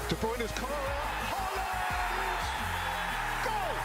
De Bruyne's corner. Holland! Goal!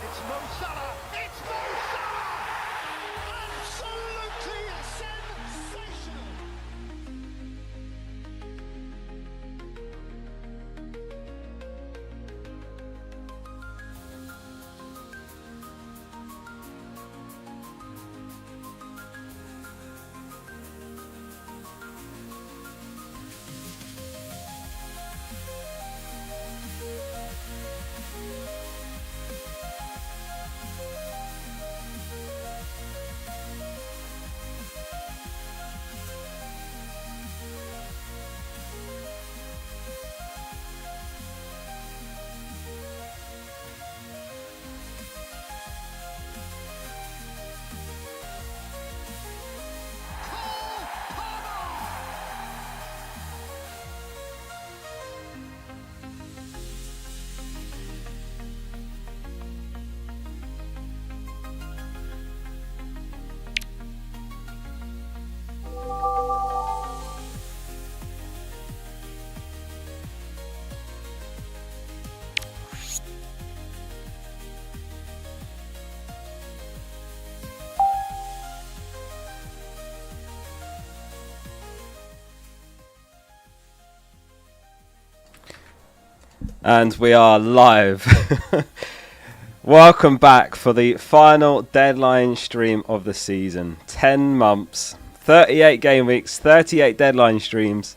It's Mo Salah! It's Mo Salah! Absolutely sensational! And we are live. Welcome back for the final deadline stream of the season. 10 months, 38 game weeks, 38 deadline streams,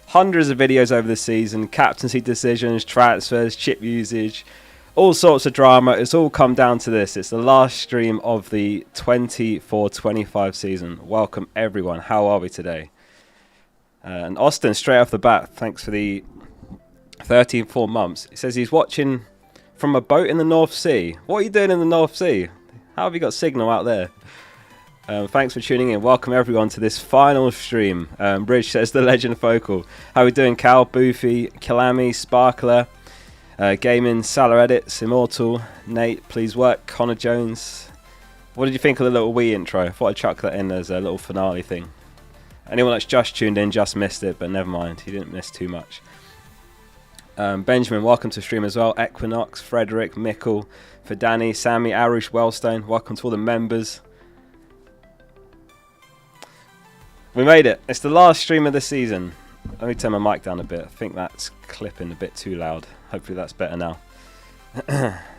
hundreds of videos over the season, captaincy decisions, transfers, chip usage, all sorts of drama. It's all come down to this. It's the last stream of the 24-25 season. Welcome everyone. How are we today? And Austin, straight off the bat, thanks for the 4 months. He says he's watching from a boat in the North Sea. What are you doing in the North Sea? How have you got signal out there? Thanks for tuning in. Welcome everyone to this final stream. Bridge says the legend Focal. How are we doing, Cal, Boofy, Kalami, Sparkler, Gaming, Salah Edits, Immortal, Nate, Please Work, Connor Jones. What did you think of the little wee intro? I thought I'd chuck that in as a little finale thing. Anyone that's just tuned in just missed it, but never mind. He didn't miss too much. Benjamin, welcome to stream as well. Equinox, Frederick, Mickle, for Danny, Sammy, Arush, Wellstone. Welcome to all the members. We made it. It's the last stream of the season. Let me turn my mic down a bit. I think that's clipping a bit too loud. Hopefully that's better now.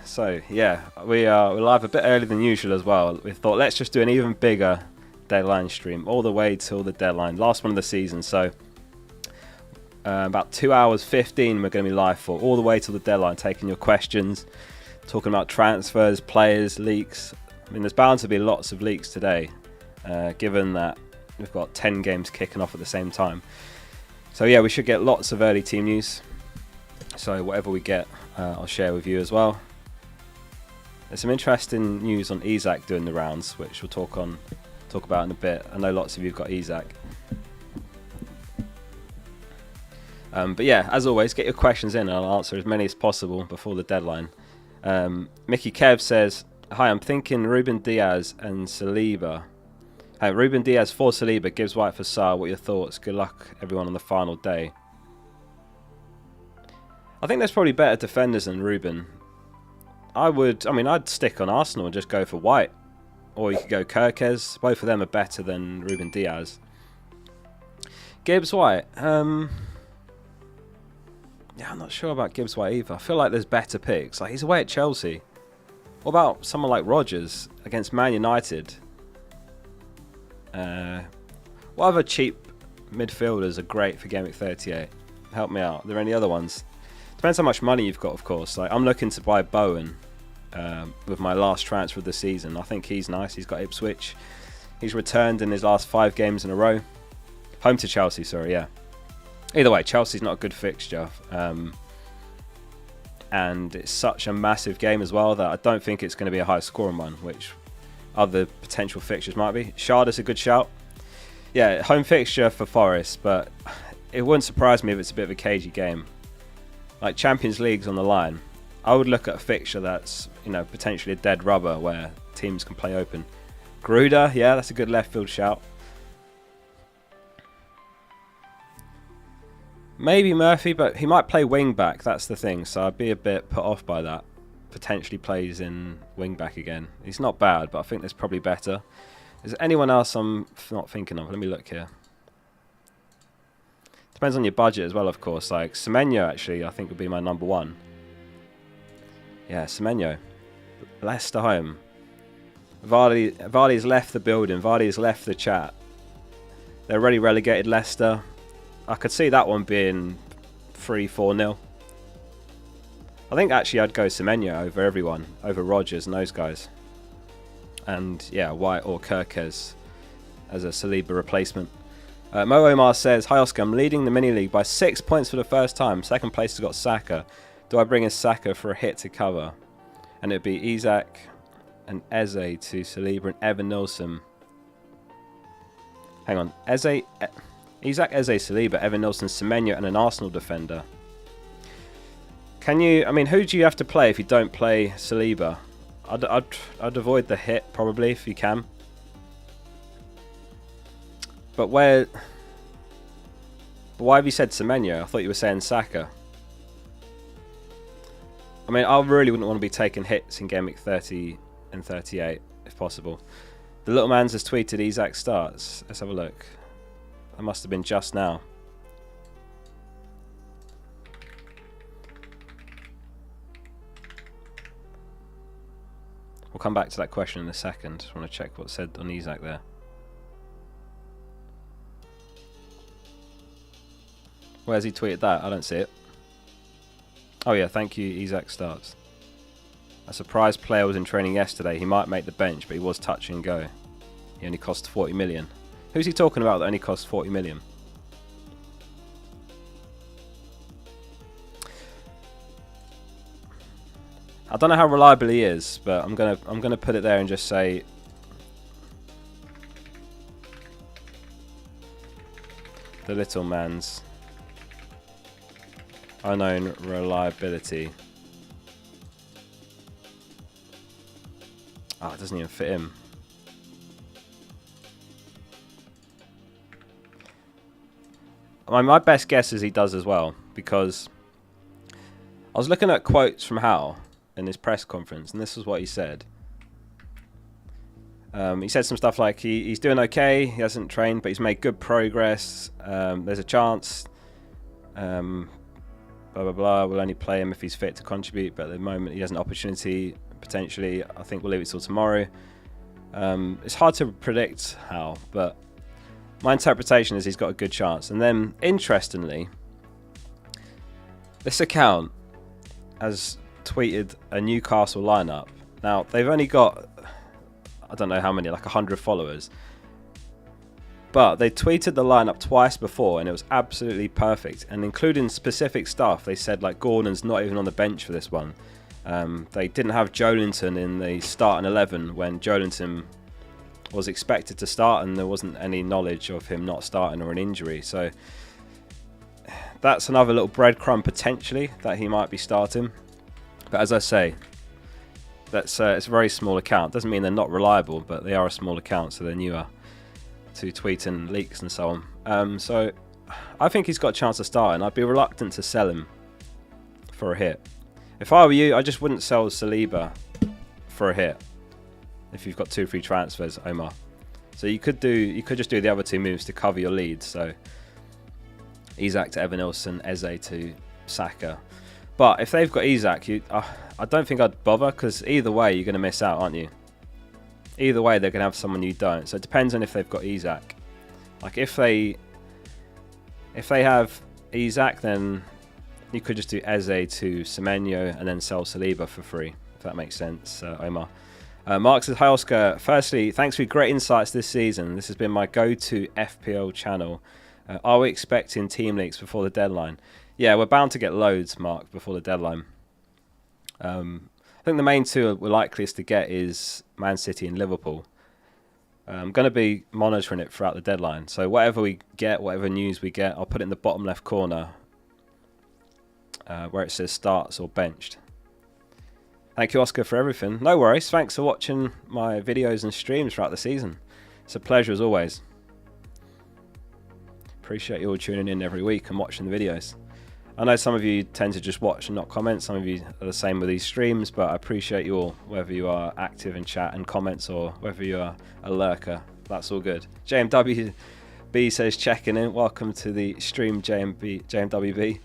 So, yeah, we're live a bit earlier than usual as well. We thought let's just do an even bigger deadline stream all the way till the deadline. Last one of the season, so about 2 hours 15 we're going to be live for, all the way till the deadline, taking your questions, talking about transfers, players, leaks. I mean, there's bound to be lots of leaks today, given that we've got 10 games kicking off at the same time. So yeah, we should get lots of early team news. So whatever we get, I'll share with you as well. There's some interesting news on Isaac doing the rounds, which we'll talk about in a bit. I know lots of you have got Isaac. But yeah, as always, get your questions in and I'll answer as many as possible before the deadline. Mickey Kev says, hi, I'm thinking Ruben Diaz and Saliba. Ruben Diaz for Saliba, Gibbs White for Sarr. What are your thoughts? Good luck, everyone, on the final day. I think there's probably better defenders than Ruben. I'd stick on Arsenal and just go for White. Or you could go Kirkez. Both of them are better than Ruben Diaz. Gibbs White. Yeah, I'm not sure about Gibbs White either. I feel like there's better picks. Like, he's away at Chelsea. What about someone like Rodgers against Man United? What other cheap midfielders are great for Gameweek 38? Help me out. Are there any other ones? Depends how much money you've got, of course. Like, I'm looking to buy Bowen with my last transfer of the season. I think he's nice. He's got Ipswich. He's returned in his last 5 games in a row. Home to Chelsea, sorry, yeah. Either way, Chelsea's not a good fixture. And it's such a massive game as well that I don't think it's going to be a high scoring one, which other potential fixtures might be. Sharda's a good shout. Yeah, home fixture for Forest, but it wouldn't surprise me if it's a bit of a cagey game. Like Champions League's on the line. I would look at a fixture that's, you know, potentially a dead rubber where teams can play open. Gruder, yeah, that's a good left field shout. Maybe Murphy, but he might play wing back. That's the thing. So I'd be a bit put off by that. Potentially plays in wing back again. He's not bad, but I think there's probably better. Is there anyone else I'm not thinking of? Let me look here. Depends on your budget as well, of course. Like Semenyo, actually, I think would be my number 1. Yeah, Semenyo. Leicester home. Vardy's left the building. Vardy's left the chat. They're already relegated, Leicester. I could see that one being 3-4-0. I think actually I'd go Semenyo over everyone, over Rodgers and those guys. And yeah, White or Kirkes as a Saliba replacement. Mo Omar says, "Hi Oscar, I'm leading the mini league by 6 points for the first time. Second place has got Saka. Do I bring in Saka for a hit to cover?" And it'd be Isak and Eze to Saliba and Evan Nilsson. Hang on, Isak, Eze, Saliba, Evan Nilsson, Semenyo and an Arsenal defender. Can you, I mean, who do you have to play if you don't play Saliba? I'd avoid the hit probably if you can. But why have you said Semenyo? I thought you were saying Saka. I mean, I really wouldn't want to be taking hits in Gameweek 30 and 38 if possible. The little man's has tweeted Isak starts. Let's have a look. That must have been just now. We'll come back to that question in a second. Just want to check what's said on Isak there. Where's he tweeted that? I don't see it. Oh yeah, thank you, Isak starts. A surprise player was in training yesterday. He might make the bench, but he was touch and go. He only cost 40 million. Who's he talking about that only costs 40 million? I don't know how reliable he is, but I'm gonna put it there and just say the little man's unknown reliability. Oh, it doesn't even fit him. My best guess is he does as well, because I was looking at quotes from Howe in his press conference, and this is what he said. He said some stuff like he's doing okay, he hasn't trained, but he's made good progress. There's a chance. Blah blah blah. We'll only play him if he's fit to contribute, but at the moment he has an opportunity. Potentially, I think we'll leave it till tomorrow. It's hard to predict how, but my interpretation is he's got a good chance. And then, interestingly, this account has tweeted a Newcastle lineup. Now, they've only got, I don't know how many, like 100 followers. But they tweeted the lineup twice before, and it was absolutely perfect. And including specific stuff, they said like Gordon's not even on the bench for this one. They didn't have Joelinton in the starting 11 when Joelinton was expected to start, and there wasn't any knowledge of him not starting or an injury. So that's another little breadcrumb potentially that he might be starting. But as I say, that's it's a very small account. Doesn't mean they're not reliable, but they are a small account, so they're newer to tweeting leaks and so on. So I think he's got a chance of starting. I'd be reluctant to sell him for a hit. If I were you, I just wouldn't sell Saliba for a hit. If you've got 2 free transfers, Omar. So you could just do the other 2 moves to cover your lead. So Isak to Evan Nilsson, Eze to Saka. But if they've got Isak, I don't think I'd bother, because either way you're going to miss out, aren't you? Either way they're going to have someone you don't. So it depends on if they've got Isak. Like if they have Isak, then you could just do Eze to Semenyo and then sell Saliba for free, if that makes sense, Omar. Mark says, hi Oscar. Firstly, thanks for your great insights this season. This has been my go-to FPL channel. Are we expecting team leaks before the deadline? Yeah, we're bound to get loads, Mark, before the deadline. I think the main two we're likeliest to get is Man City and Liverpool. I'm going to be monitoring it throughout the deadline. So whatever we get, whatever news we get, I'll put it in the bottom left corner where it says starts or benched. Thank you, Oscar, for everything. No worries. Thanks for watching my videos and streams throughout the season. It's a pleasure as always. Appreciate you all tuning in every week and watching the videos. I know some of you tend to just watch and not comment. Some of you are the same with these streams, but I appreciate you all, whether you are active in chat and comments or whether you are a lurker. That's all good. JMWB says, checking in. Welcome to the stream, JMWB.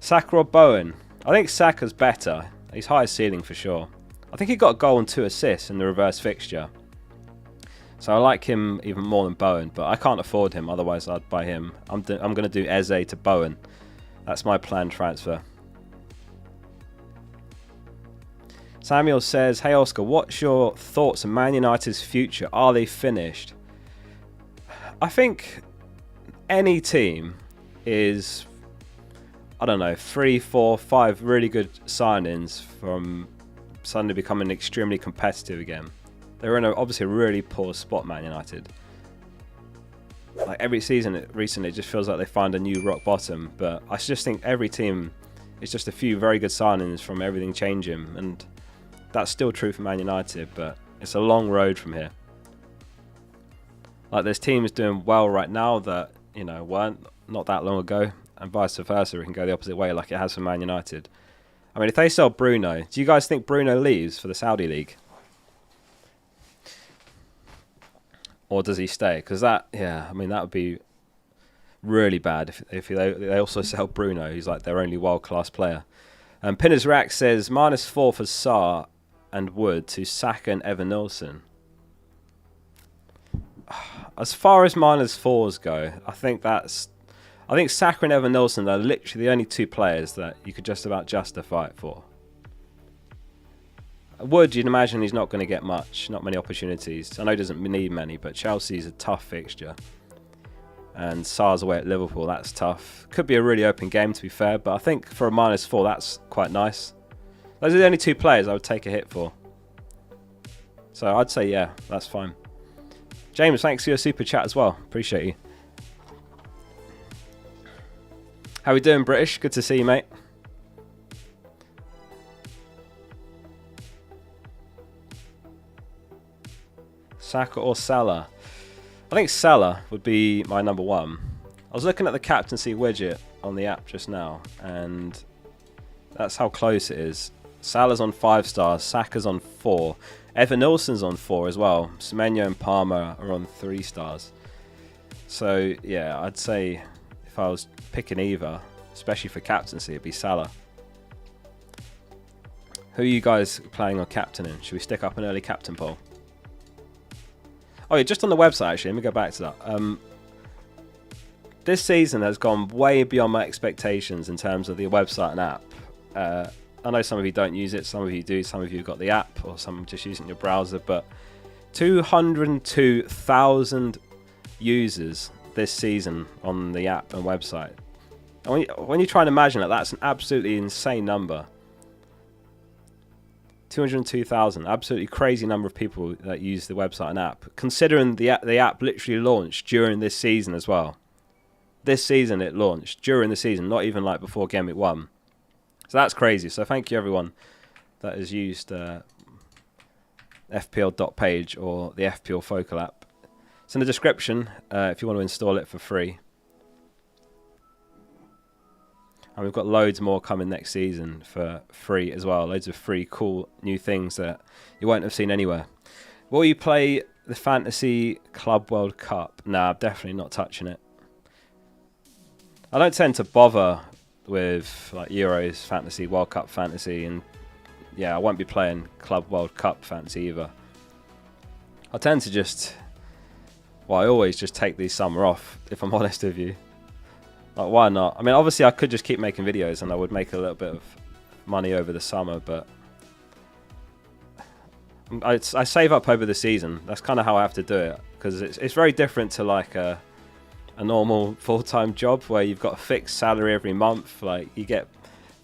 Saka or Bowen? I think Saka's better. He's higher ceiling for sure. I think he got a goal and 2 assists in the reverse fixture. So I like him even more than Bowen, but I can't afford him, otherwise I'd buy him. I'm going to do Eze to Bowen. That's my planned transfer. Samuel says, hey Oscar, what's your thoughts on Man United's future? Are they finished? I think any team is, I don't know, 3, 4, 5 really good signings from suddenly becoming extremely competitive again. They're in obviously a really poor spot, Man United. Like every season recently, it just feels like they find a new rock bottom. But I just think every team is just a few very good signings from everything changing. And that's still true for Man United, but it's a long road from here. Like there's teams doing well right now that, you know, weren't not that long ago. And vice versa, it can go the opposite way like it has for Man United. I mean, if they sell Bruno, do you guys think Bruno leaves for the Saudi League? Or does he stay? Because that, yeah, I mean, that would be really bad if they also sell Bruno. He's like their only world-class player. Pinners Rack says, -4 for Sarr and Wood to Saka and Evan Nilsson. As far as -4s go, I think Saka and Evan Nilsson are literally the only 2 players that you could just about justify it for. Wood, you'd imagine he's not going to get not many opportunities. I know he doesn't need many, but Chelsea's a tough fixture. And Sarr's away at Liverpool, that's tough. Could be a really open game, to be fair, but I think for a -4, that's quite nice. Those are the only 2 players I would take a hit for. So I'd say, yeah, that's fine. James, thanks for your super chat as well. Appreciate you. How we doing, British? Good to see you, mate. Saka or Salah? I think Salah would be my number 1. I was looking at the captaincy widget on the app just now, and that's how close it is. Salah's on 5 stars, Saka's on 4, Evan Nilsson's on 4 as well. Semenyo and Palmer are on 3 stars. So yeah, I'd say if I was picking either, especially for captaincy, it'd be Salah. Who are you guys planning on captaining? Should we stick up an early captain poll? Oh yeah, just on the website actually, let me go back to that. This season has gone way beyond my expectations in terms of the website and app. I know some of you don't use it, some of you do, some of you have got the app, or some just using your browser, but 202,000 users this season on the app and website. And when you try and imagine that, that's an absolutely insane number. 202,000, absolutely crazy number of people that use the website and app, considering the app literally launched during this season as well. This season it launched during the season, not even like before Game Week 1. So that's crazy. So thank you everyone that has used FPL.page or the FPL Focal app. It's in the description if you want to install it for free. And we've got loads more coming next season for free as well. Loads of free, cool new things that you won't have seen anywhere. Will you play the Fantasy Club World Cup? Nah, I'm definitely not touching it. I don't tend to bother with like Euros Fantasy, World Cup Fantasy, and yeah, I won't be playing Club World Cup Fantasy either. I tend to I always just take the summer off, if I'm honest with you. Like, why not? I mean, obviously I could just keep making videos and I would make a little bit of money over the summer, but I save up over the season. That's kind of how I have to do it, because it's very different to like a normal full-time job where you've got a fixed salary every month. Like, you get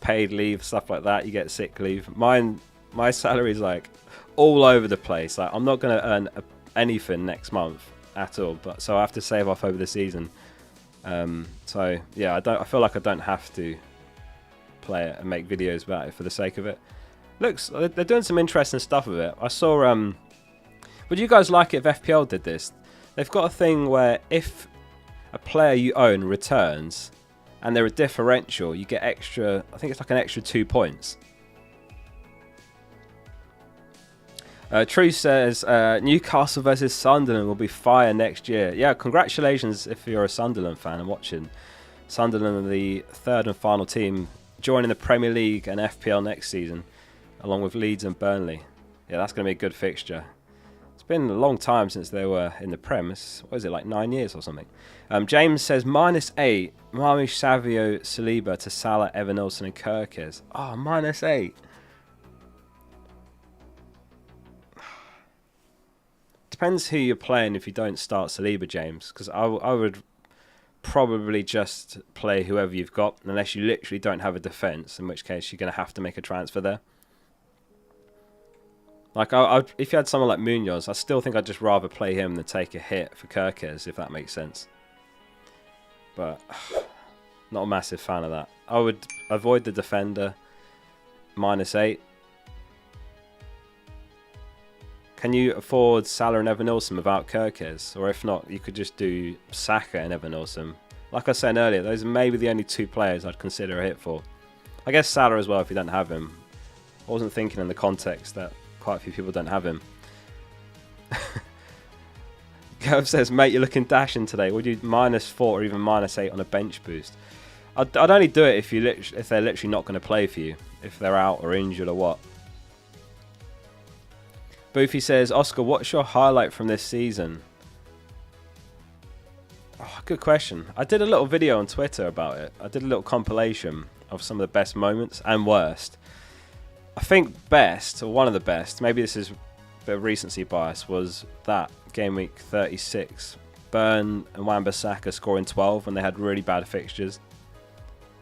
paid leave, stuff like that. You get sick leave. My salary is like all over the place. Like, I'm not going to earn anything next month at all, but so I have to save off over the season. So yeah, I feel like I don't have to play it and make videos about it for the sake of it. Looks, they're doing some interesting stuff with it. I saw would you guys like it if FPL did this? They've got a thing where if a player you own returns and they're a differential, you get extra, I think it's like an extra 2 points. True says Newcastle versus Sunderland will be fire next year. Yeah, congratulations if you're a Sunderland fan and watching. Sunderland are the third and final team joining the Premier League and FPL next season, along with Leeds and Burnley. Yeah, that's going to be a good fixture. It's been a long time since they were in the Prem. What is it, like 9 years or something? James says -8. Marmish, Savio, Saliba to Salah, Evan Nilsson and Kirkes. Oh, -8. Depends who you're playing if you don't start Saliba, James, because I would probably just play whoever you've got, unless you literally don't have a defence, in which case you're going to have to make a transfer there. Like, if you had someone like Munoz, I still think I'd just rather play him than take a hit for Kirkes, if that makes sense. But not a massive fan of that. I would avoid the defender. -8. Can you afford Salah and Evan Nilsson without Kirkes? Or if not, you could just do Saka and Evan Nilsson. Like I said earlier, those are maybe the only 2 players I'd consider a hit for. I guess Salah as well if you don't have him. I wasn't thinking in the context that quite a few people don't have him. Gav says, mate, you're looking dashing today. Would you -4 or even -8 on a bench boost? I'd only do it if they're literally not going to play for you. If they're out or injured or what. Boofy says, Oscar, what's your highlight from this season? Oh, good question. I did a little video on Twitter about it. I did a little compilation of some of the best moments and worst. I think best, or one of the best, maybe this is a bit of recency bias, was that game week 36. Burn and Wan-Bissaka scoring 12 when they had really bad fixtures.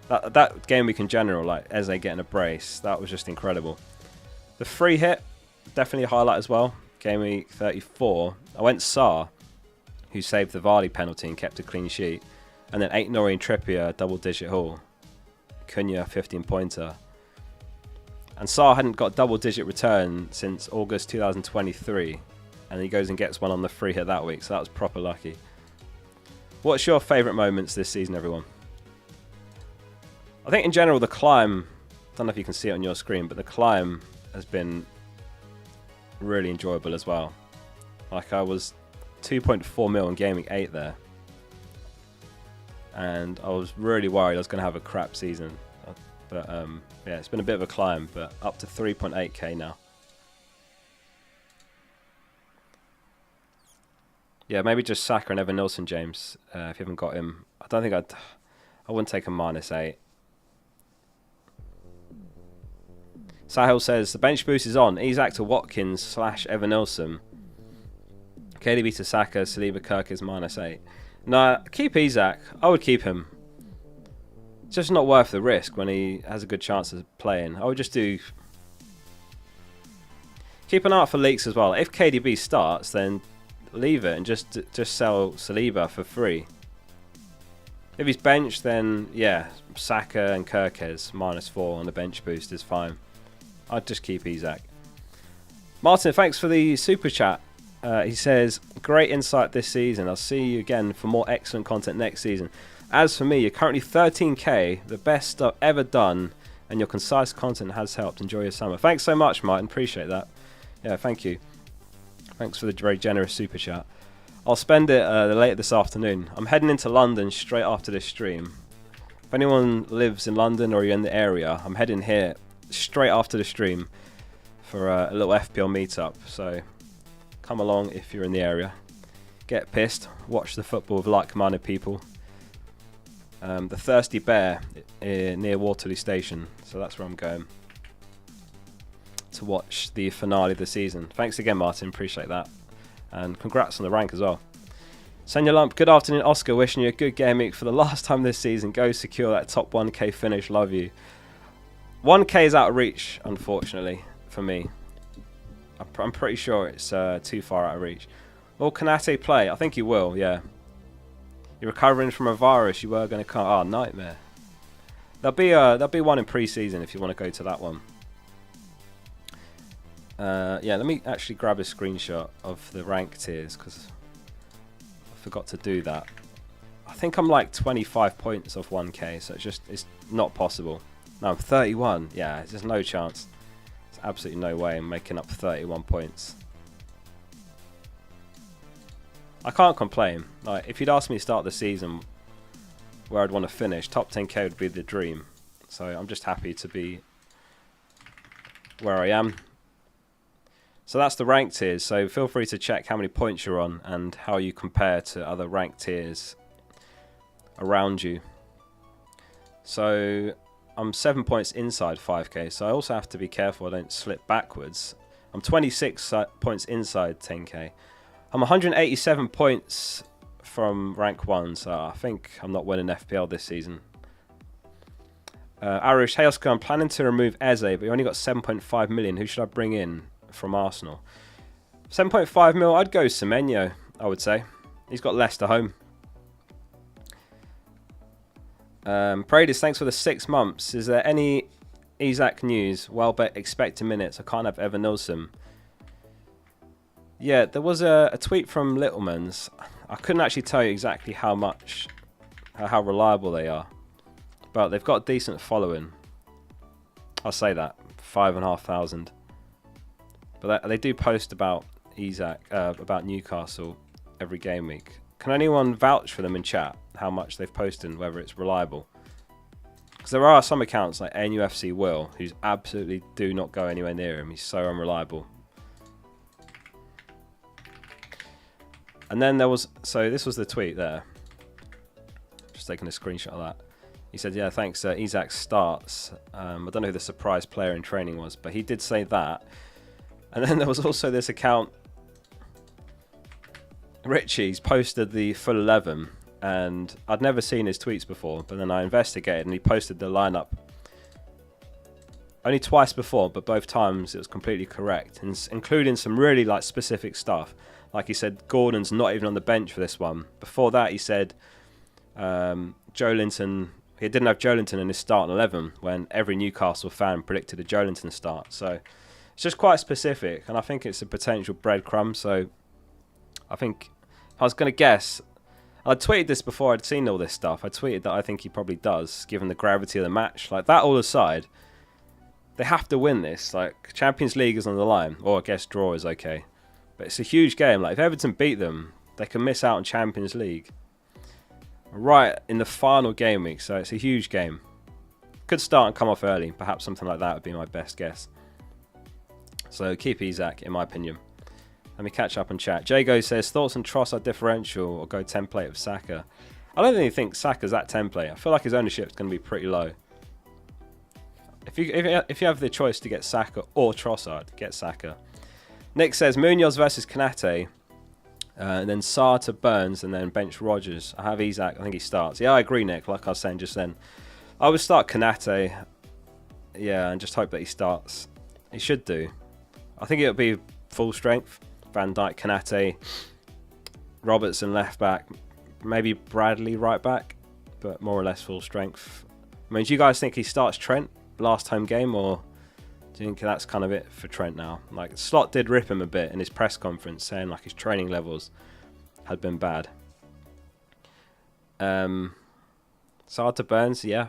That game week in general, like Eze getting a brace, that was just incredible. The free hit, definitely a highlight as well. Game week 34. I went Sarr, who saved the Vardy penalty and kept a clean sheet. And then Aït-Nouri and Trippier, double-digit haul. Cunha, 15-pointer. And Sarr hadn't got double-digit return since August 2023. And he goes and gets one on the free hit that week, so that was proper lucky. What's your favourite moments this season, everyone? I think in general, the climb, I don't know if you can see it on your screen, but the climb has been really enjoyable as well. Like, I was 2.4 mil in Game Week 8 there. And I was really worried I was going to have a crap season. But yeah, it's been a bit of a climb, but up to 3.8k now. Yeah, maybe just Saka and Evan Nilsson, James, if you haven't got him. I don't think I wouldn't take a -8. Sahil says, the bench boost is on. Isak to Watkins / Evan Nilsson. KDB to Saka, Saliba, Kirk is -8. No, keep Isak. I would keep him. It's just not worth the risk when he has a good chance of playing. I would just do... Keep an eye out for leaks as well. If KDB starts, then leave it and just sell Saliba for free. If he's benched, then yeah, Saka and Kirkes -4 on the bench boost is fine. I'd just keep Isak. Martin, thanks for the super chat. He says, great insight this season. I'll see you again for more excellent content next season. As for me, you're currently 13k, the best stuff ever done, and your concise content has helped. Enjoy your summer. Thanks so much, Martin. Appreciate that. Yeah, thank you. Thanks for the very generous super chat. I'll spend it later this afternoon. I'm heading into London straight after this stream. If anyone lives in London or you're in the area, I'm heading here straight after the stream for a little FPL meetup. So come along if you're in the area. Get pissed. Watch the football with like-minded people. the Thirsty Bear near Waterloo Station. So that's where I'm going to watch the finale of the season. Thanks again, Martin. Appreciate that. And congrats on the rank as well. Senya Lump, good afternoon, Oscar. Wishing you a good game week for the last time this season. Go secure that top 1k finish. Love you. 1k is out of reach, unfortunately, for me. I'm pretty sure it's too far out of reach. Will Kanate play? I think he will, yeah. You're recovering from a virus. You were going to come. Oh, nightmare. There'll be one in pre-season if you want to go to that one. Yeah, let me actually grab a screenshot of the rank tiers because I forgot to do that. I think I'm like 25 points off 1k, so it's not possible. No, I'm 31. Yeah, there's no chance. There's absolutely no way I'm making up 31 points. I can't complain. Like, if you'd asked me to start the season where I'd want to finish, top 10k would be the dream. So I'm just happy to be where I am. So that's the rank tiers. So feel free to check how many points you're on and how you compare to other rank tiers around you. So I'm 7 points inside 5k. So I also have to be careful I don't slip backwards. I'm 26 points inside 10k. I'm 187 points from rank 1. So I think I'm not winning FPL this season. Arish, hey Oscar, I'm planning to remove Eze, but you only got 7.5 million. Who should I bring in from Arsenal? 7.5 mil, I'd go Semenyo, I would say. He's got Leicester home. Paredes, thanks for the 6 months. Is there any Isak news? Well, bet expected minutes. I can't have Evan Nilsson. Yeah, there was a tweet from Littlemans. I couldn't actually tell you exactly how reliable they are. But they've got a decent following. I'll say that. 5,500. But they do post about Isak, about Newcastle every game week. Can anyone vouch for them in chat? How much they've posted and whether it's reliable? Because there are some accounts like NUFC Will, who's absolutely do not go anywhere near him. He's so unreliable. And then there was... So this was the tweet there. Just taking a screenshot of that. He said, yeah, thanks, Isak starts. I don't know who the surprise player in training was, but he did say that. And then there was also this account, Richie's posted the full 11, and I'd never seen his tweets before, but then I investigated and he posted the lineup only twice before, but both times it was completely correct, and including some really like specific stuff. Like he said, Gordon's not even on the bench for this one. Before that, he said Joelinton. He didn't have Joelinton in his starting 11 when every Newcastle fan predicted a Joelinton start. So it's just quite specific, and I think it's a potential breadcrumb. So I think if I was going to guess, I tweeted this before I'd seen all this stuff. I tweeted that I think he probably does, given the gravity of the match. Like, that all aside, they have to win this. Like, Champions League is on the line, or I guess draw is okay. But it's a huge game. Like, if Everton beat them, they can miss out on Champions League right in the final game week. So it's a huge game. Could start and come off early. Perhaps something like that would be my best guess. So keep Isak, in my opinion. Let me catch up and chat. Jago says, thoughts on Trossard differential or go template of Saka? I don't really think Saka's that template. I feel like his ownership is going to be pretty low. If you have the choice to get Saka or Trossard, get Saka. Nick says, Munoz versus Kanate. And then Sarr to Burns and then bench Rodgers. I have Isak. I think he starts. Yeah, I agree, Nick. Like I was saying just then. I would start Kanate. Yeah, and just hope that he starts. He should do. I think it'll be full strength. Van Dijk, Kanate, Robertson left back. Maybe Bradley right back. But more or less full strength. I mean, do you guys think he starts Trent last home game? Or do you think that's kind of it for Trent now? Like, Slot did rip him a bit in his press conference, saying like his training levels had been bad. Sarr to Burns, yeah.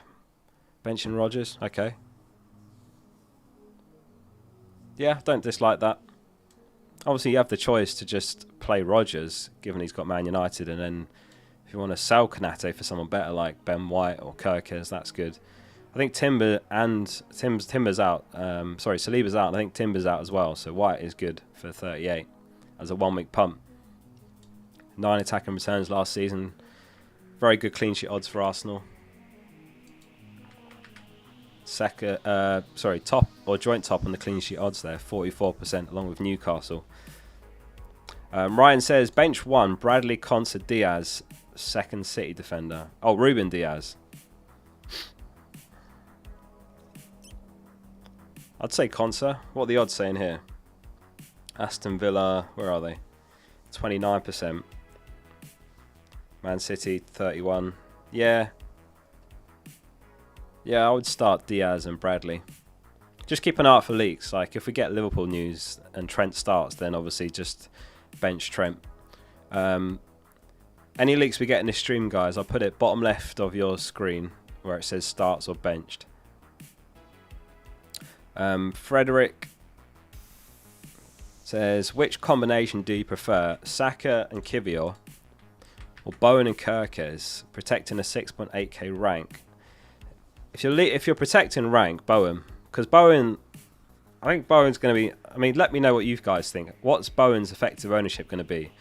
Benching Rodgers, okay. Yeah, don't dislike that. Obviously, you have the choice to just play Rodgers, given he's got Man United, and then if you want to sell Kanate for someone better like Ben White or Kirkes, that's good. I think Timber's out. Saliba's out. I think Timber's out as well. So White is good for 38 as a 1 week pump. 9 attacking returns last season. Very good clean sheet odds for Arsenal. top or joint top on the clean sheet odds there, 44%, along with Newcastle. Ryan says bench 1, Bradley, Konsa, Diaz, second City defender. Oh, Ruben Diaz. I'd say Konsa. What are the odds saying here? Aston Villa, where are they? 29%. Man City, 31. Yeah, I would start Diaz and Bradley. Just keep an eye out for leaks. Like, if we get Liverpool news and Trent starts, then obviously just bench Trent. Any leaks we get in this stream, guys, I'll put it bottom left of your screen where it says starts or benched. Frederick says, which combination do you prefer? Saka and Gvardiol or Bowen and Kirkes, protecting a 6.8k rank? If you're protecting rank, Bowen, because Bowen, I think Bowen's going to be. I mean, let me know what you guys think. What's Bowen's effective ownership going to be?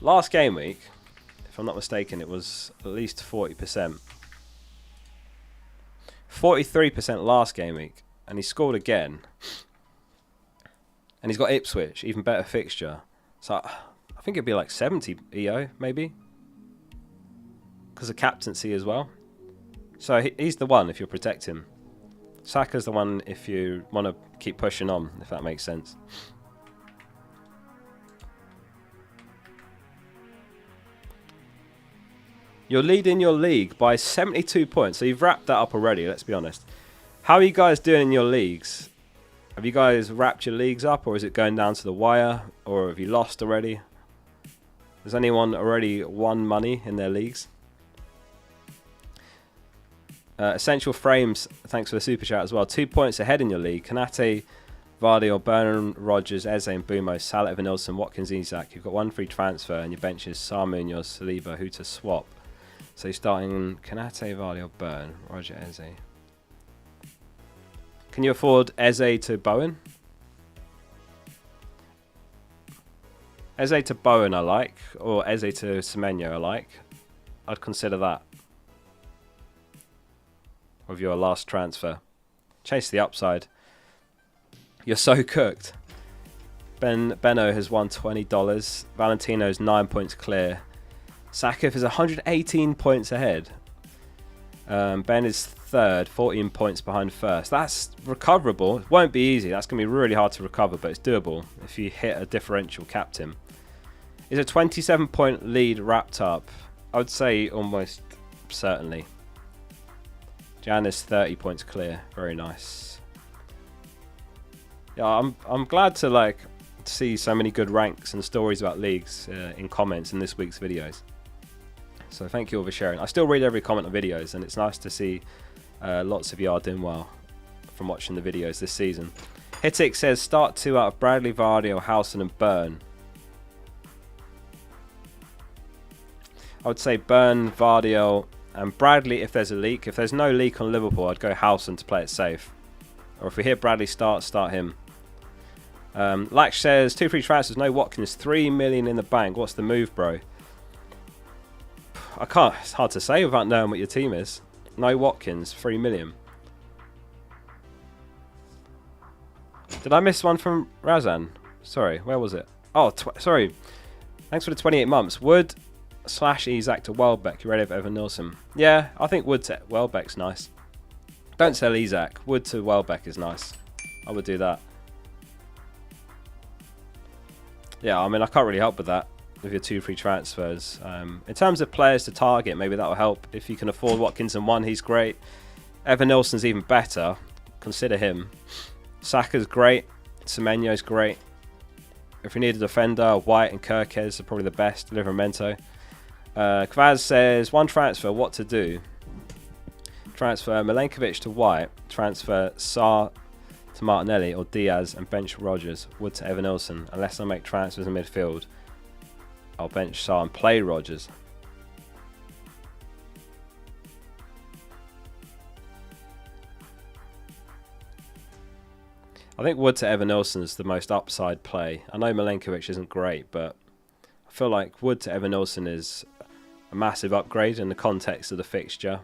Last game week, if I'm not mistaken, it was at least 40%. 43% last game week, and he scored again. And he's got Ipswich, even better fixture. So I think it'd be like 70 EO, maybe. Because of captaincy as well. So he's the one if you're protecting. Saka's the one if you want to keep pushing on, if that makes sense. You're leading your league by 72 points. So you've wrapped that up already, let's be honest. How are you guys doing in your leagues? Have you guys wrapped your leagues up, or is it going down to the wire? Or have you lost already? Has anyone already won money in their leagues? Essential Frames, thanks for the super chat as well. 2 points ahead in your league. Kanate, Gvardiol, Burnham, Rogers, Eze and Bumo, Salah, Evan Nilsson, Watkins, Isak. You've got one free transfer and your bench is Samu and your Saliba, who to swap. So you're starting Kanate, Gvardiol, Burn, Roger, Eze. Can you afford Eze to Bowen? Eze to Bowen I like, or Eze to Semenyo I like. I'd consider that of your last transfer. Chase the upside. You're so cooked. Benno has won $20. Valentino's 9 points clear. Sakif is 118 points ahead. Ben is third, 14 points behind first. That's recoverable. It won't be easy. That's going to be really hard to recover, but it's doable if you hit a differential captain. Is a 27-point lead wrapped up? I would say almost certainly. Jan is 30 points clear. Very nice. Yeah, I'm glad to see so many good ranks and stories about leagues in comments in this week's videos. So thank you all for sharing. I still read every comment on videos, and it's nice to see lots of you are doing well from watching the videos this season. Hittick says start 2 out of Bradley, Gvardiol, Howson and Burn. I would say Burn, Gvardiol and Bradley if there's a leak. If there's no leak on Liverpool, I'd go Howson to play it safe. Or if we hear Bradley start him. Lax says 2 free transfers, no Watkins, 3 million in the bank. What's the move, bro? I can't. It's hard to say without knowing what your team is. No Watkins, 3 million. Did I miss one from Razan? Sorry, where was it? Oh, sorry. Thanks for the 28 months. Wood / Isak to Welbeck. You ready for Evan Nilsson? Yeah, I think Wood to Welbeck's nice. Don't sell Isak. Wood to Welbeck is nice. I would do that. Yeah, I mean, I can't really help with that. With your 2 free transfers. In terms of players to target, maybe that will help. If you can afford Watkins and 1, he's great. Evan Nilsson's even better. Consider him. Saka's great. Semenyo's great. If we need a defender, White and Kirkes are probably the best. Livramento. Kvaz says 1 transfer, what to do? Transfer Milenkovic to White. Transfer Sarr to Martinelli or Diaz and bench Rogers. Wood to Evan Nilsson. Unless I make transfers in midfield, I'll bench Sarr and play Rogers. I think Wood to Evan Nilsson is the most upside play. I know Milenkovic isn't great, but I feel like Wood to Evan Nilsson is a massive upgrade in the context of the fixture.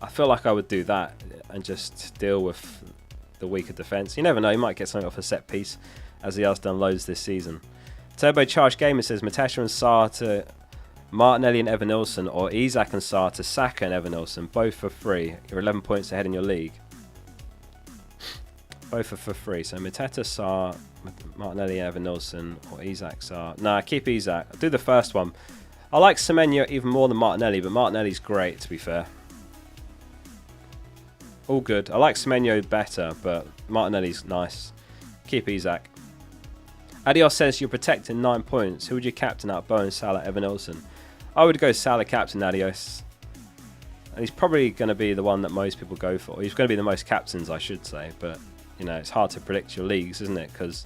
I feel like I would do that and just deal with the weaker defence. You never know, he might get something off a set piece, as he has done loads this season. Turbocharged Gamer says Mateta and Sarr to Martinelli and Evanilson, or Isak and Sarr to Saka and Evanilson, both for free. You're 11 points ahead in your league. Both are for free. So Mateta, Sarr, Martinelli, Evanilson, or Isak, Sarr. Nah, keep Isak. I'll do the first one. I like Semenyo even more than Martinelli, but Martinelli's great, to be fair. All good. I like Semenyo better, but Martinelli's nice. Keep Isak. Adios says you're protecting 9 points. Who would you captain out? Bowen, Salah, Evanilson. I would go Salah captain, Adios. And he's probably going to be the one that most people go for. He's going to be the most captains, I should say. But, you know, it's hard to predict your leagues, isn't it? Because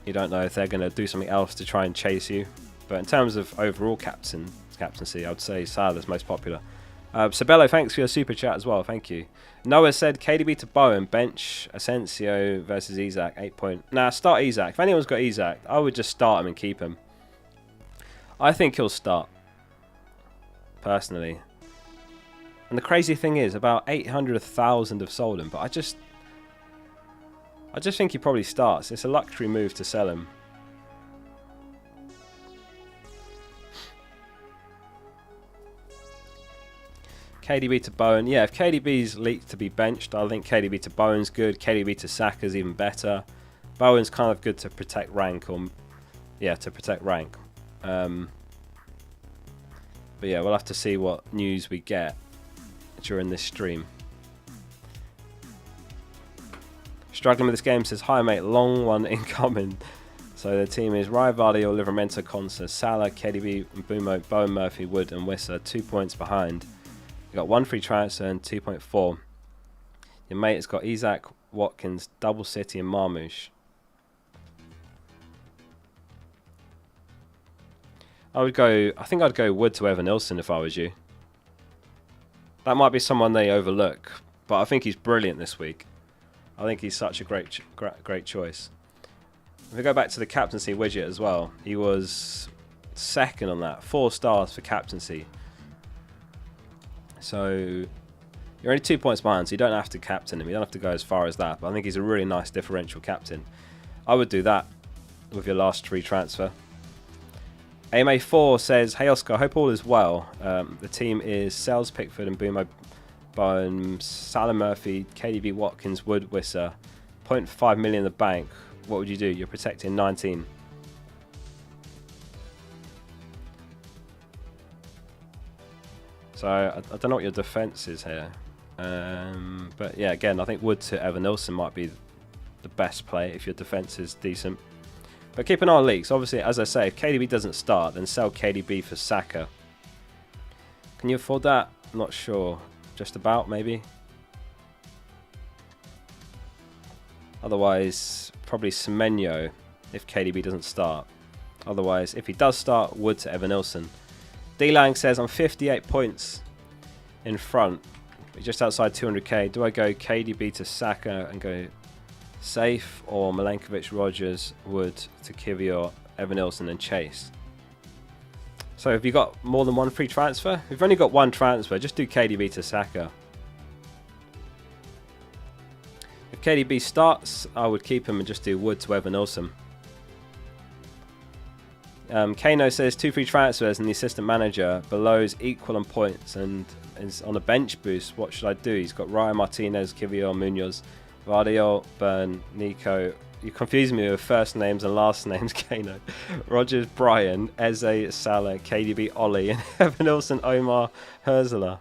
you don't know if they're going to do something else to try and chase you. But in terms of overall captaincy, I would say Salah's most popular. Sabello, thanks for your super chat as well. Thank you. Noah said KDB to Bowen, bench Asensio versus Isak, 8 point. Nah, start Isak. If anyone's got Isak, I would just start him and keep him. I think he'll start, personally. And the crazy thing is, about 800,000 have sold him, but I just think he probably starts. It's a luxury move to sell him. KDB to Bowen. Yeah, if KDB's leaked to be benched, I think KDB to Bowen's good. KDB to Saka's even better. Bowen's kind of good to protect rank, or yeah, to protect rank. But yeah, we'll have to see what news we get during this stream. Struggling with this game says, hi mate, long one incoming. So the team is Gvardiol, Livramento, Consa, Salah, KDB, Mbumo, Bowen, Murphy, Wood and Wissa, 2 points behind. You got 1 free transfer and 2.4. Your mate has got Isak, Watkins, Double City and Marmoush. I think I'd go Wood to Evanilson if I was you. That might be someone they overlook, but I think he's brilliant this week. I think he's such a great choice. If we go back to the captaincy widget as well, he was second on that, 4 stars for captaincy. So you're only 2 points behind, so you don't have to captain him. You don't have to go as far as that, but I think he's a really nice differential captain. I would do that with your last free transfer. AMA4 says, hey Oscar, hope all is well. The team is Sells, Pickford and Boomo, Bowen, Salah, Murphy, KDB, Watkins, Wood, Wissa, 0.5 million in the bank. What would you do? You're protecting 19. So I don't know what your defence is here. But yeah, again, I think Wood to Evanilson might be the best play if your defence is decent. But keep an eye on leaks. Obviously, as I say, if KDB doesn't start, then sell KDB for Saka. Can you afford that? I'm not sure. Just about, maybe. Otherwise, probably Semenyo if KDB doesn't start. Otherwise, if he does start, Wood to Evanilson. D-Lang says, I'm 58 points in front, just outside 200k. Do I go KDB to Saka and go safe, or Milenkovic, Rogers, Wood to Kivior, Evanilson and Chase? So have you got more than 1 free transfer? If you've only got 1 transfer, just do KDB to Saka. If KDB starts, I would keep him and just do Wood to Evanilson. Kano says 2 free transfers and the assistant manager below is equal on points and is on a bench boost. What should I do? He's got Ryan, Martinez, Kivior, Munoz, Gvardiol, Burn, Nico. You confuse me with first names and last names, Kano. Rogers, Brian, Eze, Salah, KDB, Ollie, and Evanilson, Omar, Herzler.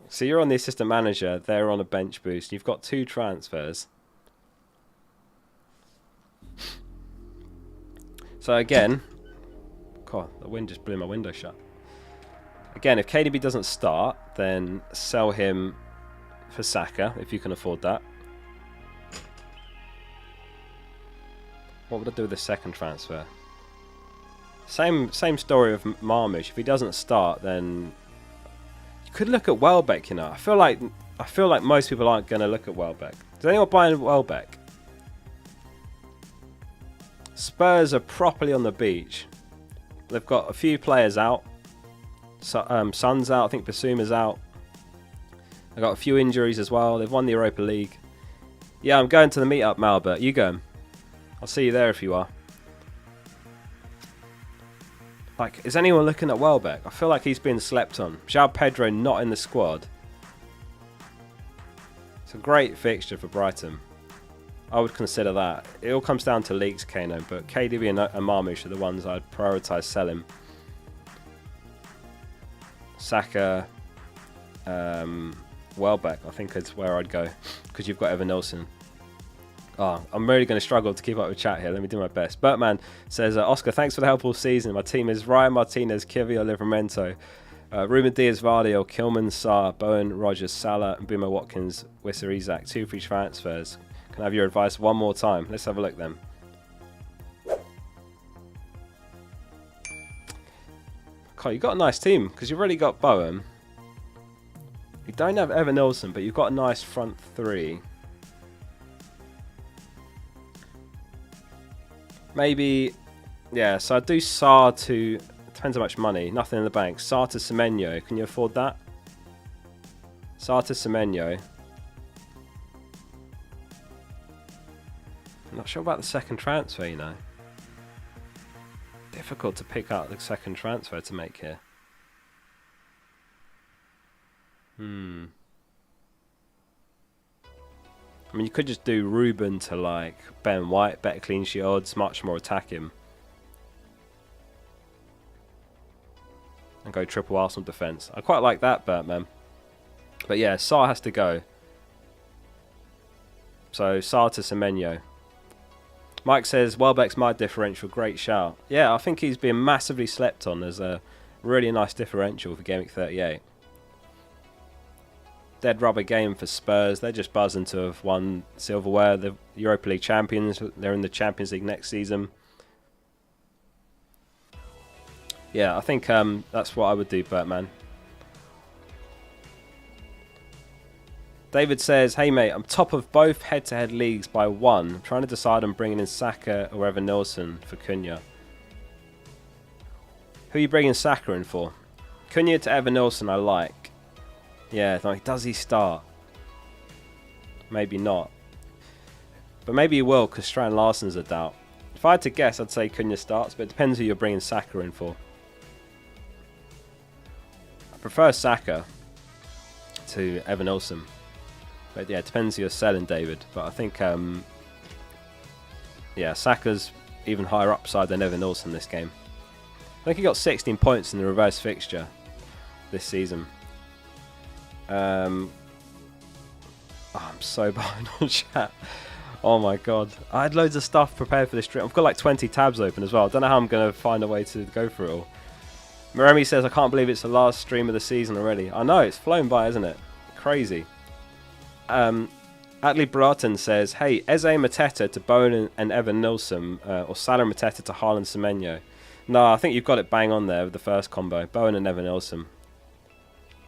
So you're on the assistant manager. They're on a bench boost. You've got 2 transfers. So again, God, the wind just blew my window shut. Again, if KDB doesn't start, then sell him for Saka, if you can afford that. What would I do with the second transfer? Same story with Marmoush. If he doesn't start, then you could look at Welbeck, you know. I feel like most people aren't going to look at Welbeck. Does anyone buy Welbeck? Spurs are properly on the beach. They've got a few players out. Son's out. I think Basuma's out. I got a few injuries as well. They've won the Europa League. Yeah, I'm going to the meetup, Malbert. You go. I'll see you there if you are. Like, is anyone looking at Welbeck? I feel like he's been slept on. João Pedro not in the squad. It's a great fixture for Brighton. I would consider that. It all comes down to leaks, Kano, but KDB and Marmoush are the ones I'd prioritise selling. Saka, Welbeck, I think is where I'd go, because you've got Evan Nilsson. Oh, I'm really going to struggle to keep up with chat here. Let me do my best. Bertman says, Oscar, thanks for the help all season. My team is Ryan Martinez, Kivio, Livramento, Ruben Diaz, Gvardiol, Kilman, Sarr, Bowen, Rogers, Salah, and Boomer Watkins, Wisser, Isaac. 2 free transfers. Can I have your advice one more time? Let's have a look then. Okay, you've got a nice team, because you've already got Bowen. You don't have Evan Nilsson, but you've got a nice front three. Maybe, yeah, so I'd do Sarr to, depends how much money, nothing in the bank. Sarr to Semenyo, can you afford that? Sarr to Semenyo. I'm not sure about the second transfer, you know. Difficult to pick out the second transfer to make here. I mean, you could just do Ruben to like Ben White, better clean sheet odds, much more attacking. And go triple Arsenal defence. I quite like that, Bertman. But yeah, Sarr has to go. So Sarr to Semenyo. Mike says, Welbeck's my differential, great shout. Yeah, I think he's been massively slept on as a really nice differential for Gameweek 38. Dead rubber game for Spurs. They're just buzzing to have won silverware. The Europa League champions. They're in the Champions League next season. Yeah, I think that's what I would do, Bertman. David says, hey mate, I'm top of both head-to-head leagues by 1. I'm trying to decide on bringing in Saka or Evan Nilsson for Cunha. Who are you bringing Saka in for? Cunha to Evan Nilsson I like. Yeah, like, does he start? Maybe not. But maybe he will, because Strand Larsen's a doubt. If I had to guess, I'd say Cunha starts, but it depends who you're bringing Saka in for. I prefer Saka to Evan Nilsson. But yeah, it depends who you're selling, David. But I think, yeah, Saka's even higher upside than Evan Nilsson this game. I think he got 16 points in the reverse fixture this season. Oh, I'm so behind on chat. Oh my god. I had loads of stuff prepared for this stream. I've got like 20 tabs open as well. I don't know how I'm going to find a way to go through it all. Miremi says, I can't believe it's the last stream of the season already. I know, it's flown by, isn't it? Crazy. Atlee Bratton says, hey, Eze Mateta to Bowen and Evan Nilsson, or Salah Mateta to Haaland Semenyo. No, I think you've got it bang on there with the first combo. Bowen and Evan Nilsson.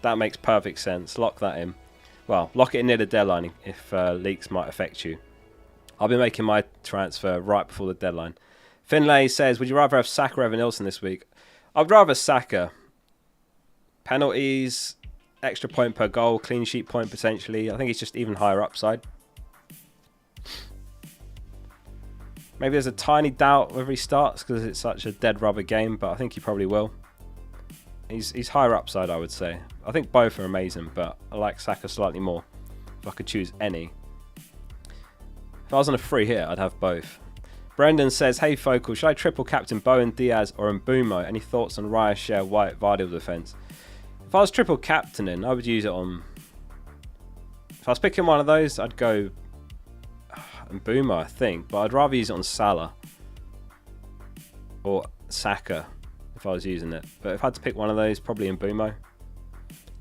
That makes perfect sense. Lock that in. Well, lock it in near the deadline if leaks might affect you. I'll be making my transfer right before the deadline. Finlay says, would you rather have Saka or Evan Nilsson this week? I'd rather Saka. Penalties, extra point per goal, clean sheet point potentially. I think it's just even higher upside. Maybe there's a tiny doubt whether he starts because it's such a dead rubber game, but I think he probably will. He's higher upside, I would say. I think both are amazing, but I like Saka slightly more. If I could choose any. If I was on a free hit, I'd have both. Brendan says, hey Focal, should I triple captain Bowen, Diaz or Mbeumo? Any thoughts on Raya, Share, White, Gvardiol defence? If I was triple captaining, I would use it on... If I was picking one of those, I'd go Mbeumo, I think. But I'd rather use it on Salah. Or Saka, if I was using it. But if I had to pick one of those, probably Mbeumo.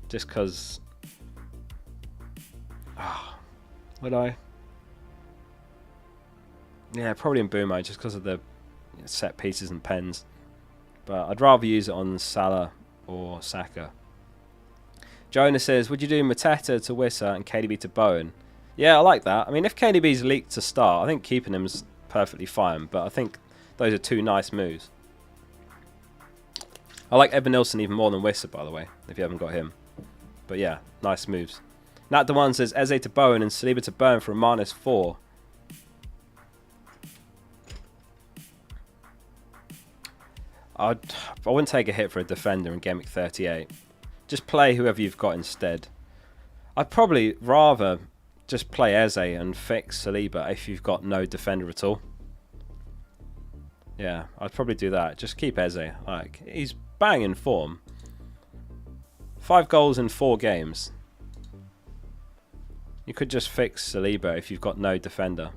Just because... would I? Yeah, probably Mbeumo, just because of the set pieces and pens. But I'd rather use it on Salah or Saka. Jonah says, would you do Mateta to Wisser and KDB to Bowen? Yeah, I like that. I mean, if KDB's leaked to start, I think keeping him's perfectly fine. But I think those are two nice moves. I like Evan Nilsson even more than Wissa, by the way, if you haven't got him. But yeah, nice moves. Nat the one says Eze to Bowen and Saliba to Burn for a -4. I wouldn't take a hit for a defender in Gameweek 38. Just play whoever you've got instead. I'd probably rather just play Eze and fix Saliba if you've got no defender at all. Yeah, I'd probably do that. Just keep Eze. Like, he's bang in form. 5 goals in 4 games. You could just fix Saliba if you've got no defender.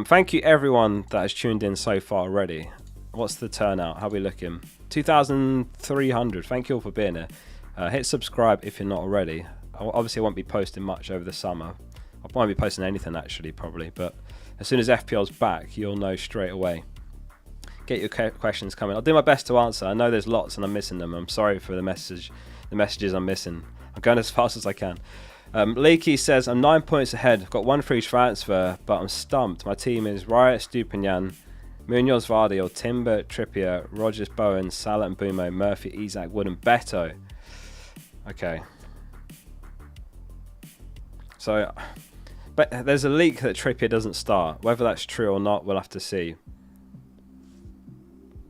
Thank you everyone that has tuned in so far already. What's the turnout? How are we looking? 2,300. Thank you all for being here. Hit subscribe if you're not already. Obviously, I won't be posting much over the summer. I won't be posting anything actually, probably. But as soon as FPL's back, you'll know straight away. Get your questions coming. I'll do my best to answer. I know there's lots and I'm missing them. I'm sorry for the messages I'm missing. I'm going as fast as I can. Leaky says, I'm 9 points ahead. I've got 1 free transfer, but I'm stumped. My team is Riot, Stupinian, Munoz, Gvardiol, Timber, Trippier, Rogers, Bowen, Salah and Bumo, Murphy, Isak, Wood and Beto. Okay. So, but there's a leak that Trippier doesn't start. Whether that's true or not, we'll have to see.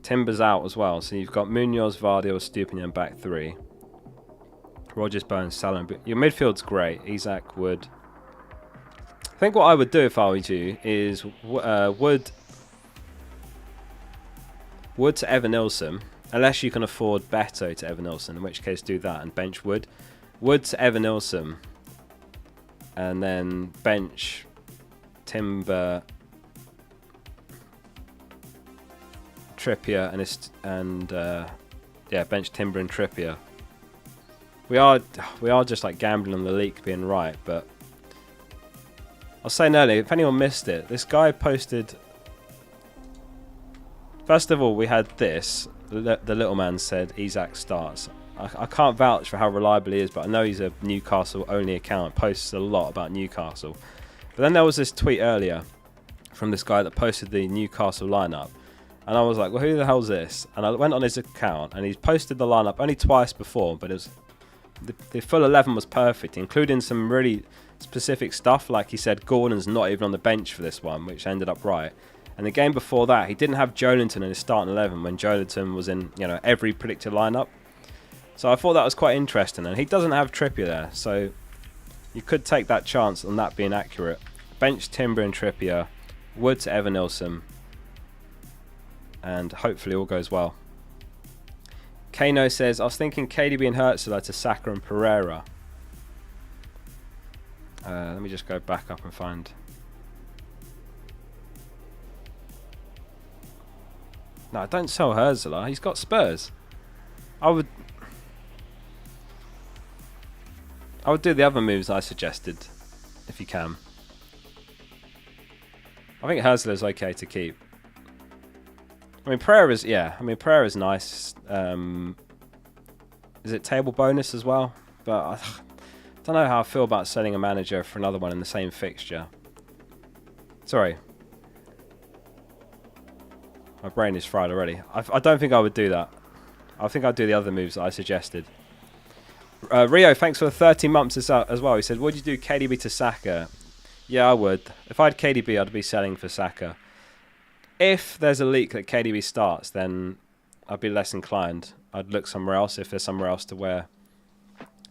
Timber's out as well. So you've got Munoz, Gvardiol, Stupinian back 3. Rogers, Bowen, Salah. Your midfield's great. Isak, Wood. I think what I would do if I were you is Wood to Evan Nilsson, unless you can afford Beto to Evan Nilsson, in which case do that and bench Wood. Wood to Evan Nilsson, and then bench Timber, Trippier, and bench Timber and Trippier. We are just like gambling on the leak being right, but I was saying earlier, if anyone missed it, this guy posted. First of all, we had this. The little man said Isak starts. I can't vouch for how reliable he is, but I know he's a Newcastle only account. Posts a lot about Newcastle. But then there was this tweet earlier from this guy that posted the Newcastle lineup. And I was like, well, who the hell's this? And I went on his account and he's posted the lineup only twice before, but it was the full 11 was perfect, including some really specific stuff. Like he said, Gordon's not even on the bench for this one, which ended up right. And the game before that, he didn't have Joelinton in his starting 11 when Joelinton was in, every predicted lineup. So I thought that was quite interesting. And he doesn't have Trippier there, so you could take that chance on that being accurate. Bench Timber and Trippier, Wood to Evan Nilsson, and hopefully all goes well. Kano says, I was thinking KDB and Hertzler to Saka and Pereira. Let me just go back up and find. No, don't sell Hertzler. He's got Spurs. I would do the other moves I suggested, if you can. I think Hertzler's okay to keep. I mean, Pereira's nice. Is it table bonus as well? But I don't know how I feel about selling a manager for another one in the same fixture. Sorry. My brain is fried already. I don't think I would do that. I think I'd do the other moves that I suggested. Rio, thanks for the 13 months as well. He said, would you do KDB to Saka? Yeah, I would. If I had KDB, I'd be selling for Saka. If there's a leak that KDB starts, then I'd be less inclined. I'd look somewhere else if there's somewhere else to wear.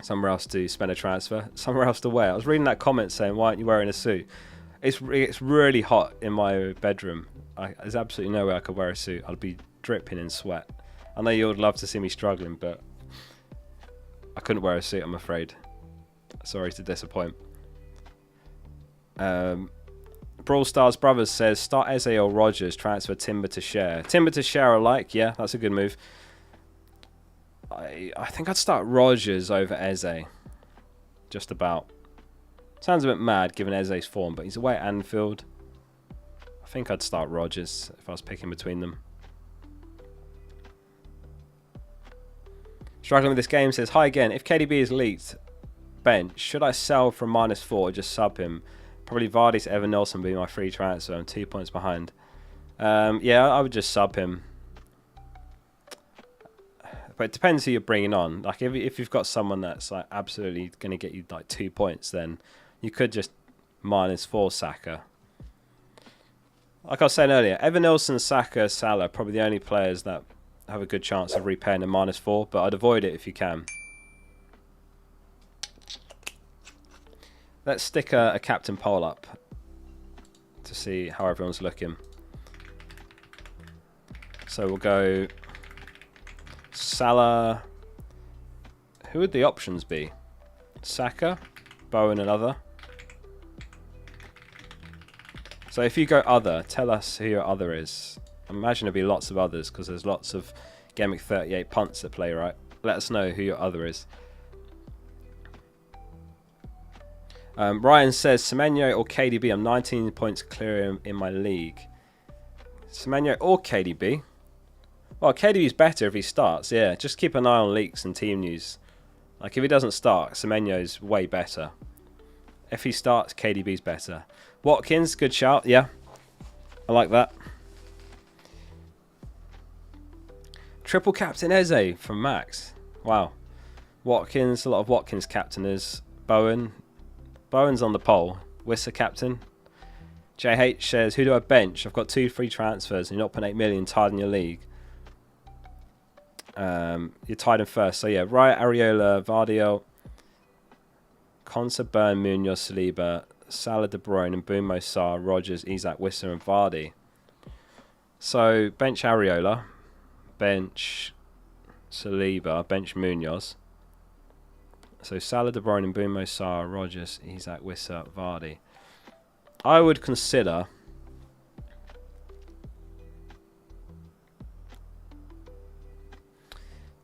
Somewhere else to spend a transfer. Somewhere else to wear. I was reading that comment saying, why aren't you wearing a suit? It's really hot in my bedroom. There's absolutely no way I could wear a suit. I'd be dripping in sweat. I know you would love to see me struggling, but I couldn't wear a suit, I'm afraid. Sorry to disappoint. Brawl Stars Brothers says, start Eze or Rogers, transfer Timber to Share. Timber to Share I like, yeah, that's a good move. I think I'd start Rogers over Eze. Just about. Sounds a bit mad given Eze's form, but he's away at Anfield. I think I'd start Rogers if I was picking between them. Struggling with this game says, hi again, if KDB is leaked, bench, should I sell for -4 or just sub him? Probably Vardy to Evan Nilsson be my free transfer. I'm 2 points behind. Yeah, I would just sub him. But it depends who you're bringing on. Like if you've got someone that's like absolutely going to get you like 2 points, then you could just -4 Saka. Like I was saying earlier, Evan Nilsson, Saka, Salah are probably the only players that have a good chance of repaying a -4, but I'd avoid it if you can. Let's stick a captain poll up to see how everyone's looking. So we'll go Salah. Who would the options be? Saka, Bowen and other. So if you go other, tell us who your other is. I imagine there'll be lots of others because there's lots of Gameweek 38 punts at play, right? Let us know who your other is. Ryan says, Semenyo or KDB? I'm 19 points clear in my league. Semenyo or KDB? Well, KDB's better if he starts, yeah. Just keep an eye on leaks and team news. Like, if he doesn't start, Semenyo's way better. If he starts, KDB's better. Watkins, good shout, yeah. I like that. Triple captain Eze from Max. Wow. Watkins, a lot of Watkins captainers. Bowen's on the poll. Wissa captain. JH says, who do I bench? I've got 2 free transfers and you're not putting 8 million tied in your league. You're tied in first. So yeah, Riot, Areola, Gvardiol, Konsa, Burn, Munoz, Saliba, Salah, De Bruyne, and Bumo, Sarr, Rogers, Isak, Wissa, and Vardy. So bench Areola, bench Saliba, bench Munoz. So Salah, De Bruyne, and Bumo, Sarr, Rogers, Isak, Wissa, Vardy. I would consider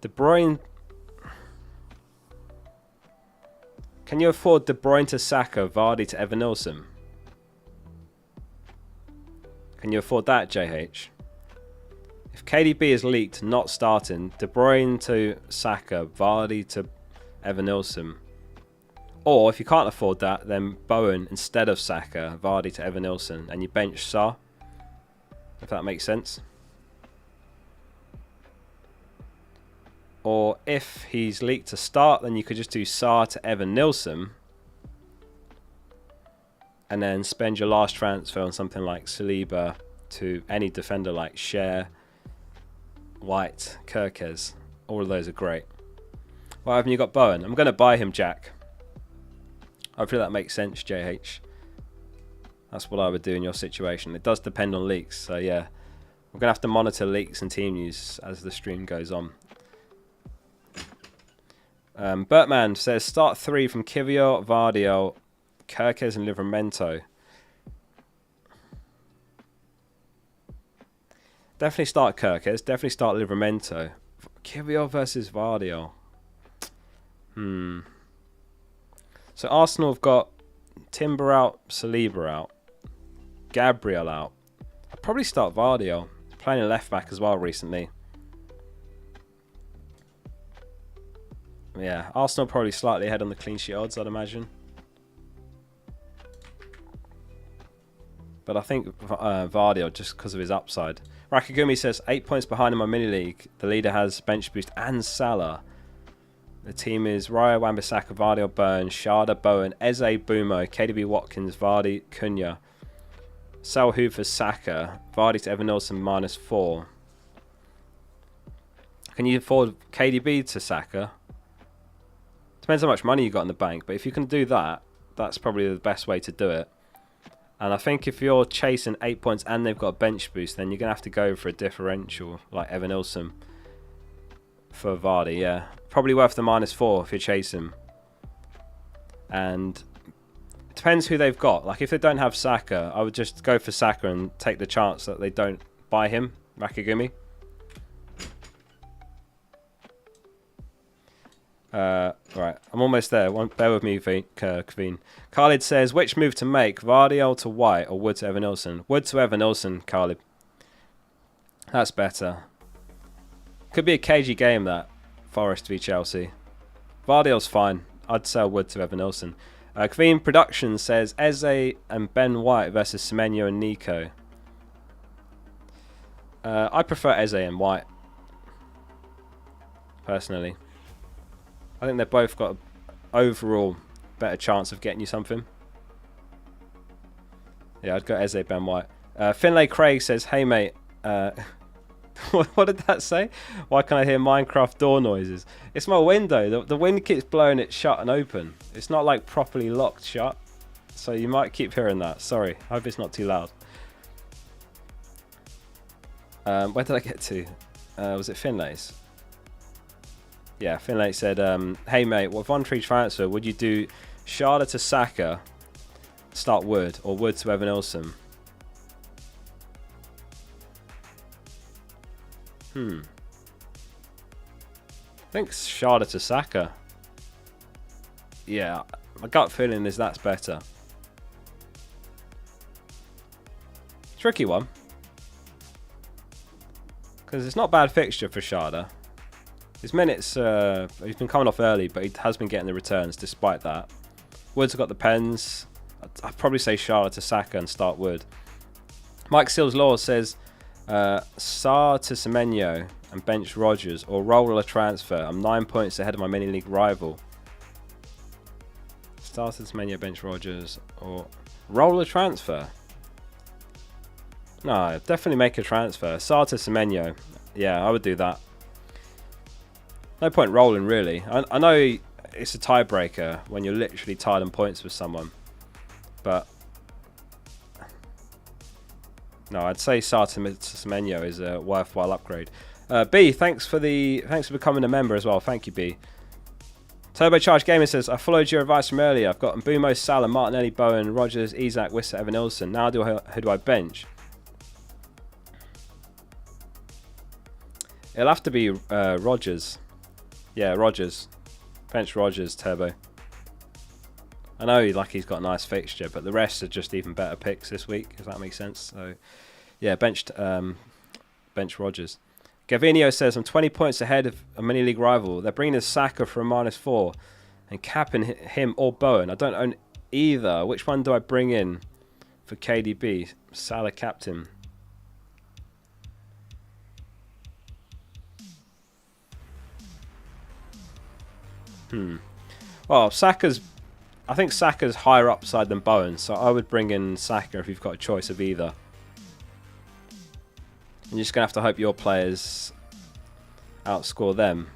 De Bruyne. Can you afford De Bruyne to Saka, Vardy to Evan Nilsson? Can you afford that, JH? If KDB is leaked not starting, De Bruyne to Saka, Vardy to Evan Nilsson. Or if you can't afford that, then Bowen instead of Saka, Vardy to Evan Nilsson, and you bench Sarr. If that makes sense. Or if he's leaked to start, then you could just do Sarr to Evan Nilsson. And then spend your last transfer on something like Saliba to any defender like Cher, White, Kirkes. All of those are great. Why haven't you got Bowen? I'm going to buy him, Jack. Hopefully that makes sense, JH. That's what I would do in your situation. It does depend on leaks. So yeah, we're going to have to monitor leaks and team news as the stream goes on. Bertman says, start 3 from Kivior, Gvardiol, Kirkes and Livramento. Definitely start Kirkes. Definitely start Livramento. Kivior versus Gvardiol. So Arsenal have got Timber out, Saliba out, Gabriel out. I'd probably start Gvardiol. He's playing a left back as well recently. Yeah, Arsenal probably slightly ahead on the clean sheet odds, I'd imagine. But I think Gvardiol, just because of his upside. Rakagumi says, 8 points behind in my mini-league. The leader has bench boost and Salah. The team is Raya, Wan-Bissaka, Gvardiol, Burns, Sharda, Bowen, Eze, Bumo, KDB, Watkins, Vardy, Cunha. Sal Hoover, Saka, Vardy to Evan Nilsson -4. Can you afford KDB to Saka? Depends how much money you got in the bank, but if you can do that, that's probably the best way to do it. And I think if you're chasing 8 points and they've got a bench boost, then you're going to have to go for a differential like Evan Nilsson for Vardy, yeah. Probably worth the -4 if you're chasing. And it depends who they've got. Like if they don't have Saka, I would just go for Saka and take the chance that they don't buy him, Rakagumi. Right, I'm almost there. Bear with me, Kveen. Khalid says, which move to make? Gvardiol to White or Wood to Evan Nilsson? Wood to Evan Nilsson, Khalid. That's better. Could be a cagey game, that. Forest v Chelsea. Gvardiol's fine. I'd sell Wood to Evan Nilsson. Kveen Production says, Eze and Ben White versus Semenyo and Nico. I prefer Eze and White. personally. I think they've both got an overall better chance of getting you something. Yeah, I'd go Eze, Ben White. Finlay Craig says, hey mate, what did that say? Why can I hear Minecraft door noises? It's my window. The wind keeps blowing it shut and open. It's not like properly locked shut. So you might keep hearing that. Sorry. I hope it's not too loud. Where did I get to? Was it Finlay's? Yeah, Finlay said, hey mate, what voluntary transfer would you do? Sharda to Saka, start Wood, or Wood to Evan Ilson? I think Sharda to Saka. Yeah, my gut feeling is that's better. Tricky one. Because it's not a bad fixture for Sharda. His minutes, he's been coming off early, but he has been getting the returns despite that. Wood's got the pens. I'd probably say Sharda to Saka and start Wood. Mike Seals Law says, Sarr to Semenyo and bench Rodgers, or roll a transfer. I'm 9 points ahead of my mini league rival. Sarr to Semenyo, bench Rodgers, or roll a transfer. No, definitely make a transfer. Sarr to Semenyo. Yeah, I would do that. No point rolling, really. I know it's a tiebreaker when you're literally tied on points with someone, but no, I'd say Sarr to Semenyo is a worthwhile upgrade. B, thanks for becoming a member as well. Thank you, B. Turbocharged Gamer says, I followed your advice from earlier. I've got Mbumo, Salah, Martinelli, Bowen, Rodgers, Isak, Wissa, Evan Ilson. Now who do I bench? It'll have to be Rodgers. Yeah, Rodgers. Bench Rodgers, Turbo. I know he's got a nice fixture, but the rest are just even better picks this week, if that makes sense. So, yeah, bench Rodgers. Gvardiol says, I'm 20 points ahead of a mini league rival. They're bringing in Saka for a -4 and capping him or Bowen. I don't own either. Which one do I bring in for KDB? Salah captain. Well, I think Saka's higher upside than Bowen, so I would bring in Saka if you've got a choice of either. You're just going to have to hope your players outscore them.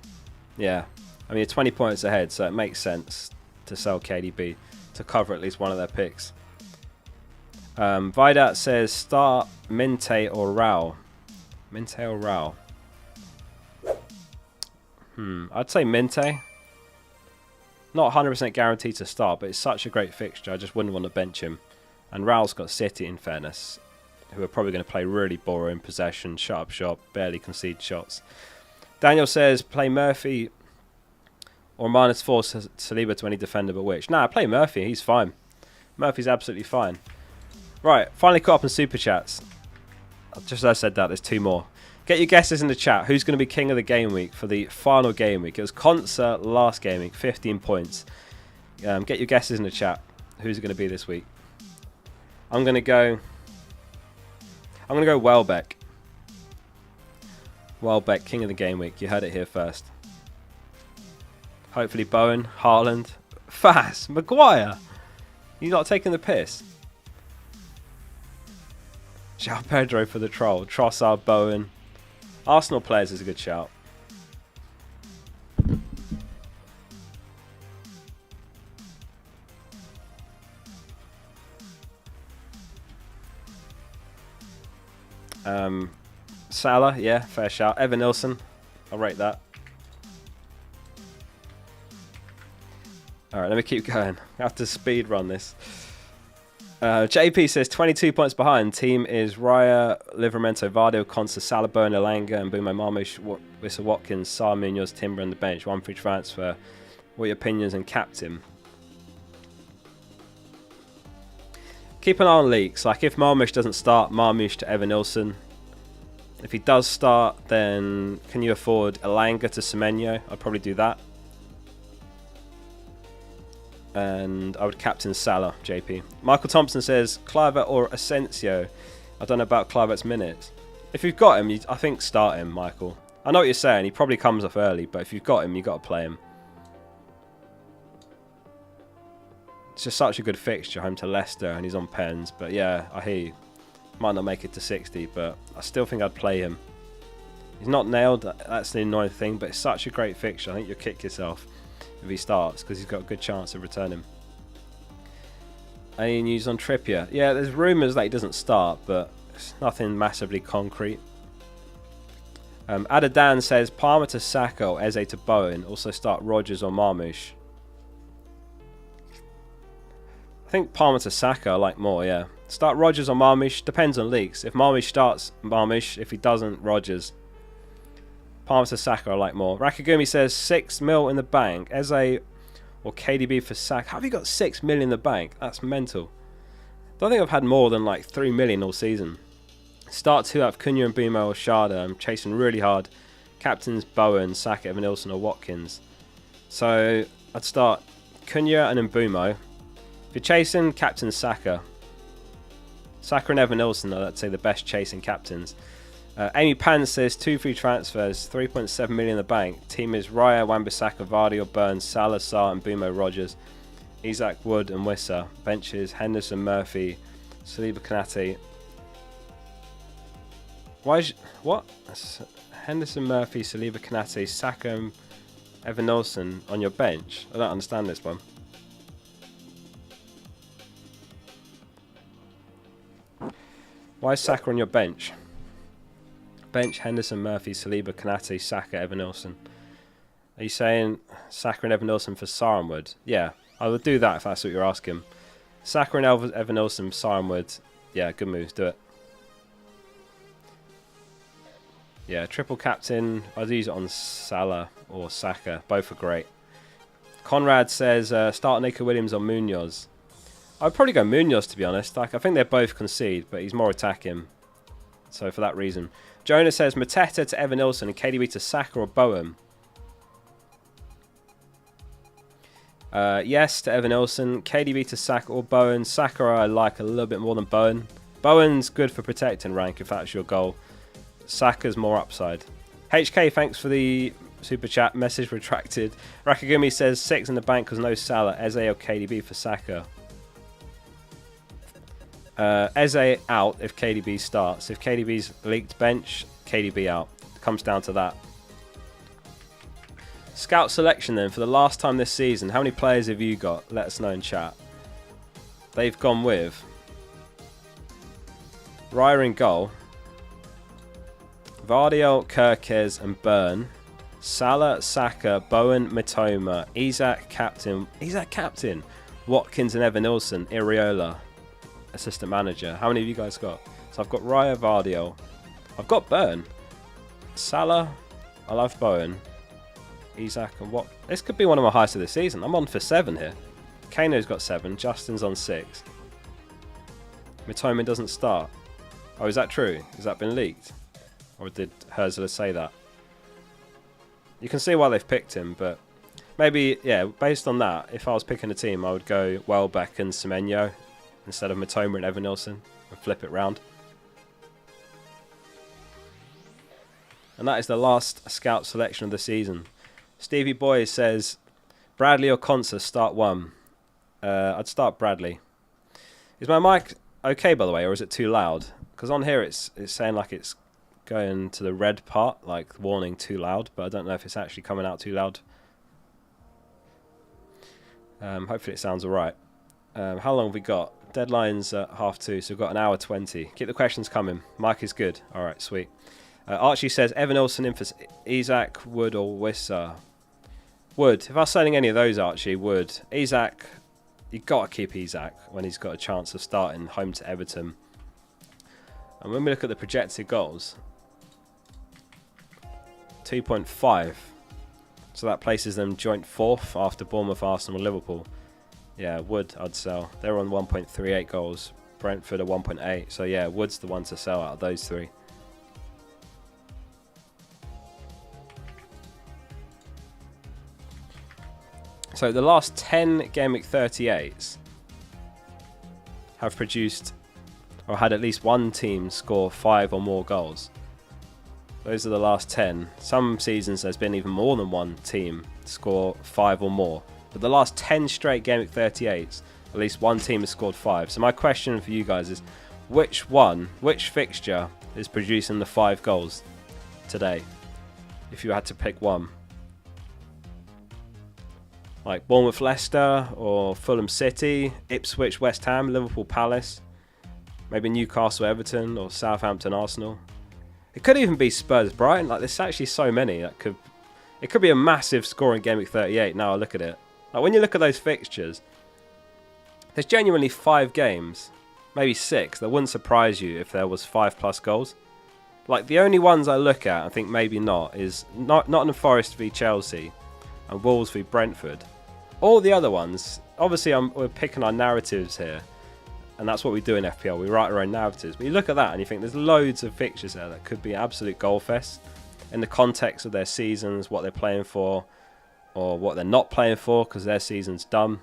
Yeah. I mean, you're 20 points ahead, so it makes sense to sell KDB to cover at least one of their picks. Vidat says, start Minte or Rao. Minte or Rao? I'd say Minte. Not 100% guaranteed to start, but it's such a great fixture. I just wouldn't want to bench him. And Raul's got City, in fairness, who are probably going to play really boring possession, shut up shop, barely concede shots. Daniel says, play Murphy or -4 Saliba to any defender but which? Nah, play Murphy. He's fine. Murphy's absolutely fine. Right, finally caught up in Super Chats. Just as I said that, there's 2 more. Get your guesses in the chat. Who's going to be king of the game week for the final game week? It was Concert last game week, 15 points. Get your guesses in the chat. Who's it going to be this week? I'm going to go Welbeck. Welbeck, king of the game week. You heard it here first. Hopefully Bowen, Haaland, Fass, Maguire. You're not taking the piss. João Pedro for the troll. Trossard, Bowen. Arsenal players is a good shout. Salah, yeah, fair shout. Evan Nilsson, I'll rate that. Alright, let me keep going. I have to speed run this. JP says 22 points behind. Team is Raya, Livramento, Gvardiol, Consa, Salabo, Elanga, and Mbumo, Marmoush, Wissa Watkins, Sarr, Munoz, Timber on the bench. 1 free transfer. What are your opinions and captain? Keep an eye on leaks. Like if Marmoush doesn't start, Marmoush to Evan Nilsson. If he does start, then can you afford Elanga to Semenyo? I'd probably do that. And I would captain Salah, JP. Michael Thompson says, Kluivert or Asensio? I don't know about Kluivert's minutes. If you've got him, I think start him, Michael. I know what you're saying. He probably comes off early, but if you've got him, you've got to play him. It's just such a good fixture, home to Leicester, and he's on pens. But yeah, I hear you. Might not make it to 60, but I still think I'd play him. He's not nailed, that's the annoying thing, but it's such a great fixture. I think you'll kick yourself if he starts, because he's got a good chance of returning. Any news on Trippier? Yeah, there's rumours that he doesn't start, but it's nothing massively concrete. Adadan says Palmer to Saka or Eze to Bowen. Also start Rodgers or Marmoush. I think Palmer to Saka I like more, yeah. Start Rodgers or Marmoush. Depends on leaks. If Marmoush starts, Marmoush. If he doesn't, Rodgers. Palmer to Saka I like more. Rakagumi says 6 mil in the bank. Eze or KDB for Saka. How have you got 6 mil in the bank? That's mental. I don't think I've had more than like 3 million all season. Start 2 out of Cunha and Bumo or Sharda. I'm chasing really hard. Captains Bowen, Saka, Evan Nilsson or Watkins. So I'd start Cunha and then Bumo. If you're chasing, captain Saka. Saka and Evan Nilsson are, let's say, the best chasing captains. Amy Pan says 2 free transfers, 3.7 million in the bank. Team is Raya, Wan-Bissaka, Gvardiol, Burns, Salah, Sarr and Bumo Rodgers. Isak, Wood and Wissa. Benches Henderson, Murphy, Saliba, Kanate. What? Henderson, Murphy, Saliba, Kanate, Saka and Evan Nilsson on your bench? I don't understand this one. Why is Saka on your bench? Bench Henderson, Murphy, Saliba, Kanate, Saka, Evan Nilsson. Are you saying Saka and Evan Nilsson for Sarr and Wood? Yeah, I would do that if that's what you're asking. Saka and Evan Nilsson, Sarr and Wood. Yeah, good moves, do it. Yeah, triple captain. I'd use it on Salah or Saka. Both are great. Conrad says start Nico Williams or Munoz. I'd probably go Munoz, to be honest. Like, I think they both concede, but he's more attacking. So for that reason. Jonah says Mateta to Evan Nilsson and KDB to Saka or Bowen. Yes to Evan Nilsson. KDB to Saka or Bowen. Saka I like a little bit more than Bowen. Bowen's good for protecting rank if that's your goal. Saka's more upside. HK, thanks for the super chat. Message retracted. Rakagumi says 6 in the bank because no Salah. Eze or KDB for Saka. Eze out if KDB starts. If KDB's leaked bench, KDB out. It comes down to that. Scout selection then for the last time this season. How many players have you got? Let us know in chat. They've gone with Raya in goal, Gvardiol, Kirkes and Burn, Salah, Saka, Bowen, Mitoma, Isak captain, Watkins and Evan Nilsson, Iriola, assistant manager. How many of you guys got? So I've got Raya, Gvardiol, I've got Burn, Salah, I love Bowen, Isak and what? This could be one of my highest of the season. I'm on for 7 here. Kano's got 7, Justin's on 6. Mitoma doesn't start. Oh, is that true? Has that been leaked? Or did Herzler say that? You can see why they've picked him, but maybe, yeah, based on that, if I was picking a team, I would go Welbeck and Semenyo instead of Mitoma and Evan Nilsson and flip it round. And that is the last scout selection of the season. Stevie Boy says, Bradley or Consa, start 1. I'd start Bradley. Is my mic okay, by the way, or is it too loud? Because on here it's saying like it's going to the red part, like warning too loud, but I don't know if it's actually coming out too loud. Hopefully it sounds alright. How long have we got? Deadline's at 2:30, so we've got an hour 20. Keep the questions coming. Mike is good. Alright, sweet. Archie says, Evan Nilsson in for Isak, Wood or Wissa. Wood. If I was selling any of those, Archie, Wood. Isak, you've got to keep Isak when he's got a chance of starting home to Everton. And when we look at the projected goals, 2.5. So that places them joint 4th after Bournemouth, Arsenal, Liverpool. Yeah, Wood I'd sell. They're on 1.38 goals. Brentford are 1.8. So yeah, Wood's the one to sell out of those 3. So the last 10 Gameweek 38s have produced or had at least one team score 5 or more goals. Those are the last 10. Some seasons there's been even more than one team score 5 or more. But the last 10 straight Gameweek 38s, at least one team has scored 5. So my question for you guys is, which fixture is producing the 5 goals today? If you had to pick one. Like Bournemouth Leicester, or Fulham City, Ipswich West Ham, Liverpool Palace, maybe Newcastle Everton, or Southampton Arsenal. It could even be Spurs Brighton. Like, there's actually so many that it could be a massive scoring Gameweek 38. Now I look at it. Like, when you look at those fixtures, there's genuinely 5 games, maybe 6. That wouldn't surprise you if there was 5+ goals. Like, the only ones I look at, I think maybe not, is Nottingham Forest v Chelsea and Wolves v Brentford. All the other ones, obviously we're picking our narratives here, and that's what we do in FPL. We write our own narratives. But you look at that and you think there's loads of fixtures there that could be absolute goal fest in the context of their seasons, what they're playing for, or what they're not playing for because their season's done.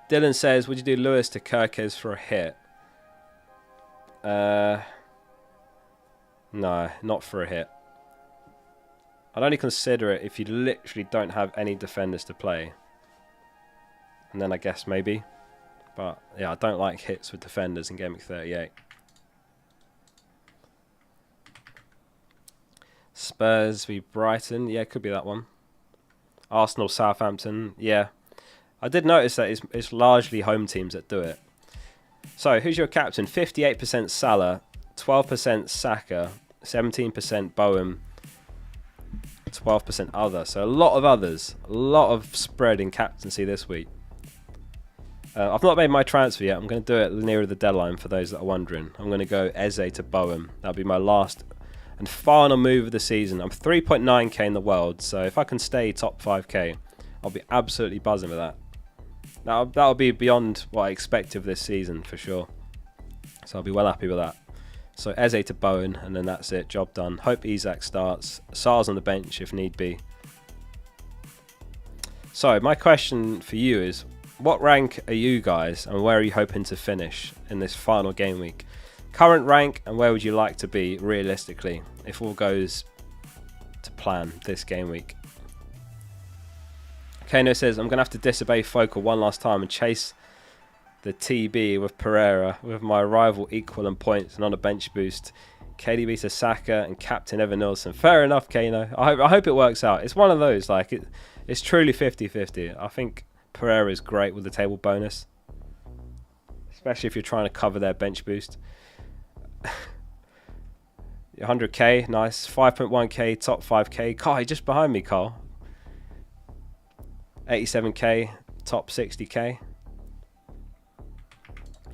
Dylan says, would you do Lewis to Kirkes for a hit? No, not for a hit. I'd only consider it if you literally don't have any defenders to play. And then I guess maybe. But yeah, I don't like hits with defenders in Gameweek 38. Spurs v Brighton. Yeah, it could be that one. Arsenal, Southampton. Yeah. I did notice that it's largely home teams that do it. So, who's your captain? 58% Salah, 12% Saka, 17% Bowen, 12% other. So a lot of others. A lot of spread in captaincy this week. I've not made my transfer yet. I'm going to do it nearer the deadline for those that are wondering. I'm going to go Eze to Bowen. That'll be my last and final move of the season. I'm 3.9k in the world, so if I can stay top 5k, I'll be absolutely buzzing with that. That'll be beyond what I expect of this season for sure. So I'll be well happy with that. So Eze to Bowen, and then that's it. Job done. Hope Isak starts. Sar's on the bench if need be. So my question for you is, what rank are you guys, and where are you hoping to finish in this final game week? Current rank, and where would you like to be realistically if all goes to plan this game week? Kano says, I'm going to have to disobey Focal one last time and chase the TB with Pereira with my rival equal in points and on a bench boost. KDB to Saka and captain Evan Nilsson. Fair enough, Kano. I hope it works out. It's one of those, like, it's truly 50-50. I think Pereira is great with the table bonus, especially if you're trying to cover their bench boost. 100k, nice. 5.1k, top 5k. Carl, just behind me, Carl. 87k, top 60k.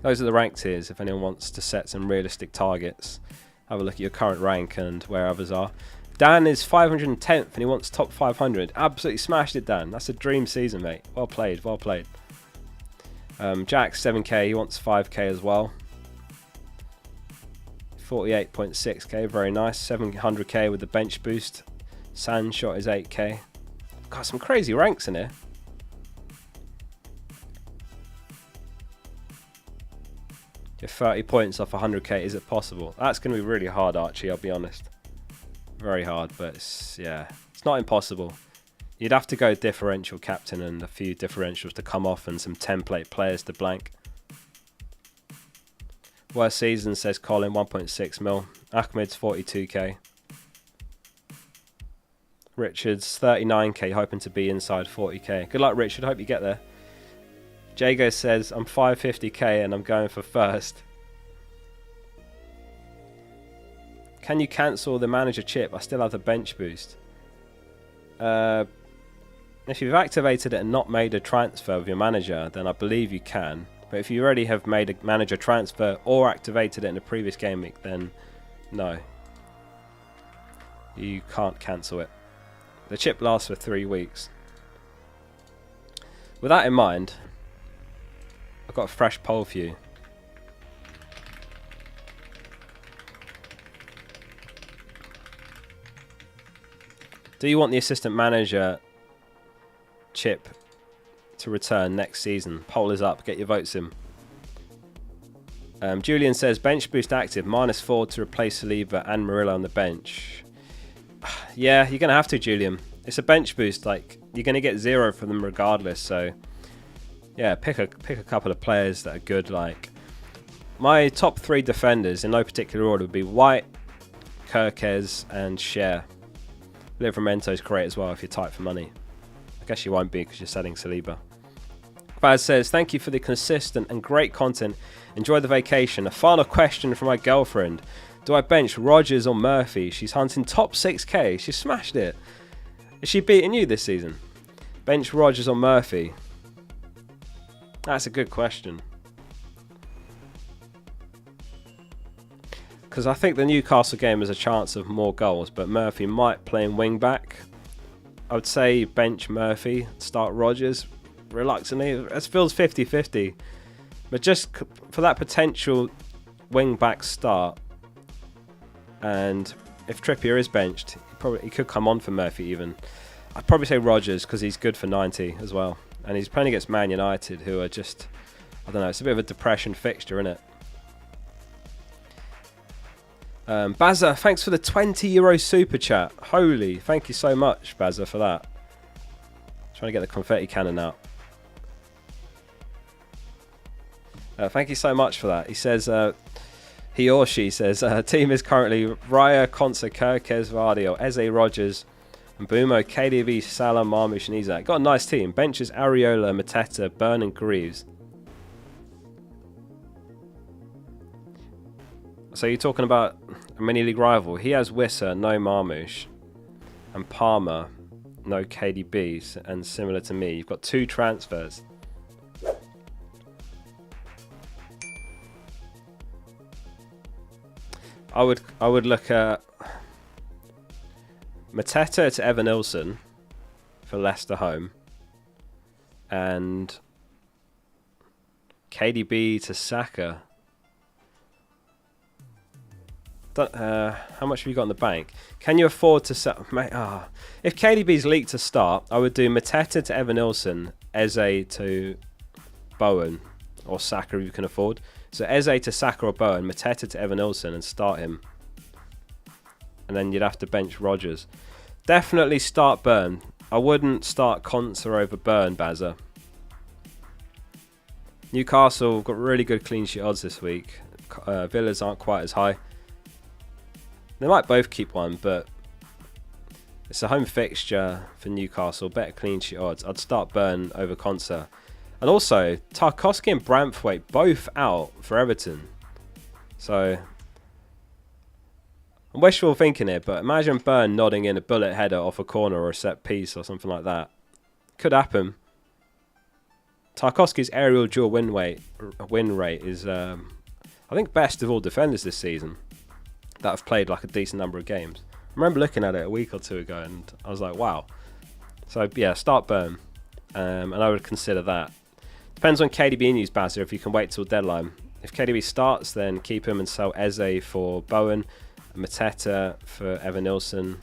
Those are the rank tiers if anyone wants to set some realistic targets. Have a look at your current rank and where others are. Dan is 510th and he wants top 500. Absolutely smashed it, Dan. That's a dream season, mate. Well played, well played. Jack, 7k. He wants 5k as well. 48.6k, very nice. 700k with the bench boost. Sandshot is 8k. Got some crazy ranks in here. Get 30 points off 100k. Is it possible? That's going to be really hard, Archie, I'll be honest. Very hard, but it's not impossible. You'd have to go differential captain and a few differentials to come off and some template players to blank. Worst season, says Colin, 1.6 mil. Ahmed's 42k. Richard's 39k, hoping to be inside 40k. Good luck, Richard. Hope you get there. Jago says, I'm 550k and I'm going for first. Can you cancel the manager chip? I still have the bench boost. If you've activated it and not made a transfer with your manager, then I believe you can. But if you already have made a manager transfer or activated it in a previous game week, then no. You can't cancel it. The chip lasts for 3 weeks. With that in mind, I've got a fresh poll for you. Do you want the assistant manager chip to return next season? Poll is up. Get your votes in. Julian says bench boost active, -4 to replace Saliba and Murillo on the bench. Yeah, you're going to have to, Julian. It's a bench boost. Like, you're going to get 0 from them regardless. So, yeah, pick a couple of players that are good. Like, my top 3 defenders in no particular order would be White, Kirkez, and Cher. Livramento's great as well if you're tight for money. I guess you won't be because you're selling Saliba. Baz says, thank you for the consistent and great content. Enjoy the vacation. A final question from my girlfriend. Do I bench Rodgers or Murphy? She's hunting top 6k. She smashed it. Is she beating you this season? Bench Rodgers or Murphy? That's a good question. Because I think the Newcastle game has a chance of more goals, but Murphy might play in wing back. I would say bench Murphy, start Rodgers. Reluctantly, it feels 50-50. But just for that potential wing back start, and if Trippier is benched, he could come on for Murphy even. I'd probably say Rodgers because he's good for 90 as well. And he's playing against Man United, who are just, I don't know, it's a bit of a depression fixture, isn't it? Bazza, thanks for the €20 super chat. Holy, thank you so much, Bazza, for that. Trying to get the confetti cannon out. Thank you so much for that. He says, he or she says, team is currently Raya, Konsa, Kirkez, Gvardiol, Eze, Rodgers, Mbumo, KDB, Salah, Marmoush, and Isak. Got a nice team. Benches Areola, Mateta, Byrne, and Greaves. So you're talking about a mini league rival. He has Wissa, no Marmoush, and Palmer, no KDBs, and similar to me, you've got 2 transfers. I would look at Mateta to Evan Nilsson for Leicester home, and KDB to Saka. How much have you got in the bank? Can you afford to sell? If KDB's leaked to start, I would do Mateta to Evan Nilsson, Eze to Bowen, or Saka if you can afford. So Eze to Saka or Bowen, Mateta to Evan Nilsson, and start him. And then you'd have to bench Rodgers. Definitely start Byrne. I wouldn't start Konsa over Byrne, Bazza. Newcastle got really good clean sheet odds this week. Villa's aren't quite as high. They might both keep one, but it's a home fixture for Newcastle. Better clean sheet odds. I'd start Byrne over Konsa. And also, Tarkowski and Branthwaite both out for Everton. So, I'm wishful thinking here, but imagine Byrne nodding in a bullet header off a corner or a set piece or something like that. Could happen. Tarkowski's aerial dual win rate is, I think, best of all defenders this season that have played like a decent number of games. I remember looking at it a week or 2 ago and I was like, wow. So, yeah, start Byrne. And I would consider that. Depends on KDB news, Bazza, if you can wait till deadline. If KDB starts, then keep him and sell Eze for Bowen, Mateta for Evan Nilsson.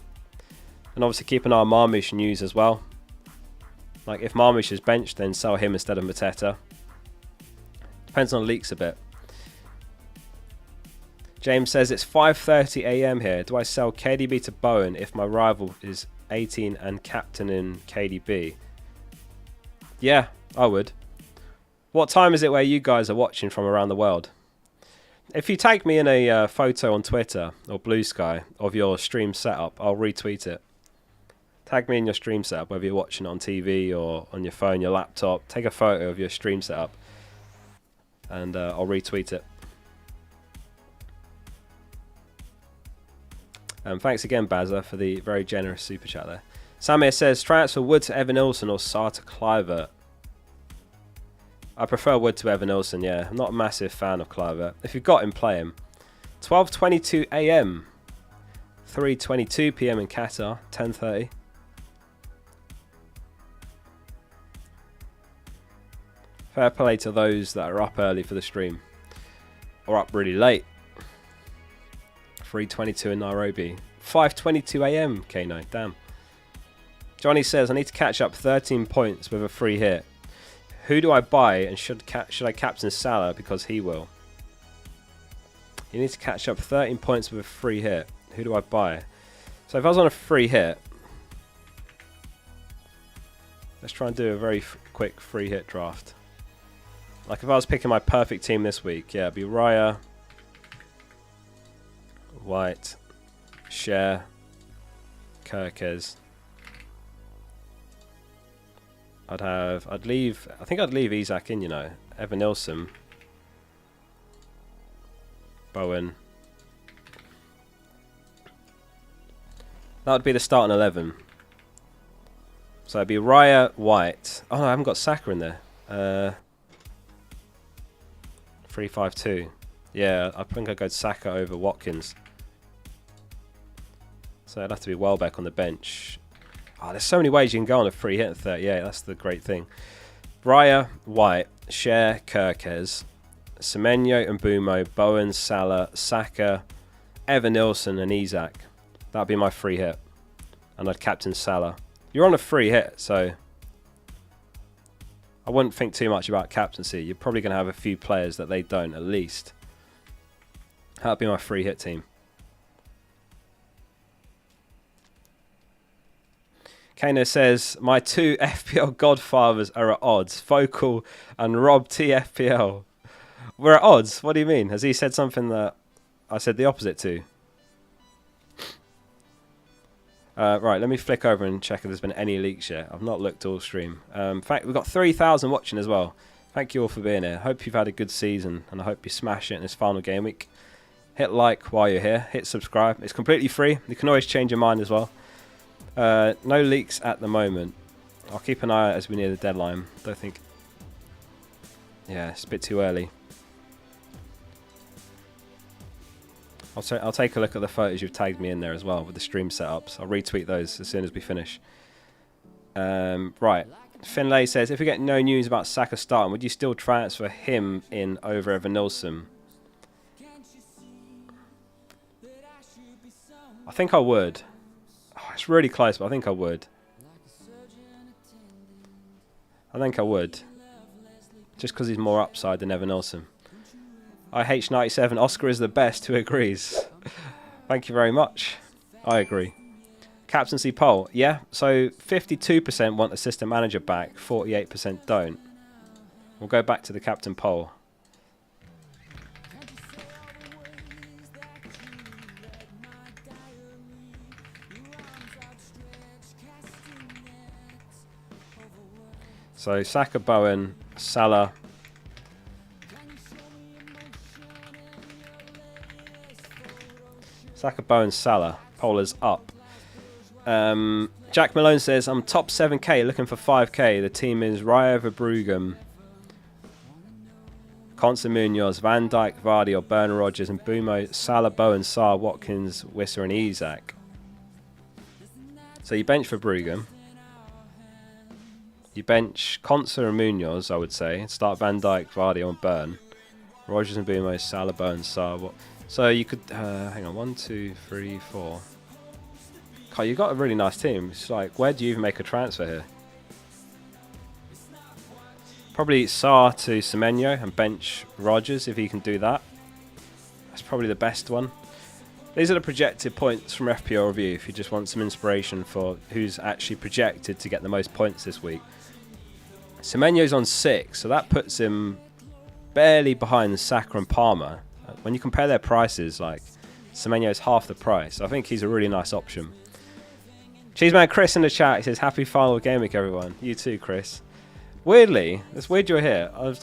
And obviously keep an eye on Marmoush news as well. Like if Marmoush is benched, then sell him instead of Mateta. Depends on leaks a bit. James says it's 5:30 AM here. Do I sell KDB to Bowen if my rival is 18 and captain in KDB? Yeah, I would. What time is it where you guys are watching from around the world? If you tag me in a photo on Twitter or Blue Sky of your stream setup, I'll retweet it. Tag me in your stream setup, whether you're watching it on TV or on your phone, your laptop. Take a photo of your stream setup and I'll retweet it. Thanks again, Bazza, for the very generous super chat there. Samir says, transfer Wood to Evan Nilsson or Sarr to Kluivert. I prefer Wood to Evan Nilsson, yeah. I'm not a massive fan of Kluivert. If you've got him, play him. 12:22 AM. 3:22 PM in Qatar. 10:30. Fair play to those that are up early for the stream. Or up really late. 3:22 in Nairobi. 5:22 AM, Kano. Damn. Johnny says, I need to catch up 13 points with a free hit. Who do I buy and should I captain Salah because he will? You need to catch up 13 points with a free hit. Who do I buy? So if I was on a free hit, let's try and do a very quick free hit draft. Like if I was picking my perfect team this week, yeah, it'd be Raya, White, Cher, Kirkes. I think I'd leave Isak in, you know. Evan Nilsson, Bowen. That would be the starting 11. So it'd be Raya, White. Oh no, I haven't got Saka in there. 3-5-2. Yeah, I think I'd go Saka over Watkins. So it'd have to be Welbeck on the bench. Oh, there's so many ways you can go on a free hit at 38. That's the great thing. Raya, White, Cher, Kirkes, Semenyo and Mbumo, Bowen, Salah, Saka, Evan Nilsson and Isak. That'd be my free hit. And I'd captain Salah. You're on a free hit, so I wouldn't think too much about captaincy. You're probably going to have a few players that they don't, at least. That'd be my free hit team. Kano says, my two FPL godfathers are at odds. Focal and Rob TFPL. We're at odds? What do you mean? Has he said something that I said the opposite to? Right, let me flick over and check if there's been any leaks yet. I've not looked all stream. In fact, we've got 3,000 watching as well. Thank you all for being here. Hope you've had a good season, and I hope you smash it in this final game week. Hit like while you're here. Hit subscribe. It's completely free. You can always change your mind as well. No leaks at the moment. I'll keep an eye out as we near the deadline. Don't think... Yeah, it's a bit too early. I'll take a look at the photos you've tagged me in there as well with the stream setups. I'll retweet those as soon as we finish. Right. Finlay says, if we get no news about Saka starting, would you still transfer him in over Evan Nilsson? I think I would. Oh, it's really close, but I think I would. Just because he's more upside than Evan Nilsson. IH97, Oscar is the best. Who agrees? Thank you very much. I agree. Captaincy poll. Yeah, so 52% want assistant manager back, 48% don't. We'll go back to the captain poll. So Saka, Bowen, Salah. Saka, Bowen, Salah. Poll is up. Jack Malone says, I'm top 7k looking for 5k. The team is Raya, Verbruggen, Konsa Munoz, Van Dijk, Gvardiol, Bernard Rodgers and Mbumo, Salah, Bowen, Sarr, Watkins, Wisser and Isak. So you bench Verbruggen. You bench Konsa and Munoz, I would say. Start Van Dijk, Gvardiol and Burn. Rodgers and Mbumo, Salah, Bowen, Sarr. So you could, hang on, 1, 2, 3, 4. God, you've got a really nice team. It's like, where do you even make a transfer here? Probably Sarr to Semenyo and bench Rodgers if he can do that. That's probably the best one. These are the projected points from FPL Review if you just want some inspiration for who's actually projected to get the most points this week. Semenyo's on 6, so that puts him barely behind Saka and Palmer. When you compare their prices, like, Semenyo's half the price. I think he's a really nice option. Cheeseman Chris in the chat, he says, happy final game week, everyone. You too, Chris. Weirdly, it's weird you're here. I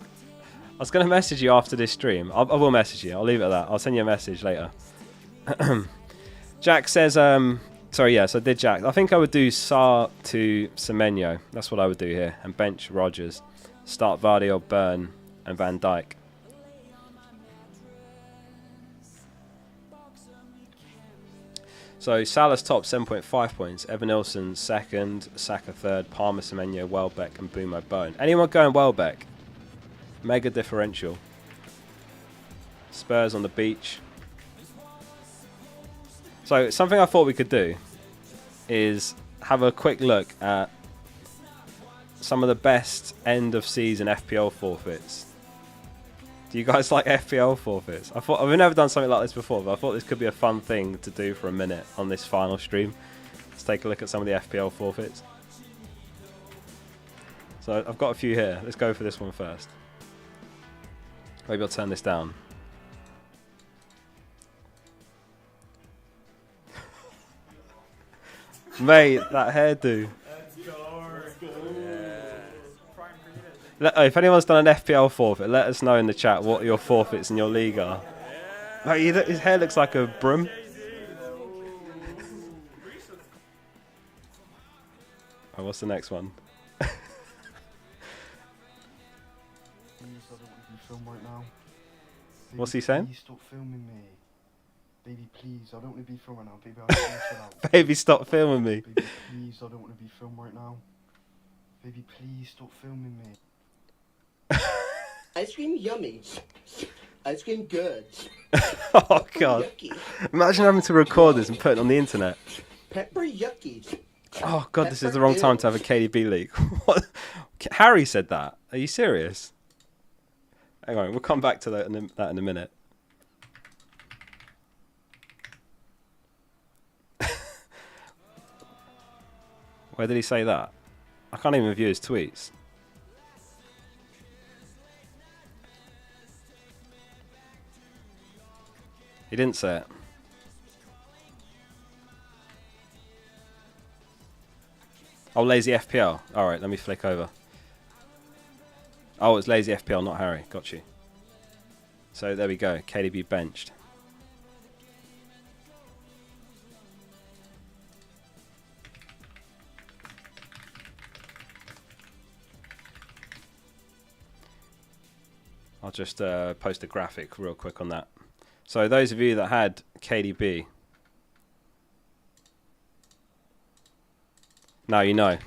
was going to message you after this stream. I will message you. I'll leave it at that. I'll send you a message later. Jack says, sorry, yes, I did Jack. I think I would do Sarr to Semenyo. That's what I would do here. And bench Rodgers. Start Gvardiol, Burn and Van Dijk. So Salah's top 7.5 points. Evan Nilsson second, Saka third, Palmer, Semenyo, Welbeck and Mbumo, Bowen. Anyone going Welbeck? Mega differential. Spurs on the beach. So something I thought we could do is have a quick look at some of the best end of season FPL forfeits. Do you guys like FPL forfeits? I've never done something like this before, but I thought this could be a fun thing to do for a minute on this final stream. Let's take a look at some of the FPL forfeits. So I've got a few here. Let's go for this one first. Maybe I'll turn this down. Mate, that hairdo. If anyone's done an FPL forfeit, let us know in the chat what your forfeits in your league are. Mate, his hair looks like a broom. Oh, what's the next one? What's he saying? Please stop filming me. Baby, please, I don't want to be filmed right now. Baby, I want to chill out. Baby, stop filming me. Baby, please, I don't want to be filmed right now. Baby, please stop filming me. Ice cream yummy. Ice cream good. Oh, God. Yucky. Imagine having to record this and put it on the internet. Pepper yucky. Oh, God, this is the wrong time to have a KDB leak. What? Harry said that. Are you serious? Hang on, we'll come back to that in a minute. Where did he say that? I can't even view his tweets. He didn't say it. Oh, lazy FPL. Alright, let me flick over. Oh, it's lazy FPL, not Harry. Got you. So there we go. KDB benched. I'll just post a graphic real quick on that. So those of you that had KDB, now you know.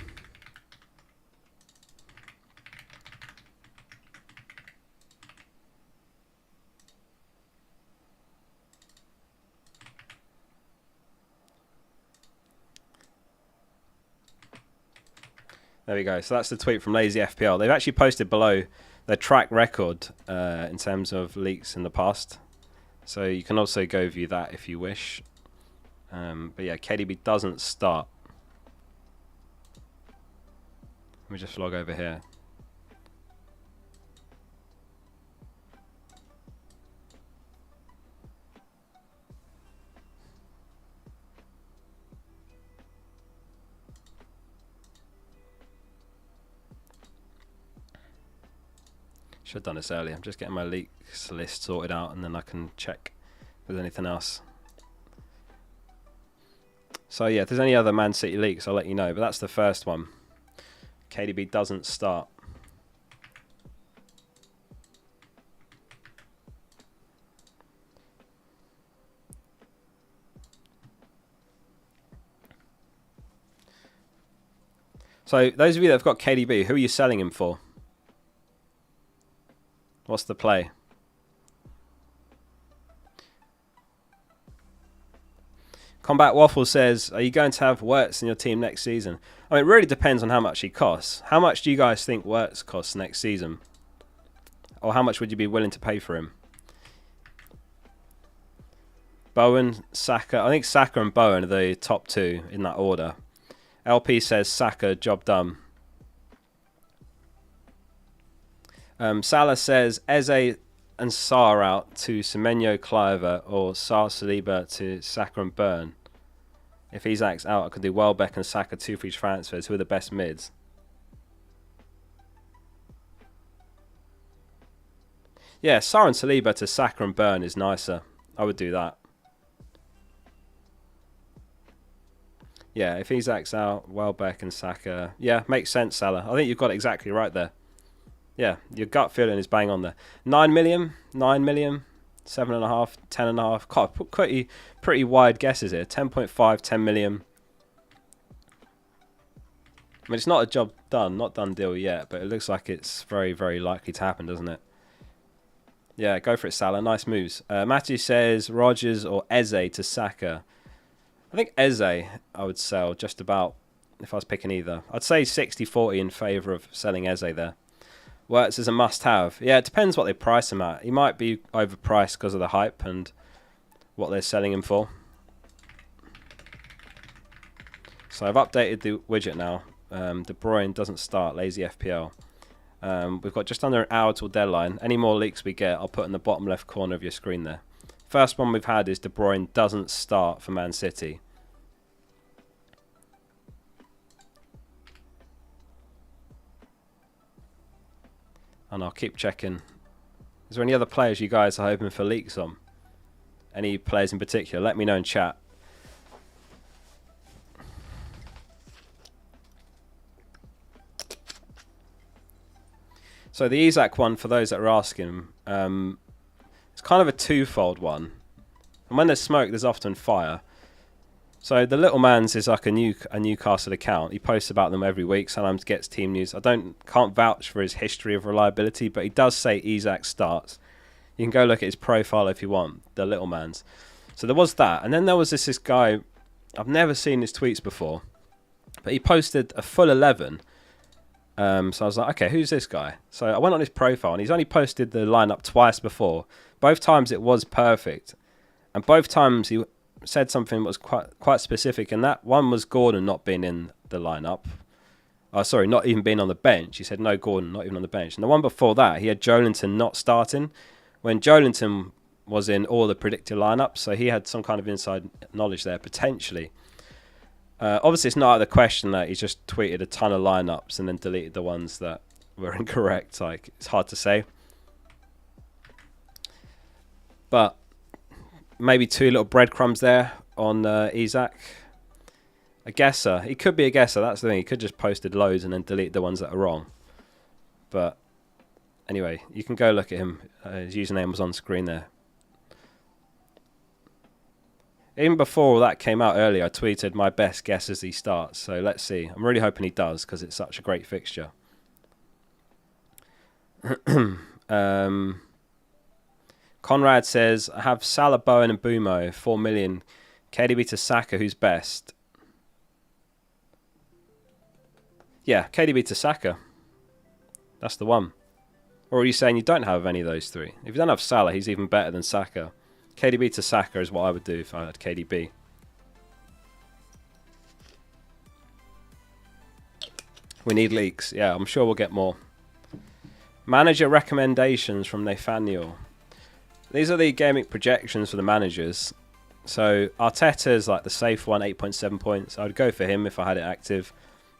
There we go. So that's the tweet from Lazy FPL. They've actually posted below their track record in terms of leaks in the past. So you can also go view that if you wish. But yeah, KDB doesn't start. Let me just log over here. Should have done this earlier. I'm just getting my leaks list sorted out and then I can check if there's anything else. So yeah, if there's any other Man City leaks, I'll let you know. But that's the first one. KDB doesn't start. So those of you that have got KDB, who are you selling him for? What's the play? Combat Waffle says, are you going to have Wirtz in your team next season? I mean, it really depends on how much he costs. How much do you guys think Wirtz costs next season? Or how much would you be willing to pay for him? Bowen, Saka. I think Saka and Bowen are the top two in that order. LP says Saka, job done. Salah says Eze and Sarr out to Semenyo, Cliver, or Sarr, Saliba to Saka and Burn. If Isak's out, I could do Welbeck and Saka 2 for each transfers. Who are the best mids? Yeah, Sarr and Saliba to Saka and Burn is nicer. I would do that. Yeah, if Isak's out, Welbeck and Saka. Yeah, makes sense, Salah. I think you've got it exactly right there. Yeah, your gut feeling is bang on there. 9 million, 9 million, 7.5, 10.5. God, pretty wide guesses here. 10.5, 10 million. I mean, it's not a job done, not done deal yet, but it looks like it's very, very likely to happen, doesn't it? Yeah, go for it, Salah. Nice moves. Matthew says Rodgers or Eze to Saka. I think Eze I would sell just about if I was picking either. I'd say 60-40 in favour of selling Eze there. Works as a must-have. Yeah, it depends what they price him at. He might be overpriced because of the hype and what they're selling him for. So I've updated the widget now. De Bruyne doesn't start, lazy FPL. We've got just under an hour till deadline. Any more leaks we get, I'll put in the bottom left corner of your screen there. First one we've had is De Bruyne doesn't start for Man City. And I'll keep checking. Is there any other players you guys are hoping for leaks on? Any players in particular? Let me know in chat. So the Isak one, for those that are asking, it's kind of a twofold one. And when there's smoke, there's often fire. So the little man's is like a Newcastle account. He posts about them every week. Sometimes gets team news. I can't vouch for his history of reliability, but he does say Isak starts. You can go look at his profile if you want. The little man's. So there was that, and then there was this guy. I've never seen his tweets before, but he posted a full 11. So I was like, okay, who's this guy? So I went on his profile, and he's only posted the lineup twice before. Both times it was perfect, and both times he said something that was quite specific, and that one was Gordon not being in the lineup. Sorry, not even being on the bench. He said no Gordon, not even on the bench. And the one before that, he had Joelinton not starting, when Joelinton was in all the predicted lineups, so he had some kind of inside knowledge there, potentially. Obviously, it's not out of the question that he just tweeted a ton of lineups and then deleted the ones that were incorrect. Like, it's hard to say. But maybe two little breadcrumbs there on Isak. A guesser. He could be a guesser. That's the thing. He could just posted loads and then delete the ones that are wrong. But anyway, you can go look at him. His username was on screen there. Even before that came out earlier, I tweeted my best guess as he starts. So let's see. I'm really hoping he does because it's such a great fixture. Conrad says, I have Salah, Bowen and Bumo, 4 million. KDB to Saka, who's best? Yeah, KDB to Saka. That's the one. Or are you saying you don't have any of those three? If you don't have Salah, he's even better than Saka. KDB to Saka is what I would do if I had KDB. We need leaks. Yeah, I'm sure we'll get more. Manager recommendations from Nathaniel. These are the Gameweek projections for the managers. So Arteta is like the safe one, 8.7 points. I would go for him if I had it active,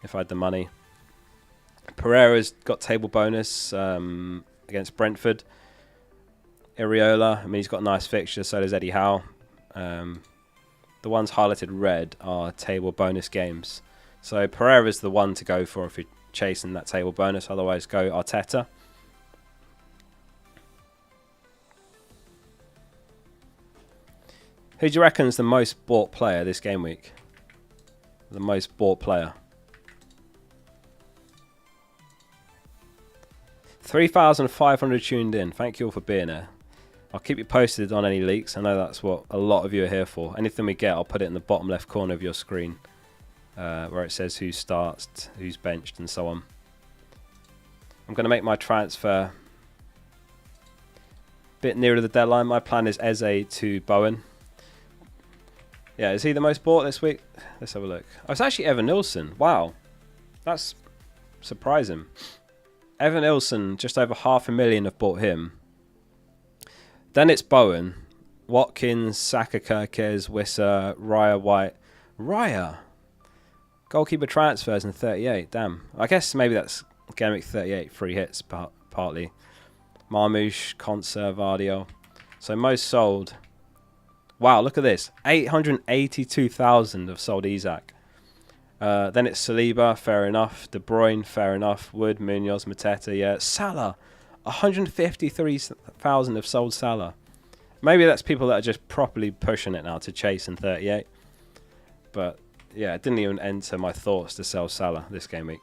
if I had the money. Pereira's got table bonus against Brentford. Iriola, I mean, he's got a nice fixture, so does Eddie Howe. The ones highlighted red are table bonus games. So Pereira's the one to go for if you're chasing that table bonus. Otherwise, go Arteta. Who do you reckon is the most bought player this game week? The most bought player. 3,500 tuned in. Thank you all for being here. I'll keep you posted on any leaks. I know that's what a lot of you are here for. Anything we get, I'll put it in the bottom left corner of your screen, where it says who starts, who's benched, and so on. I'm going to make my transfer a bit nearer to the deadline. My plan is Eze to Bowen. Yeah, is he the most bought this week? Let's have a look. Oh, it's actually Evan Nilsson. Wow. That's surprising. Evan Nilsson, just over 500,000 have bought him. Then it's Bowen, Watkins, Saka, Kirkes, Wissa, Raya, White. Raya? Goalkeeper transfers in 38. Damn. I guess maybe that's Gameweek 38 free hits partly. Marmouche, Konsa, Gvardiol. So most sold. Wow, look at this. 882,000 have sold Isak. Then it's Saliba, fair enough. De Bruyne, fair enough. Wood, Munoz, Mateta, yeah. Salah, 153,000 have sold Salah. Maybe that's people that are just properly pushing it now to chase in 38. But yeah, it didn't even enter my thoughts to sell Salah this game week.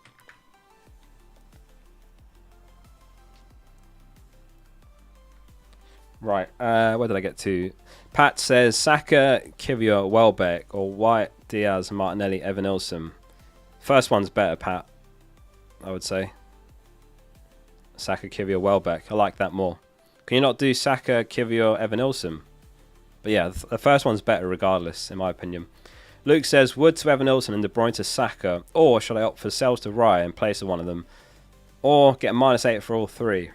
Right, where did I get to? Pat says Saka, Kivior, Welbeck, or White, Diaz, Martinelli, Evan Nilsson. First one's better, Pat, I would say. Saka, Kivior, Welbeck. I like that more. Can you not do Saka, Kivior, Evan-Ilson? But yeah, the first one's better regardless, in my opinion. Luke says, Wood to Evan-Ilson and De Bruyne to Saka, or should I opt for Sells to Raya in place of one of them? Or get a -8 for all three?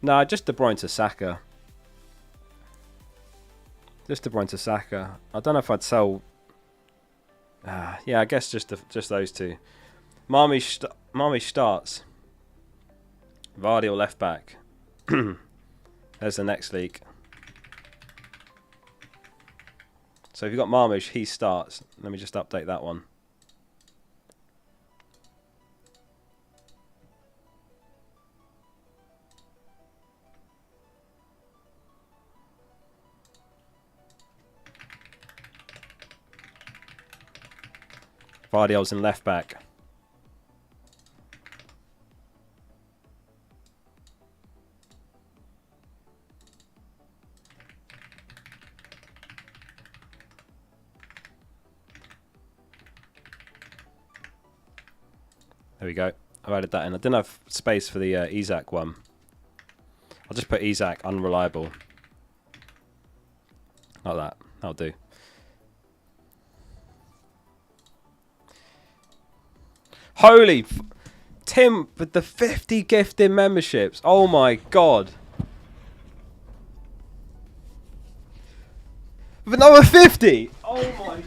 Nah, just De Bruyne to Saka. Just De Bruyne to Saka. I don't know if I'd sell... yeah, I guess just those two. Marmish starts. Gvardiol left back. There's the next league. So if you've got Marmish, he starts. Let me just update that one. Gvardiol's in left back. There we go. I've added that in. I didn't have space for the Isak one. I'll just put Isak unreliable. Like that. That'll do. Holy... Tim, with the 50 gifted memberships. Oh my god. With another 50! Oh my...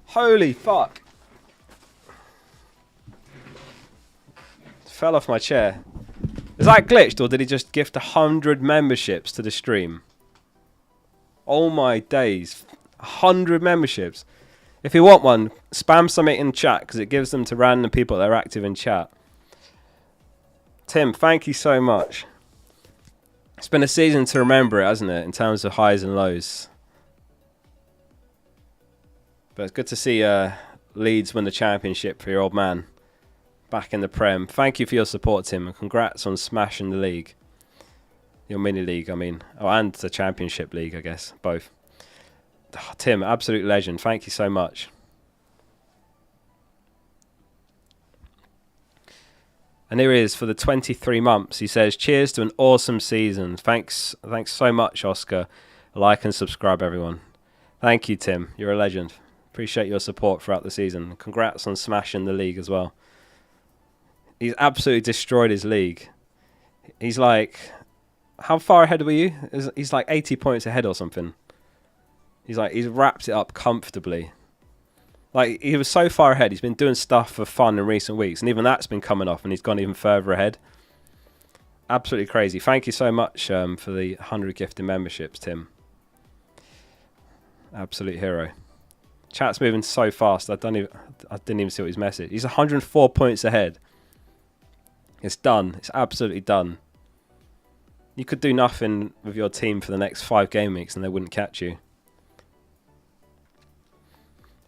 Holy fuck. Fell off my chair. Is that glitched or did he just gift 100 memberships to the stream? Oh my days. 100 memberships. If you want one, spam something in chat because it gives them to random people that are active in chat. Tim, thank you so much. It's been a season to remember it, hasn't it? In terms of highs and lows. But it's good to see Leeds win the championship for your old man. Back in the Prem. Thank you for your support, Tim. And congrats on smashing the league. Your mini league, I mean. Oh, and the championship league, I guess. Both. Oh, Tim, absolute legend. Thank you so much. And here he is for the 23 months. He says, cheers to an awesome season. Thanks so much, Oscar. Like and subscribe, everyone. Thank you, Tim. You're a legend. Appreciate your support throughout the season. Congrats on smashing the league as well. He's absolutely destroyed his league. He's like... How far ahead were you? He's like 80 points ahead or something. He's wrapped it up comfortably. Like, he was so far ahead. He's been doing stuff for fun in recent weeks. And even that's been coming off. And he's gone even further ahead. Absolutely crazy. Thank you so much for the 100 gifted memberships, Tim. Absolute hero. Chat's moving so fast. I didn't even see what his message. He's 104 points ahead. It's done. It's absolutely done. You could do nothing with your team for the next 5 game weeks and they wouldn't catch you.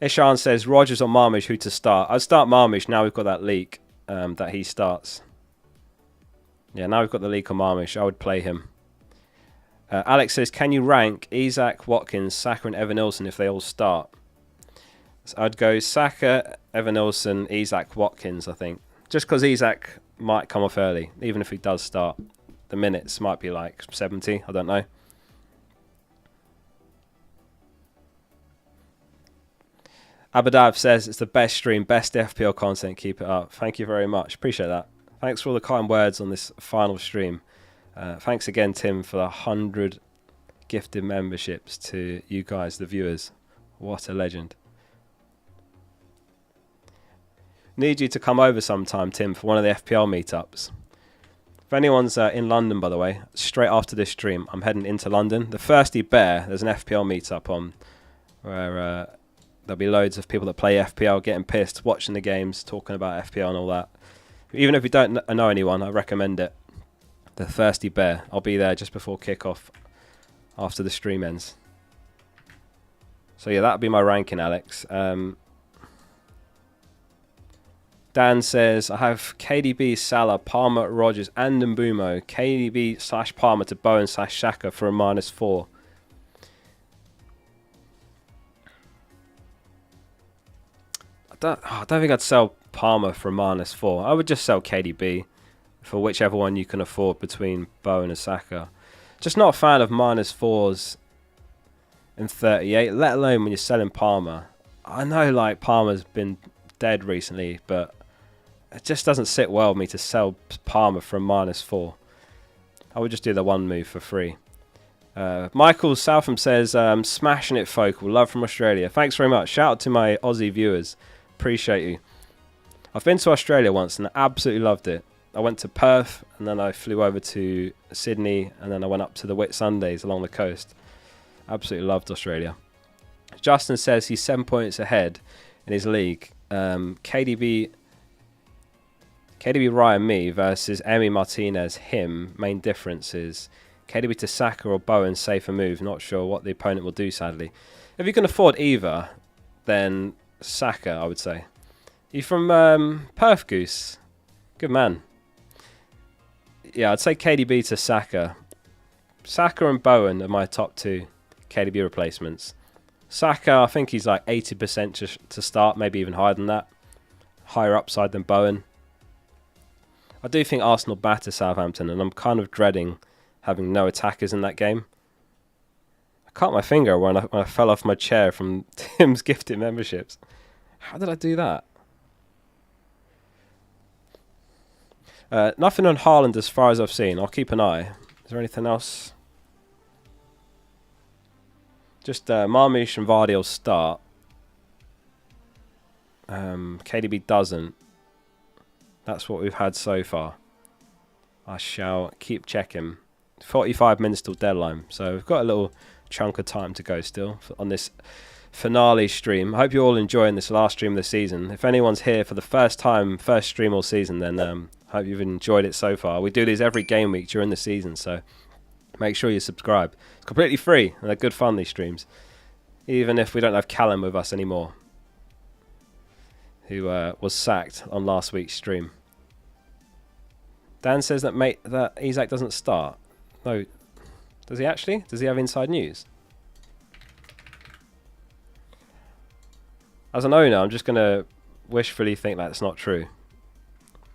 Ishan says, Rodgers or Marmish, who to start? I'd start Marmish. Now we've got that leak that he starts. Yeah, now we've got the leak on Marmish. I would play him. Alex says, can you rank Isak, Watkins, Saka and Evan-Ilson if they all start? So I'd go Saka, Evan-Ilson, Isak, Watkins, I think. Just because Isak might come off early, even if he does start. The minutes might be like 70, I don't know. Abadav says, it's the best stream, best FPL content, keep it up. Thank you very much, appreciate that. Thanks for all the kind words on this final stream. Thanks again, Tim, for the 100 gifted memberships to you guys, the viewers. What a legend. Need you to come over sometime, Tim, for one of the FPL meetups. If anyone's in London, by the way, straight after this stream, I'm heading into London. The Thirsty Bear, there's an FPL meetup on where there'll be loads of people that play FPL getting pissed, watching the games, talking about FPL and all that. Even if you don't know anyone, I recommend it. The Thirsty Bear. I'll be there just before kickoff after the stream ends. So yeah, that'll be my ranking, Alex. Dan says, I have KDB, Salah, Palmer, Rodgers and Mbumo. KDB / Palmer to Bowen / Xhaka for a -4. I don't think I'd sell Palmer for -4. I would just sell KDB for whichever one you can afford between Bowen and Saka. Just not a fan of -4s in 38, let alone when you're selling Palmer. I know like Palmer's been dead recently, but it just doesn't sit well with me to sell Palmer for a -4. I would just do the one move for free. Michael Southam says, smashing it, Focal. Love from Australia. Thanks very much. Shout out to my Aussie viewers. Appreciate you. I've been to Australia once and I absolutely loved it. I went to Perth and then I flew over to Sydney and then I went up to the Whitsundays along the coast. Absolutely loved Australia. Justin says he's 7 points ahead in his league. KDB Ryan me versus Emi Martinez him. Main difference is KDB to Saka or Bowen, safer move. Not sure what the opponent will do, sadly. If you can afford either, then Saka, I would say. You from Perth, Goose? Good man. Yeah, I'd say KDB to Saka. Saka and Bowen are my top 2 KDB replacements. Saka, I think he's like 80% to start, maybe even higher than that. Higher upside than Bowen. I do think Arsenal batter Southampton, and I'm kind of dreading having no attackers in that game. I cut my finger when I fell off my chair from Tim's gifted memberships. How did I do that? Nothing on Haaland as far as I've seen. I'll keep an eye. Is there anything else? Just Marmoush and Gvardiol start. KDB doesn't. That's what we've had so far. I shall keep checking. 45 minutes till deadline. So we've got a little chunk of time to go still on this finale stream. I hope you're all enjoying this last stream of the season. If anyone's here for the first time, first stream all season, then I hope you've enjoyed it so far. We do these every game week during the season, so make sure you subscribe. It's completely free, and they're good fun, these streams. Even if we don't have Callum with us anymore, who was sacked on last week's stream. Dan says that Isak doesn't start. No, does he actually? Does he have inside news? As an owner, I'm just going to wishfully think that's not true.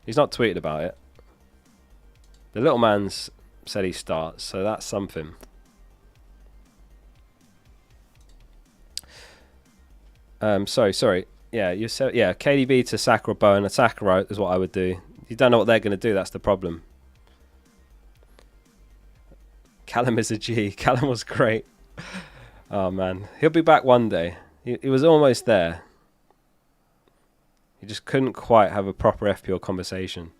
He's not tweeted about it. The little man's said he starts, so that's something. Sorry. Yeah, you said KDB to Saka or Bowen. A Saka is what I would do. You don't know what they're going to do. That's the problem. Callum is a G. Callum was great. Oh man, he'll be back one day. He was almost there. He just couldn't quite have a proper FPL conversation.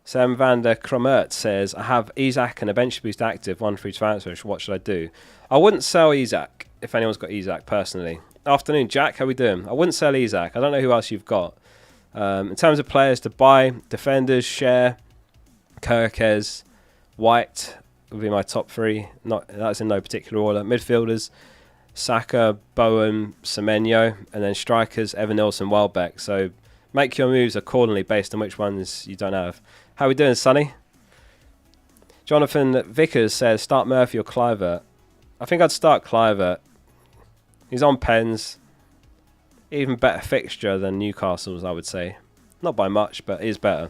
Sam van der Kromert says, I have Isak and a bench boost active, 1 free transfer. What should I do? I wouldn't sell Isak if anyone's got Isak personally. Afternoon, Jack. How we doing? I wouldn't sell Isak. I don't know who else you've got. In terms of players to buy, defenders, Share, Kirkes, White would be my top 3. That's in no particular order. Midfielders, Saka, Bowen, Semenyo, and then strikers, Evan Nilsson, Welbeck. So make your moves accordingly based on which ones you don't have. How we doing, Sonny? Jonathan Vickers says, start Murphy or Clivert. I think I'd start Clivert. He's on pens. Even better fixture than Newcastle's, I would say. Not by much, but is better.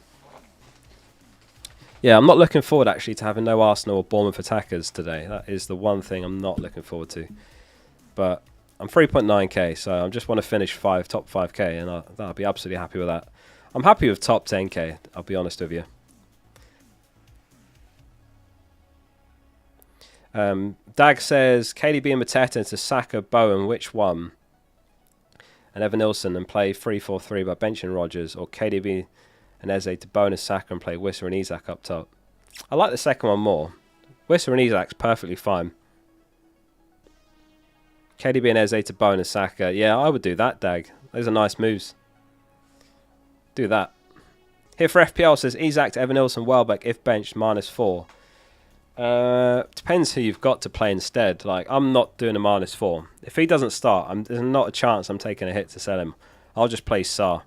Yeah, I'm not looking forward actually to having no Arsenal or Bournemouth attackers today. That is the one thing I'm not looking forward to. But I'm 3.9k, so I just want to finish top 5k, and I'll be absolutely happy with that. I'm happy with top 10k, I'll be honest with you. Dag says, KDB and Mateta to Saka, Bowen, which one? And Evan Nilsson and play 3-4-3 by benching Rodgers, or KDB and Eze to Bowen and Saka and play Wissa and Isak up top. I like the second one more. Wissa and Isak's perfectly fine. KDB and Eze to Bowen and Saka. Yeah, I would do that, Dag. Those are nice moves. Do that. Here for FPL says Isak to Evan Nilsson, Welbeck if benched -4. Depends who you've got to play instead. Like, I'm not doing a -4. If he doesn't start, there's not a chance I'm taking a hit to sell him. I'll just play Sarr.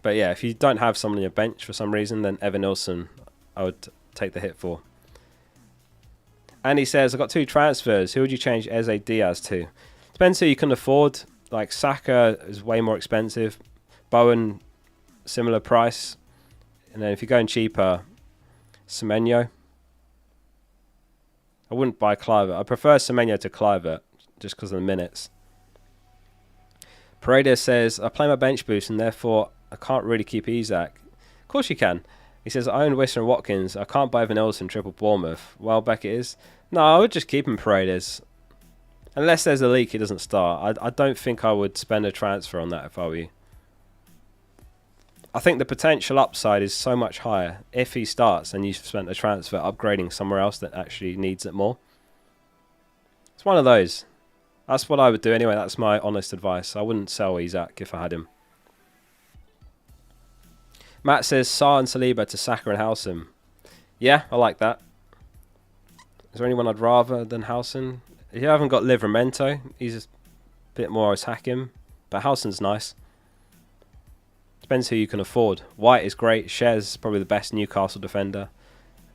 But yeah, if you don't have someone on your bench for some reason, then Evan Nilsson I would take the hit for. And he says, I've got 2 transfers. Who would you change Eze Diaz to? Depends who you can afford. Like Saka is way more expensive. Bowen, similar price. And then if you're going cheaper, Semenyo. I wouldn't buy Kluivert. I prefer Semenyo to Kluivert just because of the minutes. Paredes says, I play my bench boost and therefore I can't really keep Isak. Of course you can. He says, I own Whistler and Watkins. I can't buy Van Elson triple Bournemouth. Welbeck it is. No, I would just keep him Paredes. Unless there's a leak, he doesn't start. I don't think I would spend a transfer on that if I were you. I think the potential upside is so much higher if he starts and you've spent a transfer upgrading somewhere else that actually needs it more. It's one of those. That's what I would do anyway. That's my honest advice. I wouldn't sell Isak if I had him. Matt says Sarr and Saliba to Saka and Howson. Yeah, I like that. Is there anyone I'd rather than Howson? If you haven't got Livramento, he's a bit more attacking. But Howson's nice. Depends who you can afford. White is great. Shez probably the best Newcastle defender.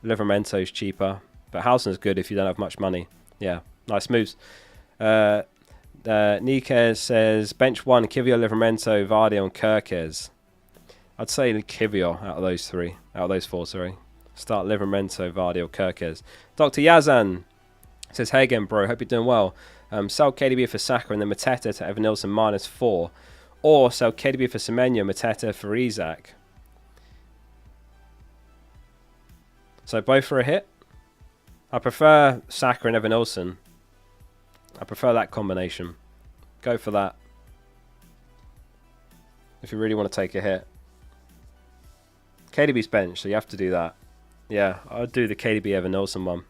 Livramento's cheaper. But Howson's good if you don't have much money. Yeah, nice moves. Nikes says bench 1, Kivior, Livramento, Gvardiol and Kirkes. I'd say Kivior out of those three. Out of those four, sorry. Start Livramento, Gvardiol, Kirkes. Dr. Yazan says, hey again, bro. Hope you're doing well. Sell KDB for Saka and then Mateta to Evan Nilsson -4. Or sell KDB for Semenyo, Mateta for Isak. So both for a hit. I prefer Saka and Evan Nilsson. I prefer that combination. Go for that. If you really want to take a hit. KDB's bench, so you have to do that. Yeah, I'd do the KDB Evan Nilsson one.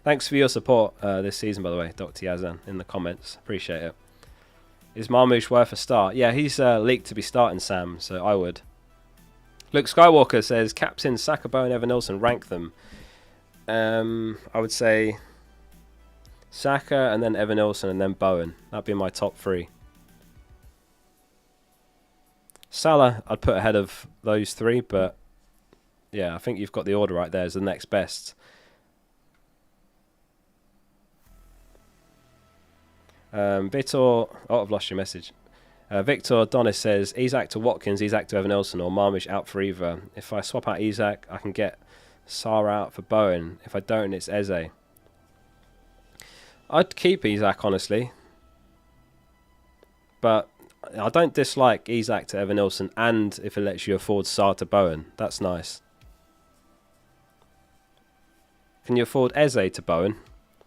Thanks for your support this season, by the way, Dr. Yazan, in the comments. Appreciate it. Is Marmoush worth a start? Yeah, he's leaked to be starting, Sam, so I would. Luke Skywalker says, captain Saka, Bowen, Evan Nilsson, rank them. I would say Saka and then Evan Nilsson and then Bowen. That'd be my top 3. Salah, I'd put ahead of those 3, but yeah, I think you've got the order right there as the next best. Vitor, I've lost your message. Victor Donis says Isak to Watkins, Isak to Evan Nilsson, or Marmish out for either. If I swap out Isak, I can get Sarr out for Bowen. If I don't, it's Eze. I'd keep Isak, honestly. But I don't dislike Isak to Evan Nilsson, and if it lets you afford Sarr to Bowen, that's nice. Can you afford Eze to Bowen?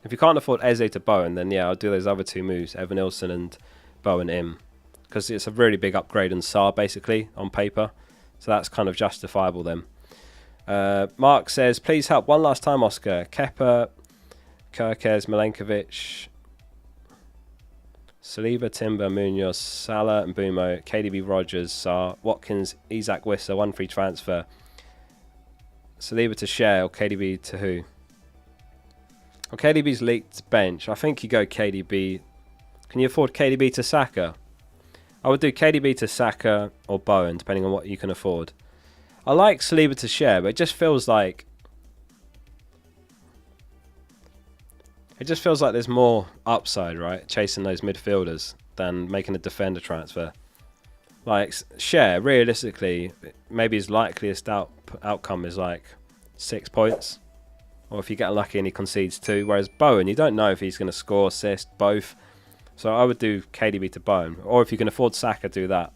If you can't afford Eze to Bowen, then yeah, I'll do those other 2 moves, Evan Nilsson and Bowen in. Because it's a really big upgrade on Sarr, basically, on paper. So that's kind of justifiable then. Mark says, please help one last time, Oscar. Kepa, Kirkes, Milenkovic, Saliba, Timber, Munoz, Salah and Bumo, KDB, Rogers, Sarr, Watkins, Isak, Whistler, 1 free transfer. Saliba to Share or KDB to who? Well, KDB's leaked bench. I think you go KDB. Can you afford KDB to Saka? I would do KDB to Saka or Bowen, depending on what you can afford. I like Saliba to Share, but it just feels like there's more upside, right? Chasing those midfielders than making a defender transfer. Like Share, realistically, maybe his likeliest outcome is like 6 points. Or if you get lucky and he concedes 2. Whereas Bowen, you don't know if he's going to score, assist, both. So I would do KDB to Bowen. Or if you can afford Saka, do that.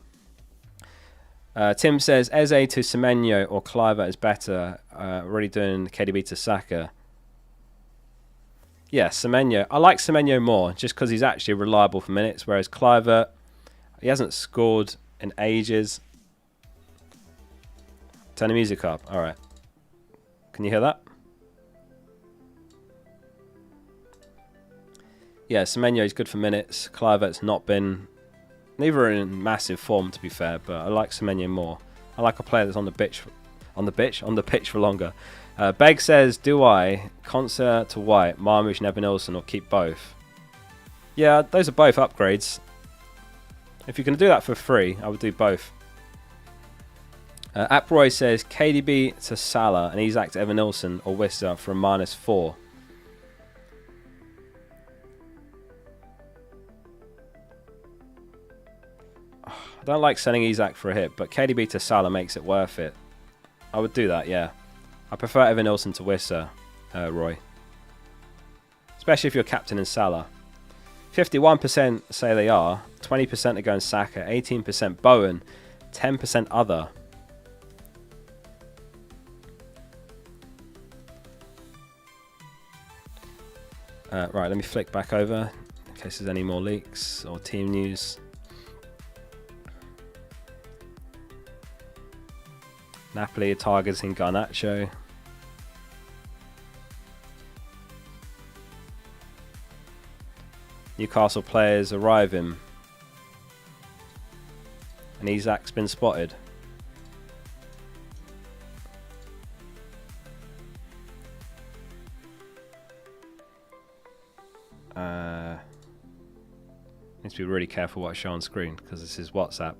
Tim says, Eze to Semenyo or Kluivert is better. Already doing KDB to Saka. Yeah, Semenyo. I like Semenyo more just because he's actually reliable for minutes. Whereas Kluivert, he hasn't scored in ages. Turn the music up. All right. Can you hear that? Yeah, Semenyo is good for minutes. Kluivert's not been, neither in massive form to be fair, but I like Semenyo more. I like a player that's on the pitch for longer. Beg says, do I Concert to White, Marmoush and Evan Nilsson, or keep both? Yeah, those are both upgrades. If you can do that for free, I would do both. Aproy says KDB to Salah and Isak to Evan Nilsson or Whistler for a -4. I don't like selling Isak for a hit, but KDB to Salah makes it worth it. I would do that, yeah. I prefer Evan Nilsson to Wissa, Roy. Especially if you're captain in Salah. 51% say they are, 20% are going Saka, 18% Bowen, 10% other. Right, let me flick back over in case there's any more leaks or team news. Napoli are targeting Garnacho. Newcastle players arriving. And Isak's been spotted. Need to be really careful what I show on screen because this is WhatsApp.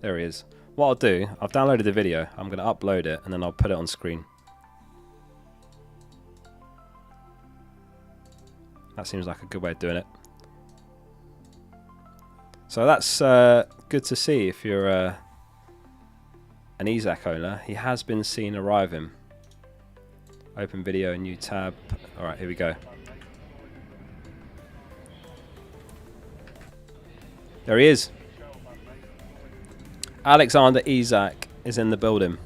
There he is. What I'll do, I've downloaded the video, I'm going to upload it and then I'll put it on screen. That seems like a good way of doing it. So that's good to see if you're an Isak owner. He has been seen arriving. Open video, new tab. Alright, here we go. There he is. Alexander Isak is in the building.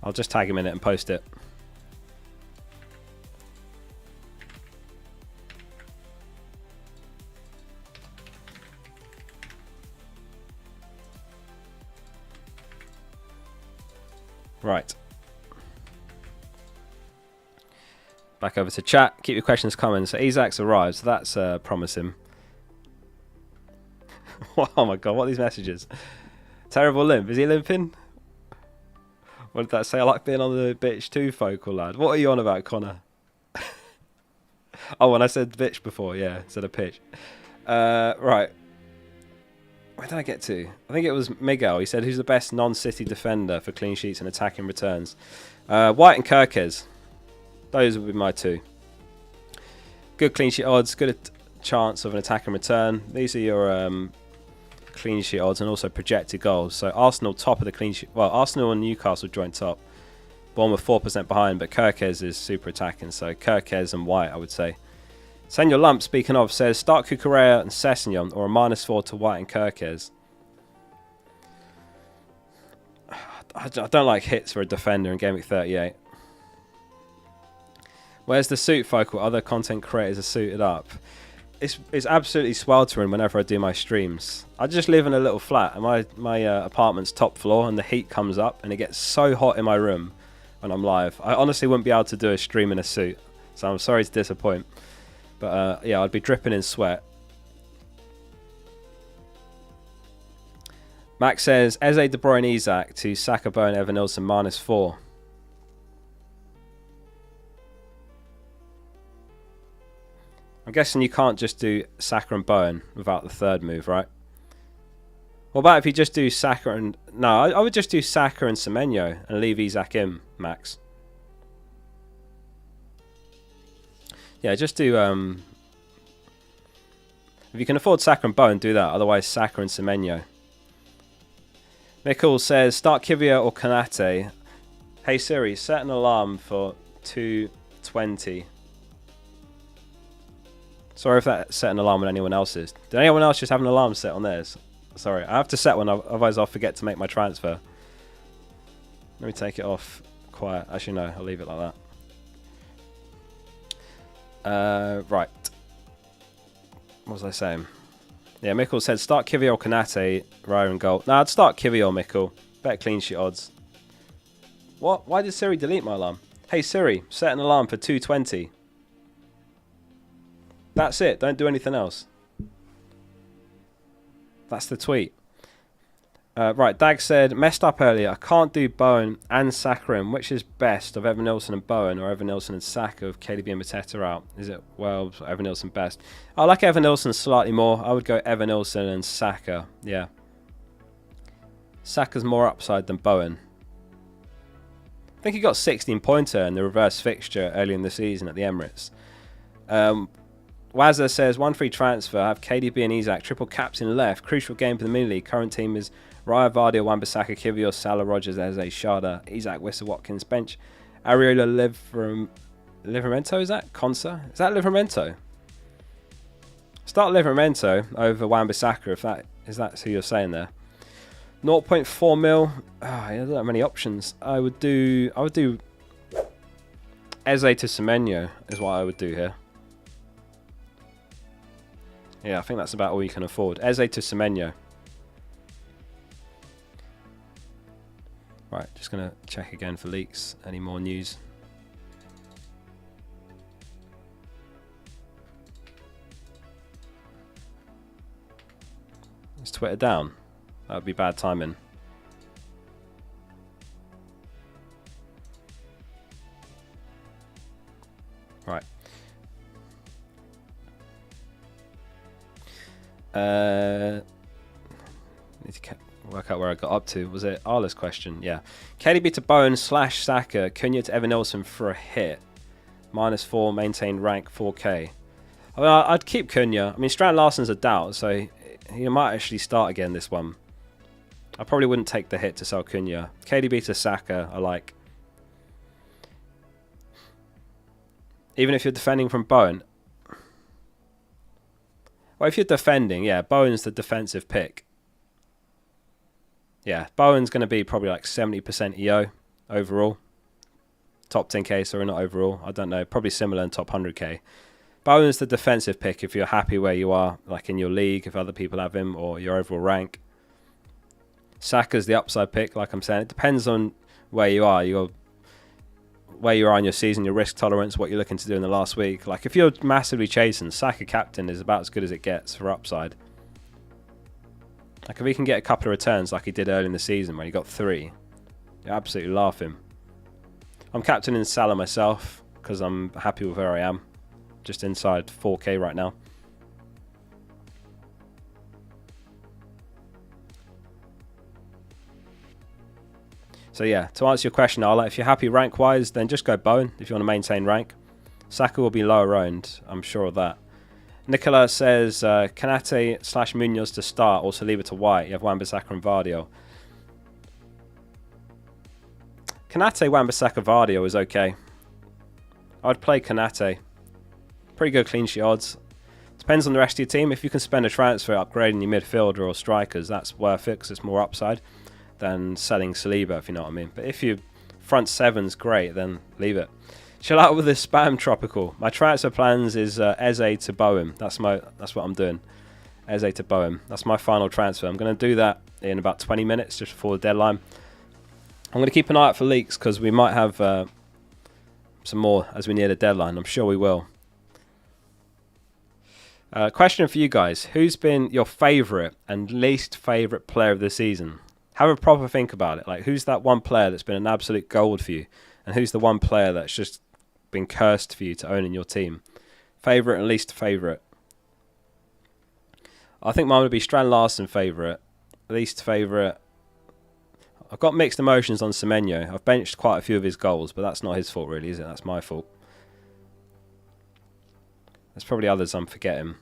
I'll just tag him in it and post it. Right. Back over to chat. Keep your questions coming. So Isak's arrived, so that's promising. Oh my god, what are these messages? Terrible limp. Is he limping? What did that say? I like being on the bitch too, focal lad. What are you on about, Connor? Oh, when I said bitch before, yeah, instead of pitch. Right. Where did I get to? I think it was Miguel. He said, who's the best non-City defender for clean sheets and attacking returns? White and Kirkes. Those would be my two. Good clean sheet odds, good chance of an attack and return. These are your clean sheet odds and also projected goals. So Arsenal top of the clean sheet. Well, Arsenal and Newcastle joint top. Bournemouth 4% behind, but Kirkes is super attacking. So Kirkes and White, I would say. Senor Lump, speaking of, says start Cucurella and Sessegnon or a -4 to White and Kirkes. I don't like hits for a defender in Gameweek 38. Where's the suit, Focal? Other content creators are suited up. It's absolutely sweltering whenever I do my streams. I just live in a little flat, and my apartment's top floor, and the heat comes up, and it gets so hot in my room when I'm live. I honestly wouldn't be able to do a stream in a suit, so I'm sorry to disappoint. But yeah, I'd be dripping in sweat. Max says Eze, De Bruyne, Isak to Saka, Bowen, Evan Nilsson -4. I'm guessing you can't just do Saka and Bowen without the third move, right? What about if you just do Saka and... No, I would just do Saka and Semenyo and leave Isak in, Max. Yeah, just do... If you can afford Saka and Bowen, do that. Otherwise, Saka and Semenyo. Mikkel says, start Kivia or Kanate. Hey Siri, set an alarm for 2:20. Sorry if that set an alarm when anyone else is. Did anyone else just have an alarm set on theirs? Sorry, I have to set one, otherwise I'll forget to make my transfer. Let me take it off quiet. Actually, no, I'll leave it like that. Right. What was I saying? Yeah, Mikkel said start Kivia or Kanate, Raya and goal. Nah, I'd start Kivia or Mikkel. Better clean sheet odds. What? Why did Siri delete my alarm? Hey Siri, set an alarm for 2:20. That's it. Don't do anything else. That's the tweet. Right, Dag said, messed up earlier. I can't do Bowen and Saka in. Which is best of Evan Nilsson and Bowen, or Evan Nilsson and Saka with KDB and Mateta out? Is it, well, Evan Nilsson best? I like Evan Nilsson slightly more. I would go Evan Nilsson and Saka. Yeah. Saka's more upside than Bowen. I think he got 16-pointer in the reverse fixture early in the season at the Emirates. Wazza says, 1 free transfer. I have KDB and Isak. Triple captain left. Crucial game for the mini league. Current team is Raya, Gvardiol, Wan-Bissaka, Kvyat, Salah, Rogers, Eze, Sharda, Isak, Wissa, Watkins, bench. Areola, Livramento, is that? Consa? Is that Livramento? Start Livramento over Wan-Bissaka if that's who you're saying there. 0.4 mil. Oh, yeah, don't have many options. I would do Eze to Semenyo is what I would do here. Yeah, I think that's about all you can afford. Eze to Semenyo. Right, just going to check again for leaks. Any more news? Is Twitter down? That would be bad timing. Right. Need to work out where I got up to. Was it Arla's question? Yeah. KDB to Bowen / Saka. Cunha to Evan Nilsson for a hit. -4, maintained rank 4k. I mean, I'd keep Cunha. I mean, Strand Larsen's a doubt, so he might actually start again this one. I probably wouldn't take the hit to sell Cunha. KDB to Saka, I like. Even if you're defending from Bowen. Well, if you're defending, yeah, Bowen's the defensive pick. Yeah, Bowen's going to be probably like 70% EO overall. Top 10k, sorry, not overall. I don't know. Probably similar in top 100k. Bowen's the defensive pick if you're happy where you are, like in your league, if other people have him, or your overall rank. Saka's the upside pick, like I'm saying. It depends on where you are. Where you are in your season, your risk tolerance, what you're looking to do in the last week. Like if you're massively chasing, Saka captain is about as good as it gets for upside. Like if he can get a couple of returns like he did early in the season when he got 3, you're absolutely laughing. I'm captaining Salah myself because I'm happy with where I am. Just inside 4k right now. So yeah, to answer your question, Arla, if you're happy rank-wise, then just go Bowen if you want to maintain rank. Saka will be lower owned, I'm sure of that. Nicola says, Kanate / Munoz to start, also leave it to White. You have Wan-Bissaka and Gvardiol. Kanate, Wan-Bissaka, Gvardiol is okay. I'd play Kanate. Pretty good clean sheet odds. Depends on the rest of your team. If you can spend a transfer upgrading your midfielder or strikers, that's worth it because it's more upside than selling Saliba, if you know what I mean. But if your front seven's great, then leave it. Chill out with this spam tropical. My transfer plans is Eze to Bowen. That's what I'm doing. Eze to Bowen. That's my final transfer. I'm going to do that in about 20 minutes just before the deadline. I'm going to keep an eye out for leaks because we might have some more as we near the deadline. I'm sure we will. Question for you guys. Who's been your favourite and least favourite player of the season? Have a proper think about it. Like, who's that one player that's been an absolute gold for you? And who's the one player that's just been cursed for you to own in your team? Favourite and least favourite. I think mine would be Strand Larsen favourite. Least favourite. I've got mixed emotions on Semenyo. I've benched quite a few of his goals, but that's not his fault really, is it? That's my fault. There's probably others I'm forgetting.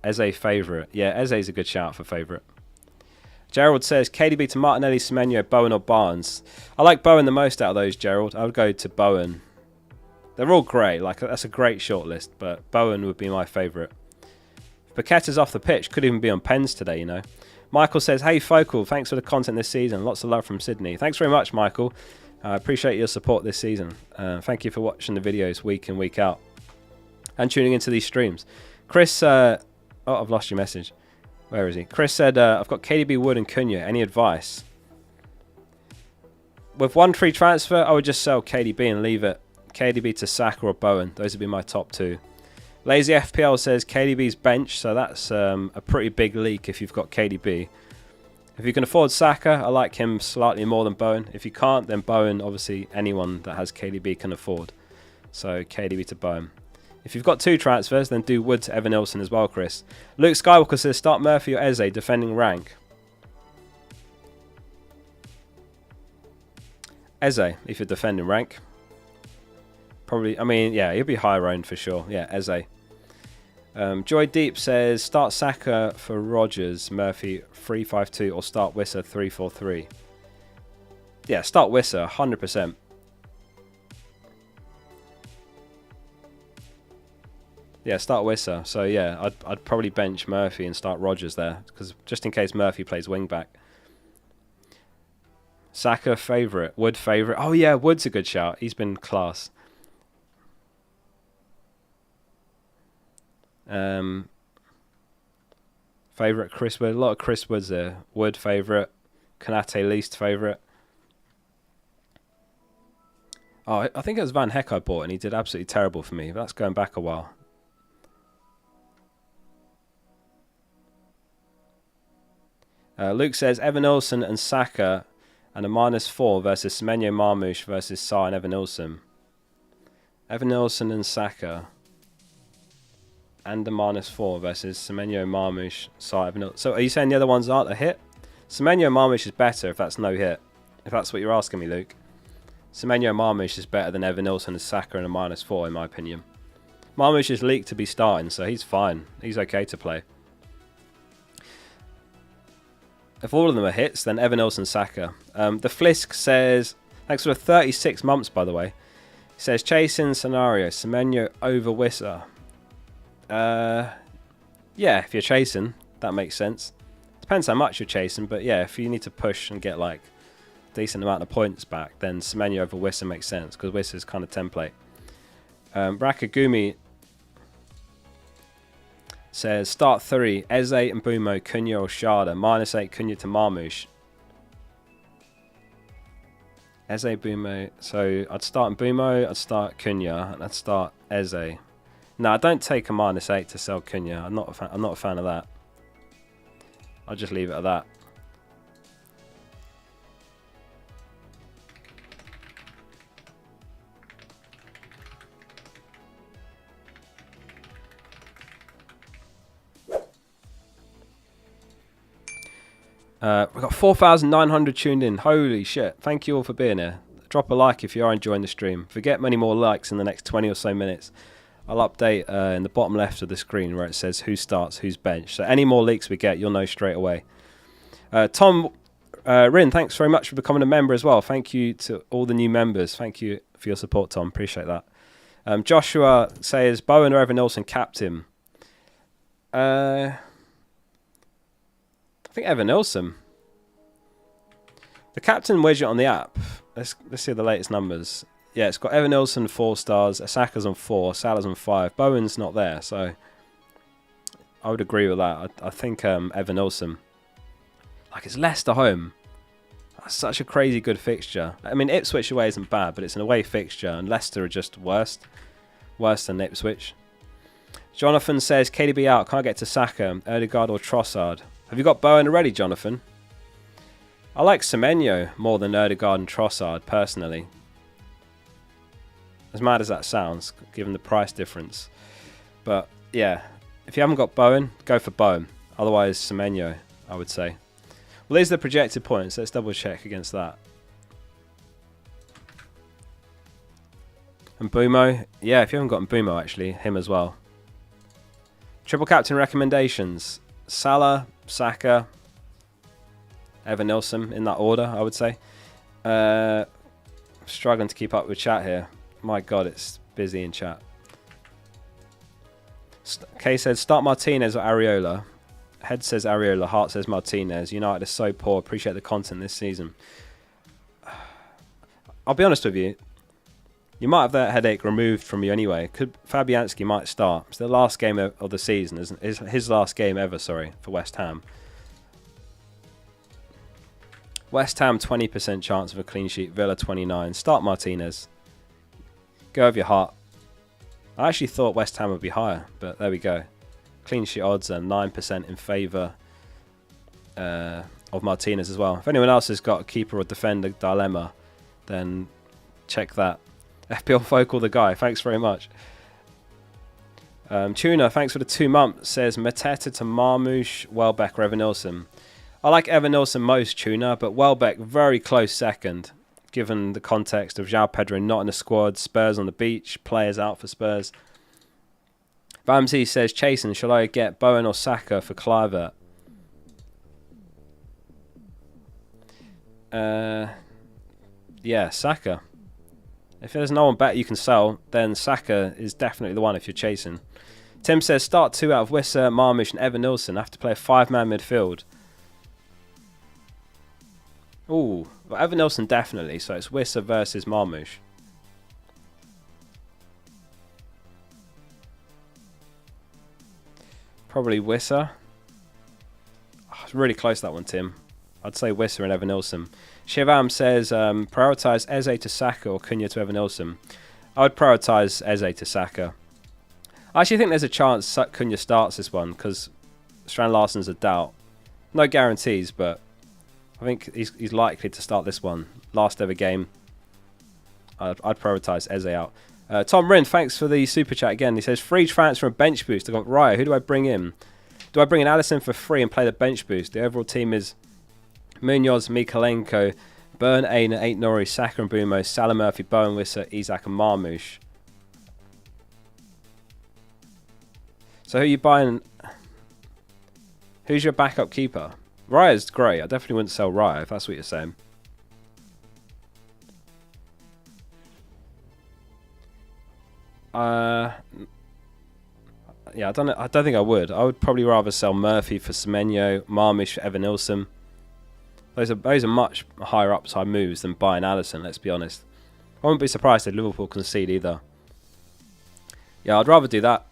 Eze favourite. Yeah, Eze's a good shout for favourite. Gerald says, KDB to Martinelli, Semenyo, Bowen or Barnes. I like Bowen the most out of those, Gerald. I would go to Bowen. They're all great. Like, that's a great shortlist, but Bowen would be my favourite. Paqueta's off the pitch. Could even be on pens today, you know. Michael says, hey, Focal, thanks for the content this season. Lots of love from Sydney. Thanks very much, Michael. I appreciate your support this season. Thank you for watching the videos week in, week out. And tuning into these streams. Chris, oh, I've lost your message. Where is he? Chris said, I've got KDB, Wood and Cunha. Any advice? With one free transfer, I would just sell KDB and leave it. KDB to Saka or Bowen. Those would be my top 2. Lazy FPL says KDB's bench, so that's a pretty big leak if you've got KDB. If you can afford Saka, I like him slightly more than Bowen. If you can't, then Bowen, obviously anyone that has KDB can afford. So KDB to Bowen. If you've got 2 transfers, then do Wood to Evan Nilsson as well, Chris. Luke Skywalker says start Murphy or Eze defending rank. Eze, if you're defending rank. Probably, I mean, yeah, he'll be higher owned for sure. Yeah, Eze. Joy Deep says start Saka for Rodgers, Murphy 3-5-2 or start Wissa 3-4-3. Yeah, start Wissa 100%. Yeah, start Wissa. So yeah, I'd probably bench Murphy and start Rodgers there, because just in case Murphy plays wing back. Saka favourite, Wood favourite. Oh yeah, Wood's a good shout. He's been class. Favourite Chris Wood. A lot of Chris Woods there. Wood favourite. Kanate least favourite. Oh, I think it was Van Heck I bought and he did absolutely terrible for me. That's going back a while. Luke says Evan Nilsson and Saka and a -4 versus Semenyo Marmoush versus Sa and Evan Nilsson. Evan Nilsson and Saka and the -4 versus Semenyo Marmoush, Sa, Evan Nilsson. So are you saying the other ones aren't a hit? Semenyo Marmoush is better if that's no hit. If that's what you're asking me, Luke. Semenyo Marmoush is better than Evan Nilsson and Saka and a -4 in my opinion. Marmoush is leaked to be starting, so he's fine. He's okay to play. If all of them are hits, then Evan Nilsson, Saka. The Flisk says, thanks for the 36 months, by the way. He says, chasing scenario, Semenyo over Wissa. Yeah, if you're chasing, that makes sense. Depends how much you're chasing, but yeah, if you need to push and get like a decent amount of points back, then Semenyo over Wissa makes sense, because Wissa is kind of template. Rakagumi says start 3 Eze and Bumo, Cunha or Shada, -8 Cunha to Marmoush. Eze, Bumo. So I'd start Bumo, I'd start Cunha, and I'd start Eze. No, I don't take a -8 to sell Cunha. I'm not a fan of that. I'll just leave it at that. We've got 4,900 tuned in. Holy shit. Thank you all for being here. Drop a like if you are enjoying the stream. If we get many more likes in the next 20 or so minutes, I'll update in the bottom left of the screen where it says who starts, who's benched. So any more leaks we get, you'll know straight away. Tom Rin, thanks very much for becoming a member as well. Thank you to all the new members. Thank you for your support, Tom. Appreciate that. Joshua says Bowen or Evan Nilsson captain. I think Evan Nilsson. The captain widget on the app. Let's see the latest numbers. Yeah, it's got Evan Nilsson 4 stars, Saka's on 4, Salah's on 5. Bowen's not there, so I would agree with that. I think Evan Nilsson. Like, it's Leicester home. That's such a crazy good fixture. I mean, Ipswich away isn't bad, but it's an away fixture, and Leicester are just worse than Ipswich. Jonathan says KDB out. Can't get to Saka, Odegaard or Trossard. Have you got Bowen already, Jonathan? I like Semenyo more than Odegaard and Trossard, personally. As mad as that sounds, given the price difference. But, yeah, if you haven't got Bowen, go for Bowen. Otherwise, Semenyo, I would say. Well, these are the projected points. Let's double check against that. And Bumo. Yeah, if you haven't got Bumo, actually, him as well. Triple captain recommendations. Salah, Saka, Evan Nilsson in that order, I would say. Struggling to keep up with chat here. My God, it's busy in chat. Kay said, start Martinez or Areola. Head says Areola, Heart says Martinez. United is so poor. Appreciate the content this season. I'll be honest with you. You might have that headache removed from you anyway. Fabianski might start. It's the last game of the season, isn't it? His last game ever, sorry, for West Ham. West Ham, 20% chance of a clean sheet. Villa, 29. Start Martinez. Go with your heart. I actually thought West Ham would be higher, but there we go. Clean sheet odds are 9% in favour. of Martinez as well. If anyone else has got a keeper or defender dilemma, then check that. FPL Focal the guy. Thanks very much. Tuna, thanks for the 2 months. Says Mateta to Marmoush, Welbeck or Evan Nilsson. I like Evan Nilsson most, Tuna, but Welbeck very close second, given the context of João Pedro not in the squad, Spurs on the beach, players out for Spurs. Vamsey says, Chasen, shall I get Bowen or Saka for Kluivert? Yeah, Saka. If there's no one better you can sell, then Saka is definitely the one if you're chasing. Tim says, start 2 out of Wissa, Marmoush and Evan Nilsson. Have to play a 5-man midfield. Ooh, well, Evan Nilsson definitely. So it's Wissa versus Marmoush. Probably Wissa. Oh, it's really close, that one, Tim. I'd say Wissa and Evan Nilsson. Shivam says, prioritise Eze to Saka or Cunha to Evan Nilsson. I would prioritise Eze to Saka. I actually think there's a chance Cunha starts this one because Strand Larsen's a doubt. No guarantees, but I think he's likely to start this one. Last ever game. I'd prioritise Eze out. Tom Rin, thanks for the super chat again. He says, free transfer and bench boost. I've got Raya. Who do I bring in? Do I bring in Alisson for free and play the bench boost? The overall team is Munoz, Mikalenko, Burn, Aina, 8 Norrie, Saka and Bumo, Salah Murphy, Bowen, Wissa, Isak and Marmoush. So who are you buying? Who's your backup keeper? Raya's great. I definitely wouldn't sell Raya if that's what you're saying. Yeah, I don't think I would. I would probably rather sell Murphy for Semenyo, Marmoush for Evan Nilsson. Those are much higher upside moves than buying Alisson, let's be honest. I wouldn't be surprised if Liverpool concede either. Yeah, I'd rather do that.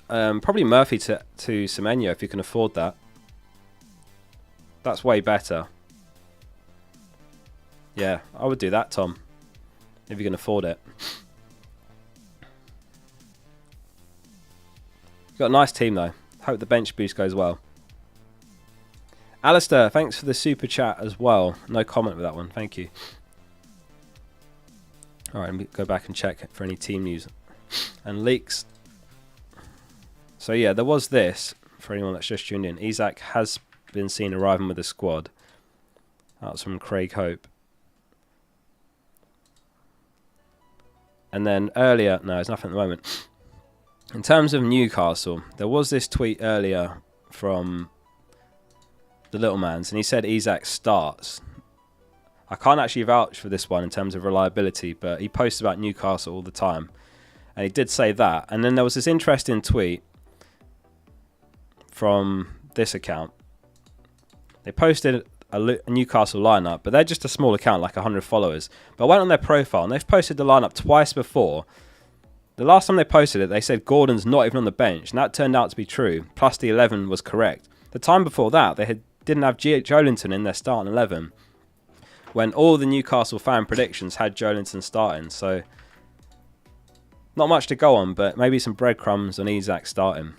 Probably Murphy to Semenyo if you can afford that. That's way better. Yeah, I would do that, Tom. If you can afford it. You've got a nice team though. Hope the bench boost goes well. Alistair, thanks for the super chat as well. No comment with that one. Thank you. Alright, let me go back and check for any team news and leaks. So yeah, there was this, for anyone that's just tuned in. Isak has been seen arriving with the squad. That's from Craig Hope. And then earlier, no, there's nothing at the moment. In terms of Newcastle, there was this tweet earlier from the little mans, and he said Isak starts. I can't actually vouch for this one in terms of reliability, but he posts about Newcastle all the time. And he did say that. And then there was this interesting tweet from this account. They posted a Newcastle lineup, but they're just a small account, like 100 followers. But I went on their profile, and they've posted the lineup twice before. The last time they posted it, they said Gordon's not even on the bench, and that turned out to be true. Plus the 11 was correct. The time before that, they didn't have Joelinton in their starting 11, when all the Newcastle fan predictions had Joelinton starting. So, not much to go on, but maybe some breadcrumbs on Isak starting.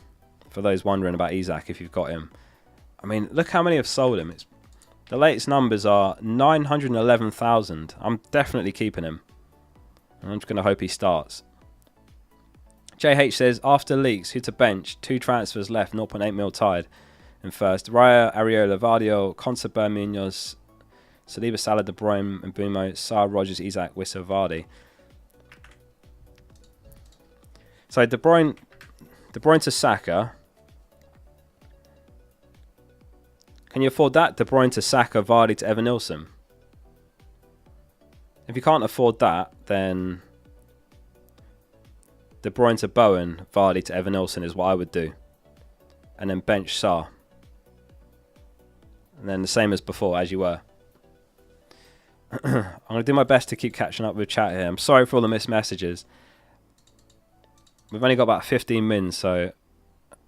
For those wondering about Isak, if you've got him. I mean, look how many have sold him. The latest numbers are 911,000. I'm definitely keeping him. And I'm just going to hope he starts. JH says, after leaks, who to bench? 2 transfers left, 0.8 mil tied in first. Raya, Areola, Gvardiol, Conceber, Munoz, Saliba, Salah, De Bruyne, and Bumo, Sarr, Rogers, Isak, Wissa, Vardy. So De Bruyne to Saka. Can you afford that? De Bruyne to Saka, Vardy to Evan Nilsson. If you can't afford that, then De Bruyne to Bowen, Vardy to Evan Nilsson is what I would do. And then bench Sarr. And then the same as before, as you were. I'm going to do my best to keep catching up with chat here. I'm sorry for all the missed messages. We've only got about 15 mins, so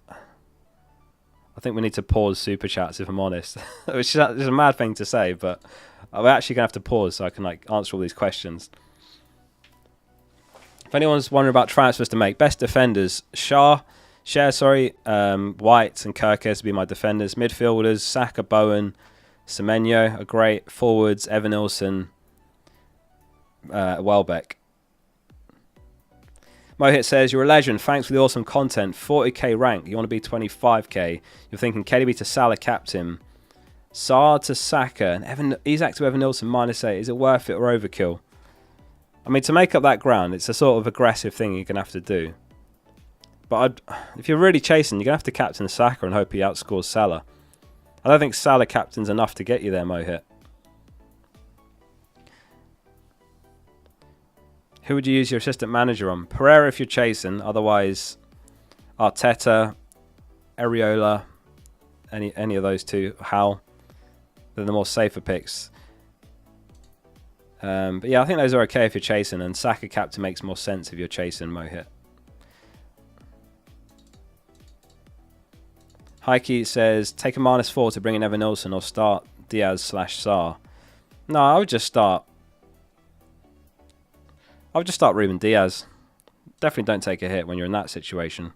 I think we need to pause super chats, if I'm honest. Which is a mad thing to say, but I'm actually going to have to pause so I can answer all these questions. If anyone's wondering about transfers to make, best defenders, White and Kirkes to be my defenders. Midfielders, Saka, Bowen, Semenyo are great. Forwards, Evan Nilsson, Welbeck. Mohit says, you're a legend. Thanks for the awesome content. 40k rank. You want to be 25k. You're thinking KDB to Salah captain. Saar to Saka. And Isak to Evan Nilsson -8. Is it worth it or overkill? I mean, to make up that ground, it's a sort of aggressive thing you're going to have to do. But if you're really chasing, you're going to have to captain Saka and hope he outscores Salah. I don't think Salah captain's enough to get you there, Mohit. Who would you use your assistant manager on? Pereira if you're chasing. Otherwise, Arteta, Areola, any of those two. Hal. They're the more safer picks. But yeah, I think those are okay if you're chasing. And Saka captain makes more sense if you're chasing, Mohit. Heike says, take a -4 to bring in Evan Nilsson or start Diaz/Saar. No, I would just start Ruben Diaz. Definitely don't take a hit when you're in that situation.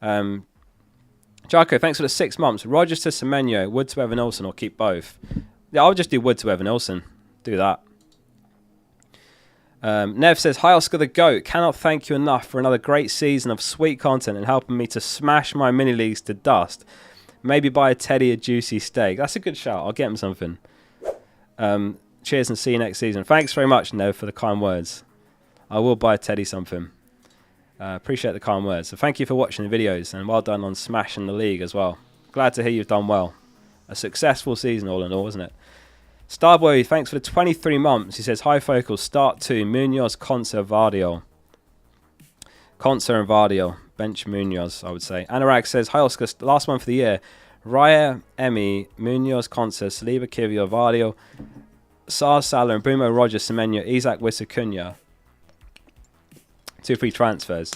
Jarko, thanks for the 6 months. Rodgers to Semenyo, Wood to Evan Nilsson, or keep both. Yeah, I would just do Wood to Evan Nilsson. Do that. Nev says, hi Oscar the GOAT. Cannot thank you enough for another great season of sweet content and helping me to smash my mini leagues to dust. Maybe buy a Teddy a juicy steak. That's a good shout. I'll get him something. Cheers and see you next season. Thanks very much, Nev, for the kind words. I will buy Teddy something. Appreciate the kind words. So thank you for watching the videos and well done on smashing the league as well. Glad to hear you've done well. A successful season all in all, isn't it? Starboy, thanks for the 23 months. He says, hi Focal, start 2, Munoz, Concer, Gvardiol. Concer and Gvardiol. Bench Munoz, I would say. Anurag says, hi Oscar, last one for the year. Raya, Emi, Munoz, Concer, Saliba, Kivio, Gvardiol, Saar, Salah, and Bruno, Rodgers, Semenyo, Isak, Wissakunya. 2 free transfers.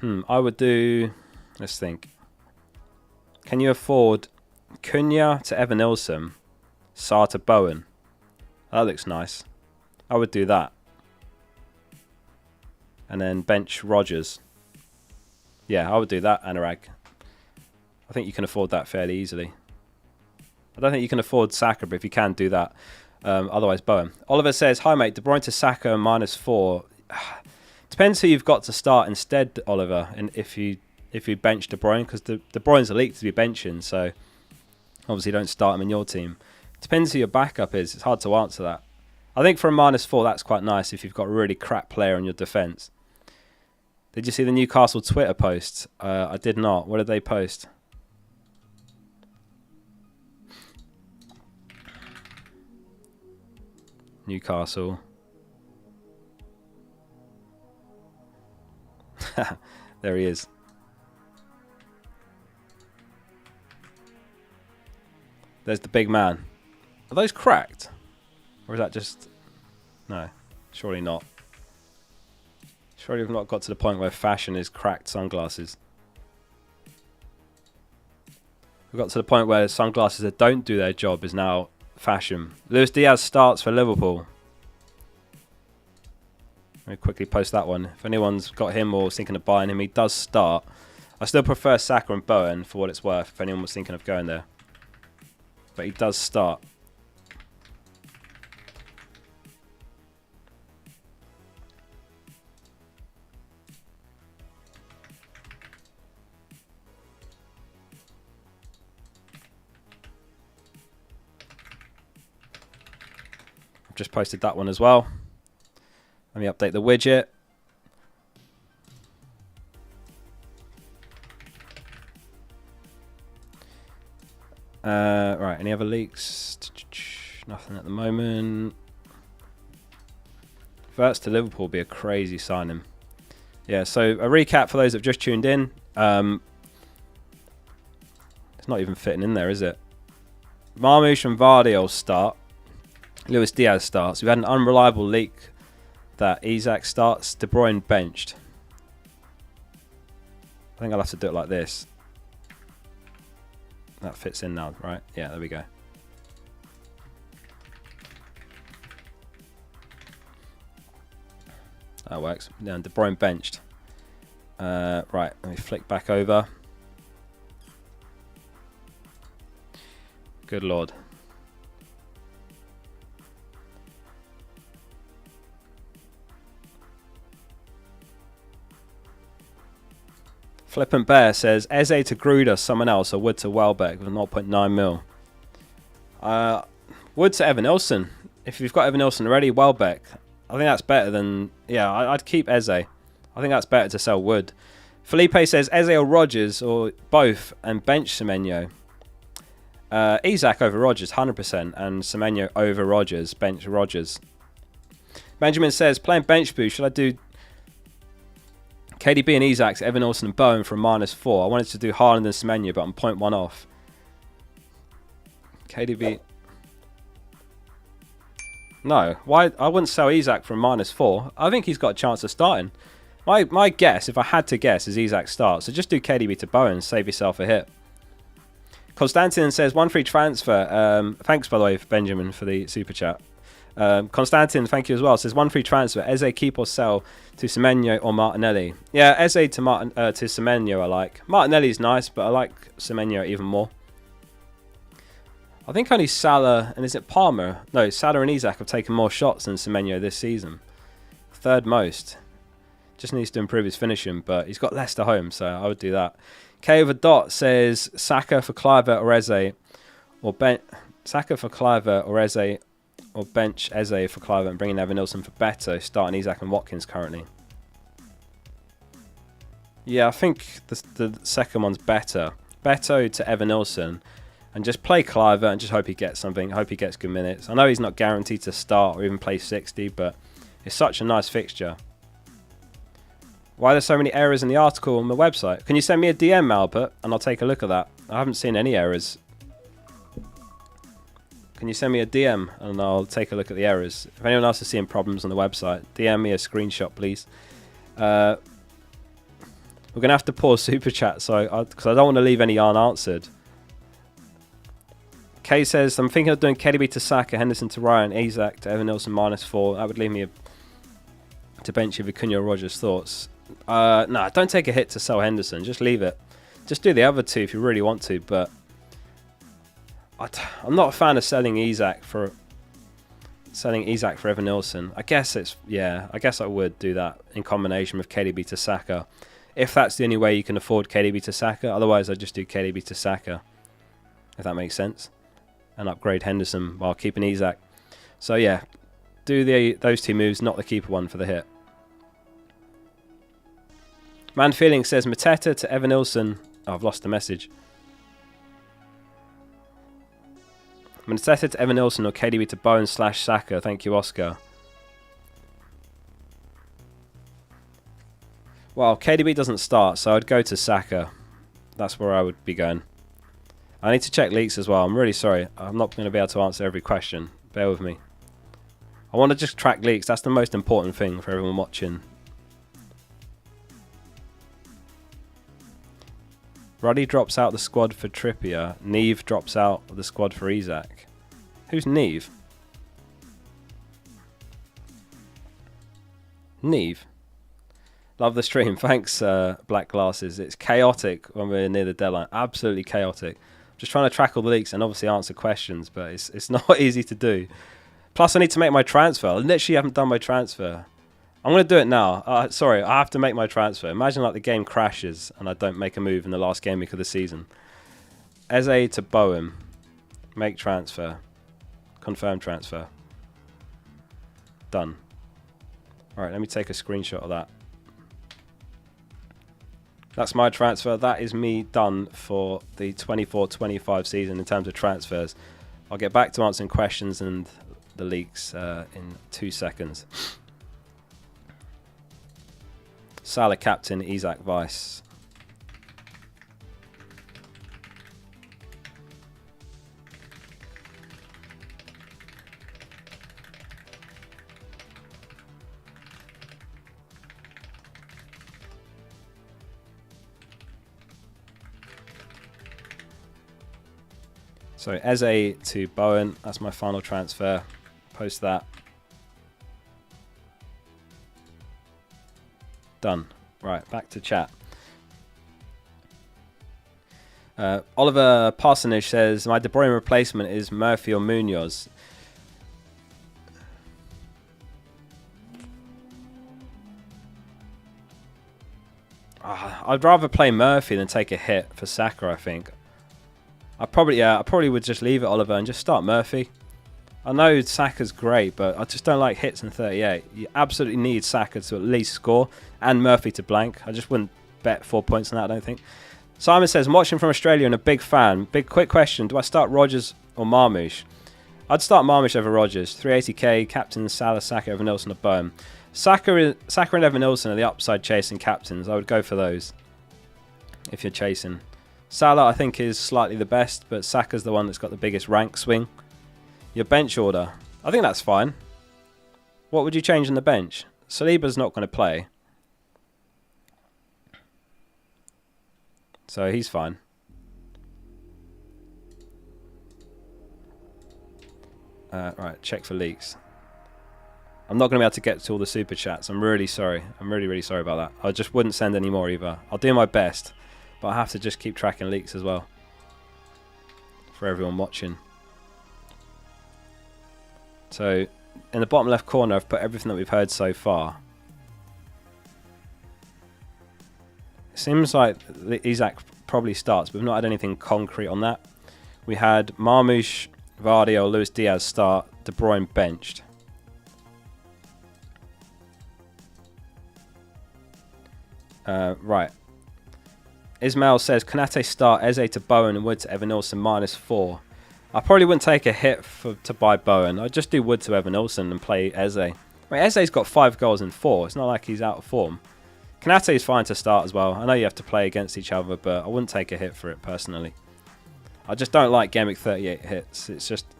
I would do... Let's think. Can you afford Cunha to Evan Nilsson, Saar to Bowen? That looks nice. I would do that. And then bench Rodgers. Yeah, I would do that, Anurag. I think you can afford that fairly easily. I don't think you can afford Saka, but if you can, do that. Otherwise, Bowen. Oliver says, hi mate, De Bruyne to Saka -4. Depends who you've got to start instead, Oliver, and if you bench De Bruyne, because De Bruyne's a leak to be benching, so obviously don't start him in your team. Depends who your backup is. It's hard to answer that. I think for a -4, that's quite nice if you've got a really crap player in your defence. Did you see the Newcastle Twitter post? I did not. What did they post? Newcastle. There he is. There's the big man. Are those cracked? Or is that just... No, surely not. Surely we've not got to the point where fashion is cracked sunglasses. We've got to the point where sunglasses that don't do their job is now fashion. Luis Diaz starts for Liverpool. Let me quickly post that one. If anyone's got him or was thinking of buying him, he does start. I still prefer Saka and Bowen for what it's worth, if anyone was thinking of going there. But he does start. I've just posted that one as well. Let me update the widget. Right, any other leaks? Nothing at the moment. Verts to Liverpool would be a crazy signing. Yeah, so a recap for those that have just tuned in. It's not even fitting in there, is it? Marmoush and Gvardiol start. Luis Diaz starts. We've had an unreliable leak that Isak starts. De Bruyne benched. I think I'll have to do it like this. That fits in now, right? Yeah, there we go. That works. Yeah, De Bruyne benched. Right, let me flick back over. Good lord. Flippant Bear says, Eze to Gruder, someone else, or Wood to Welbeck with 0.9 mil. Wood to Evan Nilsson. If you've got Evan Nilsson already, Welbeck. I think that's better than... Yeah, I'd keep Eze. I think that's better to sell Wood. Felipe says, Eze or Rodgers, or both, and bench Semenyo. Isak over Rodgers, 100%, and Semenyo over Rodgers, bench Rodgers. Benjamin says, playing bench boost, should I do KDB and Isak, Evan Nilsson and Bowen for a -4? I wanted to do Haaland and Semenyo, but I'm 0.1 off. KDB... No, why? I wouldn't sell Isak for a -4. I think he's got a chance of starting. My guess, if I had to guess, is Isak starts. So just do KDB to Bowen, save yourself a hit. Konstantin says, 1 free transfer. Thanks, by the way, Benjamin, for the super chat. Konstantin, thank you as well. Says, 1 free transfer. Eze keep or sell to Semenyo or Martinelli. Yeah, Eze to Semenyo I like. Martinelli's nice, but I like Semenyo even more. I think only Salah, and is it Palmer? No, Salah and Isak have taken more shots than Semenyo this season. 3rd most. Just needs to improve his finishing, but he's got Leicester home, so I would do that. K with a dot says, Saka for Kluivert or Eze, or Saka for Kluivert or Eze, or bench Eze for Kluivert and bringing Evan Nilsson for Beto, starting Isak and Watkins currently. Yeah, I think the second one's better. Beto to Evan Nilsson. And just play Kluivert and just hope he gets something. Hope he gets good minutes. I know he's not guaranteed to start or even play 60, but it's such a nice fixture. Why are there so many errors in the article on the website? Can you send me a DM, Albert, and I'll take a look at that? I haven't seen any errors. Can you send me a DM and I'll take a look at the errors? If anyone else is seeing problems on the website, DM me a screenshot, please. We're going to have to pause Super Chat because I don't want to leave any unanswered. Kay says, I'm thinking of doing KDB to Saka, Henderson to Ryan, Isak to Evan Nilsson -4. That would leave me to bench if Acuna Rodgers. Thoughts? No, don't take a hit to sell Henderson. Just leave it. Just do the other two if you really want to. But I'm not a fan of selling Isak for Evan Nilsson. I guess I would do that in combination with KDB to Saka, if that's the only way you can afford KDB to Saka. Otherwise, I'd just do KDB to Saka, if that makes sense, and upgrade Henderson while keeping Isak. So yeah, do those two moves, not the keeper one for the hit. Man Feeling says Mateta to Evan Nilsson. Oh, I've lost the message. Mateta to Evan Nilsson or KDB to Bowen / Saka. Thank you, Oscar. Well, KDB doesn't start, so I'd go to Saka. That's where I would be going. I need to check leaks as well. I'm really sorry. I'm not going to be able to answer every question. Bear with me. I want to just track leaks. That's the most important thing for everyone watching. Ruddy drops out the squad for Trippier. Neve drops out of the squad for Isak. Who's Neve? Neve. Love the stream. Thanks, Black Glasses. It's chaotic when we're near the deadline. Absolutely chaotic. Just trying to track all the leaks and obviously answer questions, but it's not easy to do. Plus, I need to make my transfer. I literally haven't done my transfer. I'm going to do it now. Sorry, I have to make my transfer. Imagine like the game crashes and I don't make a move in the last game week of the season. Eze to Bowen. Make transfer. Confirm transfer. Done. Alright, let me take a screenshot of that. That's my transfer. That is me done for the 24-25 season in terms of transfers. I'll get back to answering questions and the leaks in 2 seconds. Salah captain, Isak vice. So Eze to Bowen, that's my final transfer. Post that. Done. Right, back to chat. Oliver Parsonage says, my De Bruyne replacement is Murphy or Munoz. I'd rather play Murphy than take a hit for Saka, I think. I probably would just leave it, Oliver, and just start Murphy. I know Saka's great, but I just don't like hits in 38. You absolutely need Saka to at least score and Murphy to blank. I just wouldn't bet 4 points on that, I don't think. Simon says, I'm watching from Australia and a big fan. Big quick question, do I start Rodgers or Marmoush? I'd start Marmoush over Rodgers. 380k, captain Salah, Saka, Evan Nilsson or Bowen. Saka and Evan Nilsson are the upside chasing captains. I would go for those if you're chasing. Salah, I think, is slightly the best, but Saka's the one that's got the biggest rank swing. Your bench order, I think that's fine. What would you change in the bench? Saliba's not going to play, so he's fine. Right, check for leaks. I'm not going to be able to get to all the super chats. I'm really sorry. I'm really, really sorry about that. I just wouldn't send any more either. I'll do my best, but I have to just keep tracking leaks as well for everyone watching. So, in the bottom left corner, I've put everything that we've heard so far. It seems like Isak probably starts, but we've not had anything concrete on that. We had Marmoush, Gvardiol, Luis Diaz start, De Bruyne benched. Right. Ismail says, Konate start, Eze to Bowen and Wood to Evan Nilsson -4. I probably wouldn't take a hit to buy Bowen. I'd just do Wood to Evan Nilsson and play Eze. I mean, Eze's got 5 goals in 4. It's not like he's out of form. Konate is fine to start as well. I know you have to play against each other, but I wouldn't take a hit for it personally. I just don't like Gameweek 38 hits.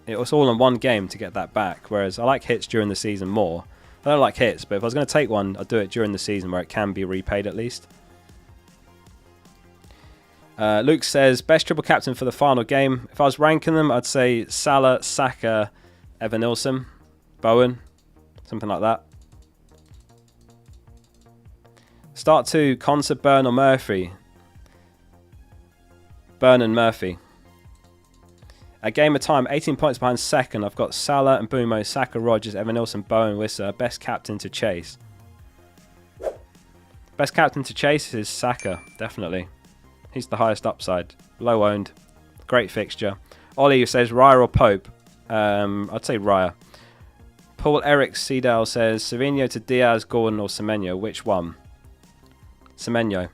It was all in one game to get that back, whereas I like hits during the season more. I don't like hits, but if I was going to take one, I'd do it during the season where it can be repaid at least. Luke says, best triple captain for the final game. If I was ranking them, I'd say Salah, Saka, Evan Nilsson, Bowen, something like that. Start 2, Konsa, Burn or Murphy. Burn and Murphy. At game of time, 18 points behind second. I've got Salah and Mbumo, Saka, Rodgers, Evan Nilsson, Bowen, Wissa. Best captain to chase. Best captain to chase is Saka, definitely. He's the highest upside. Low owned. Great fixture. Ollie says Raya or Pope. I'd say Raya. Paul Eric Seedale says Savinho to Diaz, Gordon or Semenyo. Which one? Semenyo.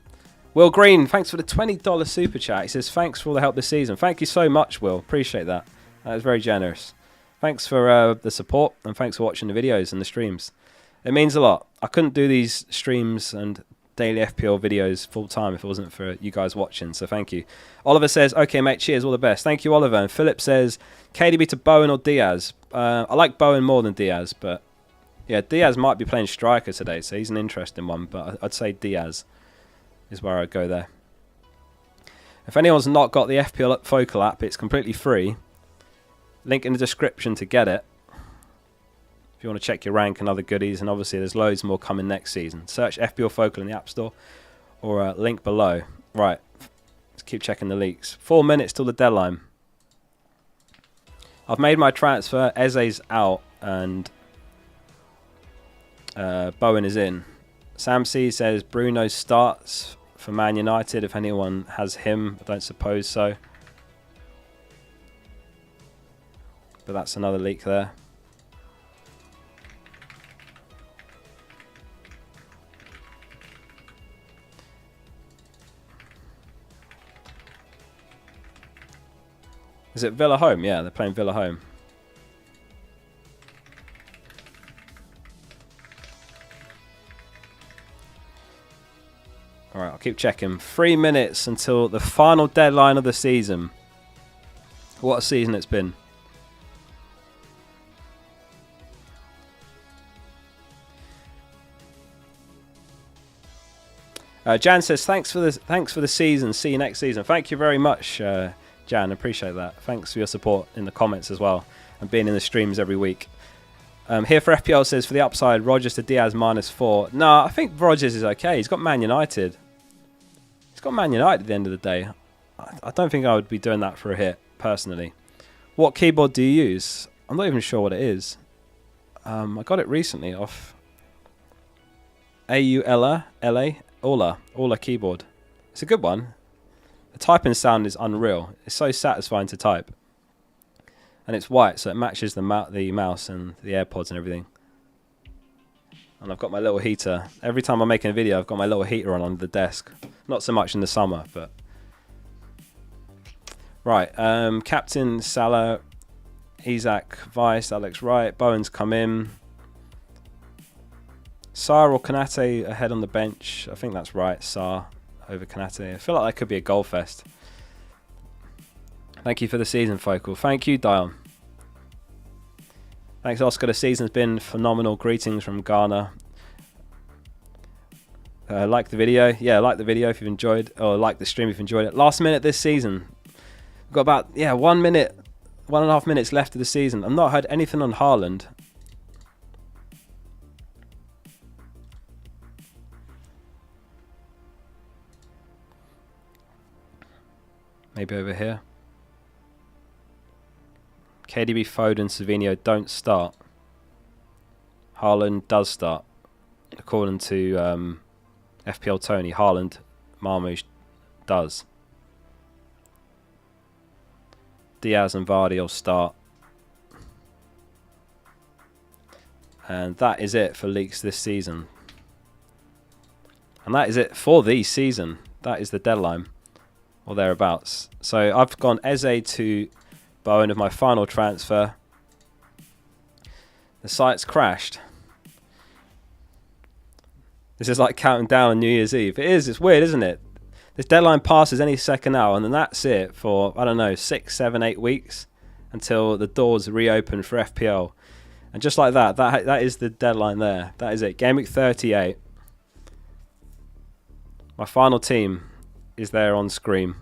Will Green, thanks for the $20 super chat. He says, thanks for all the help this season. Thank you so much, Will. Appreciate that. That was very generous. Thanks for the support and thanks for watching the videos and the streams. It means a lot. I couldn't do these streams and daily FPL videos full time if it wasn't for you guys watching, so thank you. Oliver says, okay, mate, cheers, all the best. Thank you, Oliver. And Philip says, KDB to Bowen or Diaz? I like Bowen more than Diaz, but yeah, Diaz might be playing striker today, so he's an interesting one, but I'd say Diaz is where I'd go there. If anyone's not got the FPL Focal app, it's completely free. Link in the description to get it. If you want to check your rank and other goodies, and obviously there's loads more coming next season. Search FPL Focal in the App Store or link below. Right, let's keep checking the leaks. 4 minutes till the deadline. I've made my transfer. Eze's out and Bowen is in. Sam C says Bruno starts for Man United if anyone has him. I don't suppose so. But that's another leak there. Is it Villa home? Yeah, they're playing Villa home. Alright, I'll keep checking. 3 minutes until the final deadline of the season. What a season it's been. Jan says, thanks for the season. See you next season. Thank you very much, Jan. Appreciate that. Thanks for your support in the comments as well and being in the streams every week. Here for FPL says, for the upside, Rodgers to Diaz -4. No, I think Rodgers is okay. He's got Man United. He's got Man United at the end of the day. I don't think I would be doing that for a hit, personally. What keyboard do you use? I'm not even sure what it is. I got it recently off Aula keyboard. It's a good one. The typing sound is unreal. It's so satisfying to type. And it's white, so it matches the mouse and the AirPods and everything. And I've got my little heater. Every time I'm making a video, I've got my little heater on under the desk. Not so much in the summer, but... Right, Captain Salah, Isaac Vice, Alex Wright, Bowen's come in. Sarr or Konate ahead on the bench. I think that's right, Sarr over Konate. I feel like that could be a goal fest. Thank you for the season, Focal. Thank you, Dion. Thanks, Oscar. The season's been phenomenal. Greetings from Ghana. Like the video. Yeah, like the video if you've enjoyed, or like the stream if you've enjoyed it. Last minute this season. We've got about, 1 minute, 1.5 minutes left of the season. I've not heard anything on Haaland. Maybe over here. KDB, Foden, Savinho don't start. Haaland does start. According to FPL Tony, Haaland, Marmoush does. Diaz and Gvardiol start. And that is it for leaks this season. And that is it for the season. That is the deadline. Or thereabouts. So I've gone Eze to Bowen of my final transfer. The site's crashed. This is like counting down on New Year's Eve. It is. It's weird, isn't it? This deadline passes any second now, and then that's it for, I don't know, 6, 7, 8 weeks until the doors reopen for FPL. And just like that, that is the deadline there. That is it. Gameweek 38. My final team is there on screen.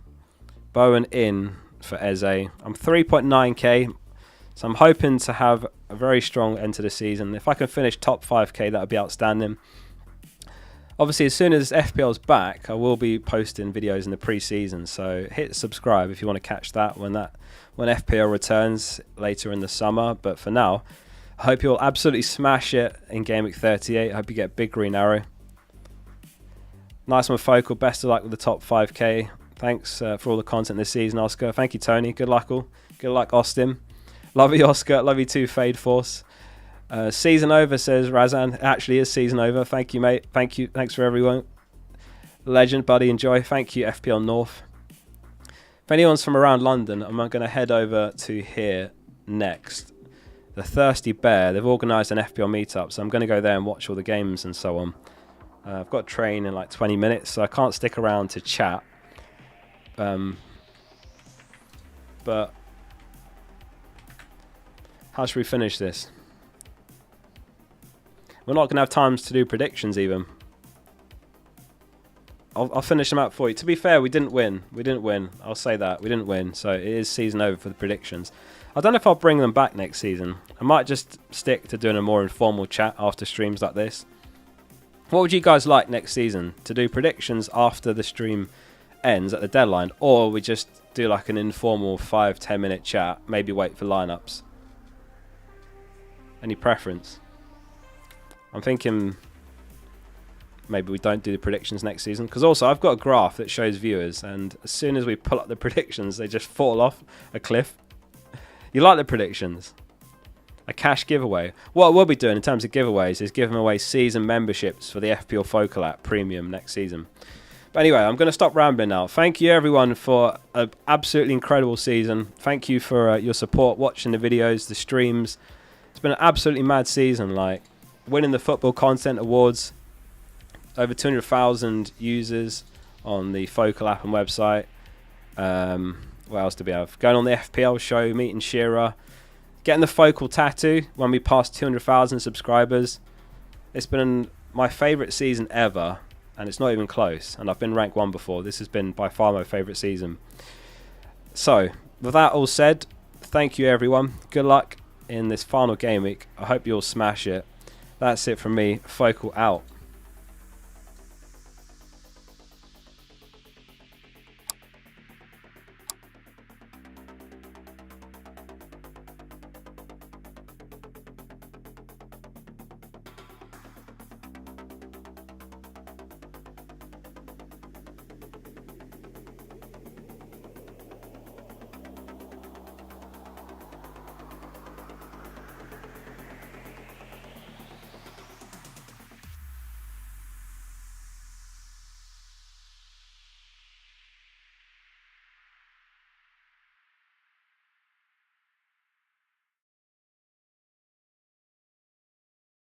Bowen in for Eze. I'm 3.9k, so I'm hoping to have a very strong end to the season. If I can finish top 5k, that would be outstanding. Obviously, as soon as FPL's back, I will be posting videos in the pre-season, so hit subscribe if you want to catch that when FPL returns later in the summer. But for now, I hope you'll absolutely smash it in Gameweek 38. I hope you get a big green arrow. Nice one, Focal. Best of luck with the top 5k. Thanks for all the content this season, Oscar. Thank you, Tony. Good luck, all. Good luck, Austin. Love you, Oscar. Love you too, Fade Force. Season over, says Razan. Actually is season over. Thank you, mate. Thank you. Thanks for everyone. Legend, buddy. Enjoy. Thank you, FPL North. If anyone's from around London, I'm going to head over to here next. The Thirsty Bear. They've organised an FPL meetup, so I'm going to go there and watch all the games and so on. I've got a train in like 20 minutes, so I can't stick around to chat. But how should we finish this? We're not going to have time to do predictions even. I'll finish them out for you. To be fair, we didn't win. I'll say that. We didn't win. So it is season over for the predictions. I don't know if I'll bring them back next season. I might just stick to doing a more informal chat after streams like this. What would you guys like next season? To do predictions after the stream ends at the deadline? Or we just do like an informal 5-10 minute chat? Maybe wait for lineups? Any preference? I'm thinking maybe we don't do the predictions next season. Because also I've got a graph that shows viewers. And as soon as we pull up the predictions, they just fall off a cliff. You like the predictions? A cash giveaway. What we'll be doing in terms of giveaways is giving away season memberships for the FPL Focal app Premium next season. But anyway, I'm going to stop rambling now. Thank you everyone for an absolutely incredible season. Thank you for your support, watching the videos, the streams. It's been an absolutely mad season. Like winning the Football Content Awards, over 200,000 users on the Focal app and website. What else do we have? Going on the FPL show, meeting Shearer, getting the Focal tattoo when we passed 200,000 subscribers. It's been my favourite season ever, and it's not even close. And I've been ranked 1 before. This has been by far my favourite season. So, with that all said, thank you everyone. Good luck. in this final game week. I hope you'll smash it. That's it from me. Focal out.